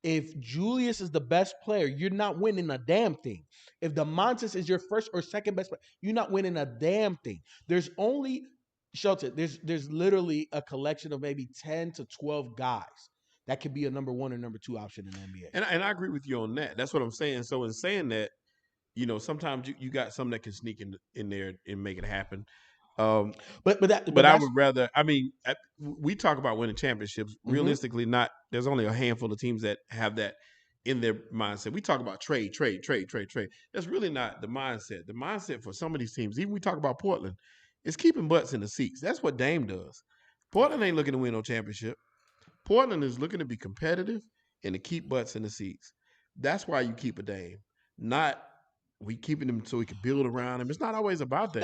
if Julius is the best player, you're not winning a damn thing. If DeMontis is your first or second best player, you're not winning a damn thing. There's only, Shelton, there's literally a collection of maybe 10 to 12 guys that could be a number 1 or number 2 option in the NBA. And I agree with you on that. That's what I'm saying. So in saying that, sometimes you got some that can sneak in there and make it happen. But I would rather. I mean, we talk about winning championships. Realistically, there's only a handful of teams that have that in their mindset. We talk about trade. That's really not the mindset. The mindset for some of these teams, even we talk about Portland, is keeping butts in the seats. That's what Dame does. Portland ain't looking to win no championship. Portland is looking to be competitive and to keep butts in the seats. That's why you keep a Dame, not we keeping him so we can build around him. It's not always about that.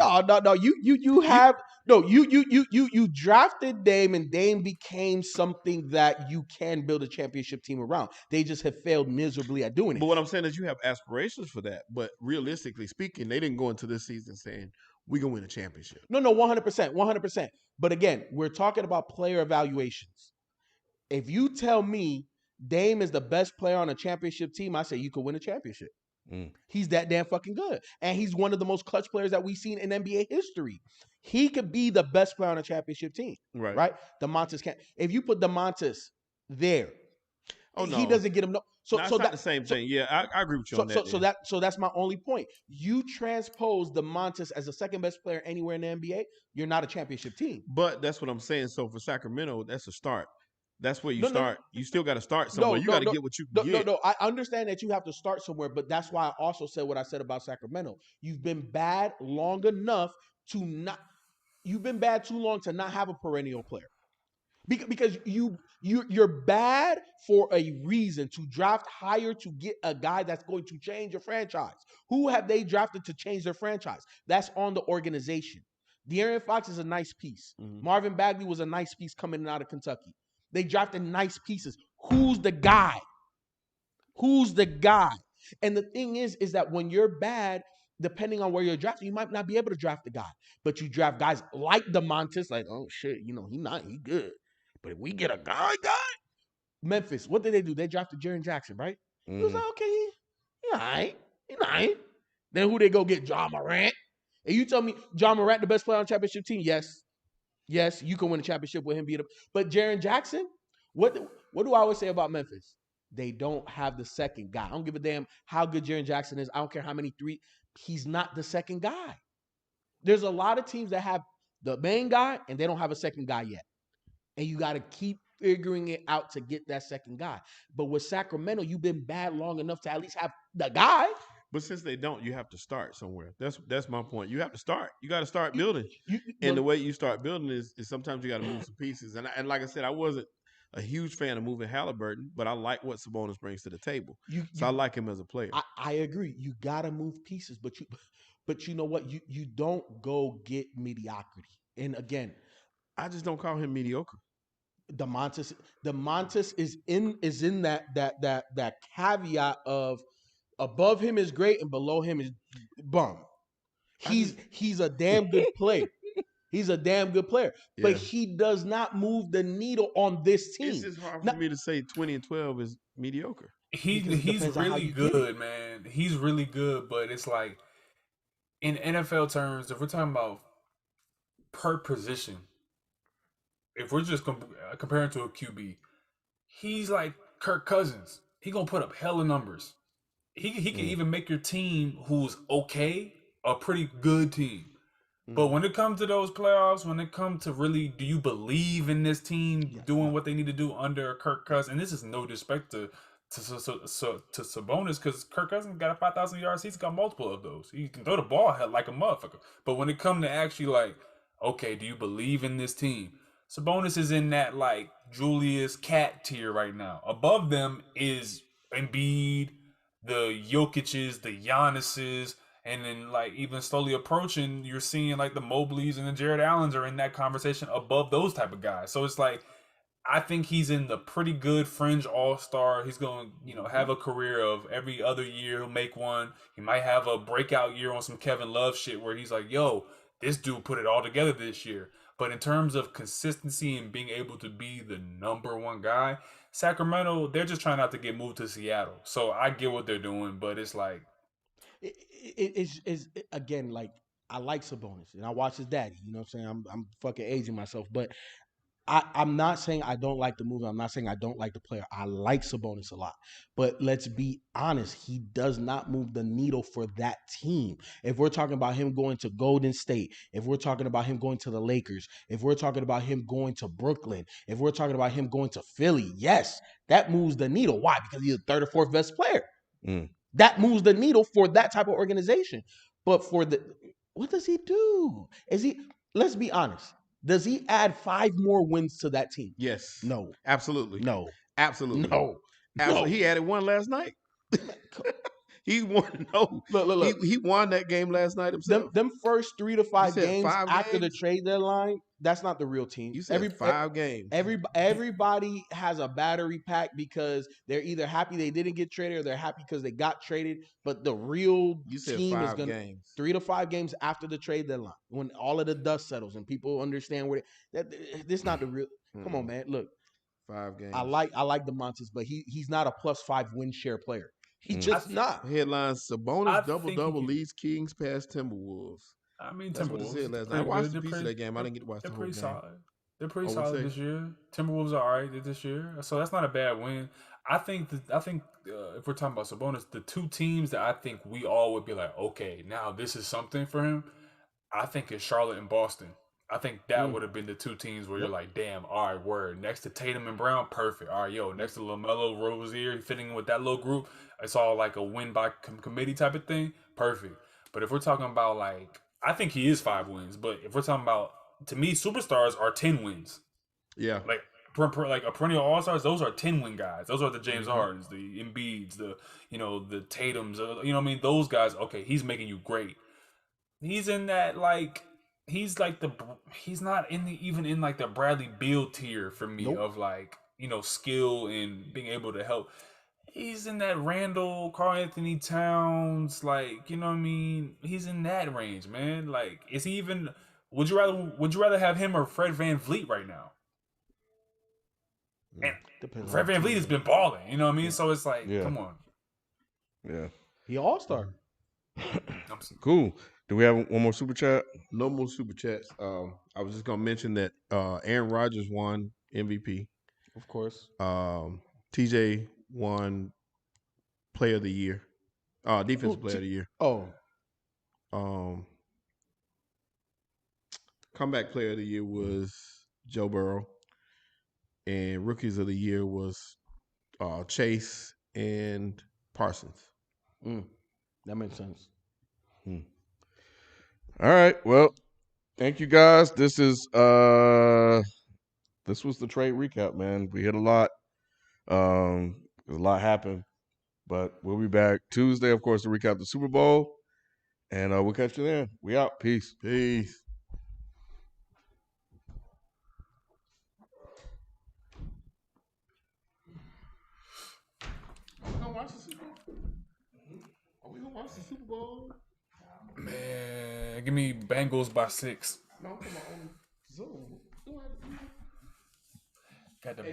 No. You drafted Dame, and Dame became something that you can build a championship team around. They just have failed miserably at doing it. But what I'm saying is you have aspirations for that. But realistically speaking, they didn't go into this season saying we're gonna win a championship. No, 100%. But again, we're talking about player evaluations. If you tell me Dame is the best player on a championship team, I say you could win a championship. He's that damn fucking good. And he's one of the most clutch players that we've seen in NBA history. He could be the best player on a championship team. Right? DeMontis can't. If you put DeMontis there, he doesn't get him. So that's not the same thing. Yeah, I agree with you on that. So that's my only point. You transpose DeMontis as the second best player anywhere in the NBA, you're not a championship team. But that's what I'm saying. So for Sacramento, that's a start. That's where you start. You still got to start somewhere. You got to get what you can get. No. I understand that you have to start somewhere, but that's why I also said what I said about Sacramento. You've been bad long enough to not. You've been bad too long to not have a perennial player, because you're bad for a reason. To draft higher to get a guy that's going to change your franchise. Who have they drafted to change their franchise? That's on the organization. De'Aaron Fox is a nice piece. Marvin Bagley was a nice piece coming out of Kentucky. They drafted nice pieces. Who's the guy? And the thing is that when you're bad, depending on where you're drafted, you might not be able to draft the guy. But you draft guys like DeMontis, like, oh shit, he good. But if we get a guy, Memphis, what did they do? They drafted Jaren Jackson, right? He was like, okay, he all right. Then who they go get? Ja Morant. And you tell me Ja Morant the best player on the championship team? Yes, you can win a championship with him beat him. But Jaren Jackson, what do I always say about Memphis? They don't have the second guy. I don't give a damn how good Jaren Jackson is. I don't care how many three. He's not the second guy. There's a lot of teams that have the main guy and they don't have a second guy yet. And you got to keep figuring it out to get that second guy. But with Sacramento, you've been bad long enough to at least have the guy. But since they don't, you have to start somewhere. That's my point. You have to start. You got to start building. And the way you start building is sometimes you got to move some pieces. And like I said, I wasn't a huge fan of moving Halliburton, but I like what Sabonis brings to the table. So I like him as a player. I agree. You got to move pieces, but you know what? You don't go get mediocrity. And again, I just don't call him mediocre. DeMontis is in that caveat of above him is great and below him is bum. He's a damn good player. He's a damn good player, but he does not move the needle on this team. It's just hard for me to say 20 and 12 is mediocre. He's really good, man. He's really good, but it's like in NFL terms, if we're talking about per position, if we're just comparing to a QB, he's like Kirk Cousins. He gonna put up hella numbers. He can even make your team, who's okay, a pretty good team. But when it comes to those playoffs, when it comes to really, do you believe in this team doing what they need to do under Kirk Cousins? And this is no disrespect to Sabonis, because Kirk Cousins got a 5,000 yard season, got multiple of those. He can throw the ball like a motherfucker. But when it comes to actually like, okay, do you believe in this team? Sabonis is in that like Julius Cat tier right now. Above them is Embiid, the Jokic's, the Giannis's, and then like even slowly approaching, you're seeing like the Mobleys and the Jared Allens are in that conversation above those type of guys. So it's like, I think he's in the pretty good fringe all-star. He's going to, have a career of every other year he'll make one. He might have a breakout year on some Kevin Love shit where he's like, yo, this dude put it all together this year. But in terms of consistency and being able to be the number one guy, Sacramento, they're just trying not to get moved to Seattle. So I get what they're doing, but it's like, it's again, like, I like Sabonis and I watch his daddy. You know what I'm saying? I'm fucking aging myself, but I'm not saying I don't like the movie. I'm not saying I don't like the player. I like Sabonis a lot. But let's be honest, he does not move the needle for that team. If we're talking about him going to Golden State, if we're talking about him going to the Lakers, if we're talking about him going to Brooklyn, if we're talking about him going to Philly, yes, that moves the needle. Why? Because he's the third or fourth best player. That moves the needle for that type of organization. But for what does he do? let's be honest. Does he add 5 more wins to that team? Yes. No. Absolutely. No. Absolutely. No. Absolutely. No. He added one last night. He won. No. Look. He won that game last night himself. Them first 3 to 5 said games 5 after the games? trade deadline, that's not the real team. You said 5 games. Everybody has a battery pack because they're either happy they didn't get traded or they're happy because they got traded. But the real You said team is 5 going to games. 3 to 5 games after the trade deadline when all of the dust settles and people understand where this is not the real. Come on, man. Look, 5 games. I like DeMontis, but he's not a +5 win share player. He's just not. Headlines: Sabonis double leads Kings past Timberwolves. I mean, That's Timberwolves. what it said last night. I watched a piece of that game. I didn't get to watch the They're whole pretty game. solid. They're pretty I would solid say. this year. Timberwolves are all right this year, so that's not a bad win. I think if we're talking about Sabonis, the 2 teams that I think we all would be like, okay, now this is something for him. I think it's Charlotte and Boston. I think that would have been the 2 teams where you're like, damn, all right, word. Next to Tatum and Brown, perfect. All right, next to LaMelo, Rozier, fitting in with that little group, it's all like a win by committee type of thing, perfect. But if we're talking about I think he is 5 wins. But if we're talking about, to me, superstars are 10 wins. Yeah, like a perennial all-stars, those are 10-win guys. Those are the James Hardens, the Embiids, the Tatums. You know what I mean? Those guys. Okay, he's making you great. He's in that he's not even in the Bradley Beal tier for me of skill and being able to help. He's in that Randall, Karl Anthony Towns, you know what I mean? He's in that range, man. Is he even? Would you rather have him or Fred VanVleet right now? And Fred VanVleet has been balling, you know what I mean? So it's come on. Yeah. He all-star. Cool. Do we have one more super chat? No more super chats. I was just gonna mention that Aaron Rodgers won MVP. Of course. TJ won Player of the Year. Defensive Player of the Year. Comeback Player of the Year was Joe Burrow. And Rookies of the Year was Chase and Parsons. That makes sense. All right. Well, thank you guys. This was the trade recap, man. We hit a lot. A lot happened. But we'll be back Tuesday, of course, to recap the Super Bowl. And we'll catch you then. We out. Peace. Peace. Are we gonna watch the Super Bowl? Are we gonna watch the Super Bowl? Man, give me Bengals by 6. No, come on. Zoom. Got the Bengals.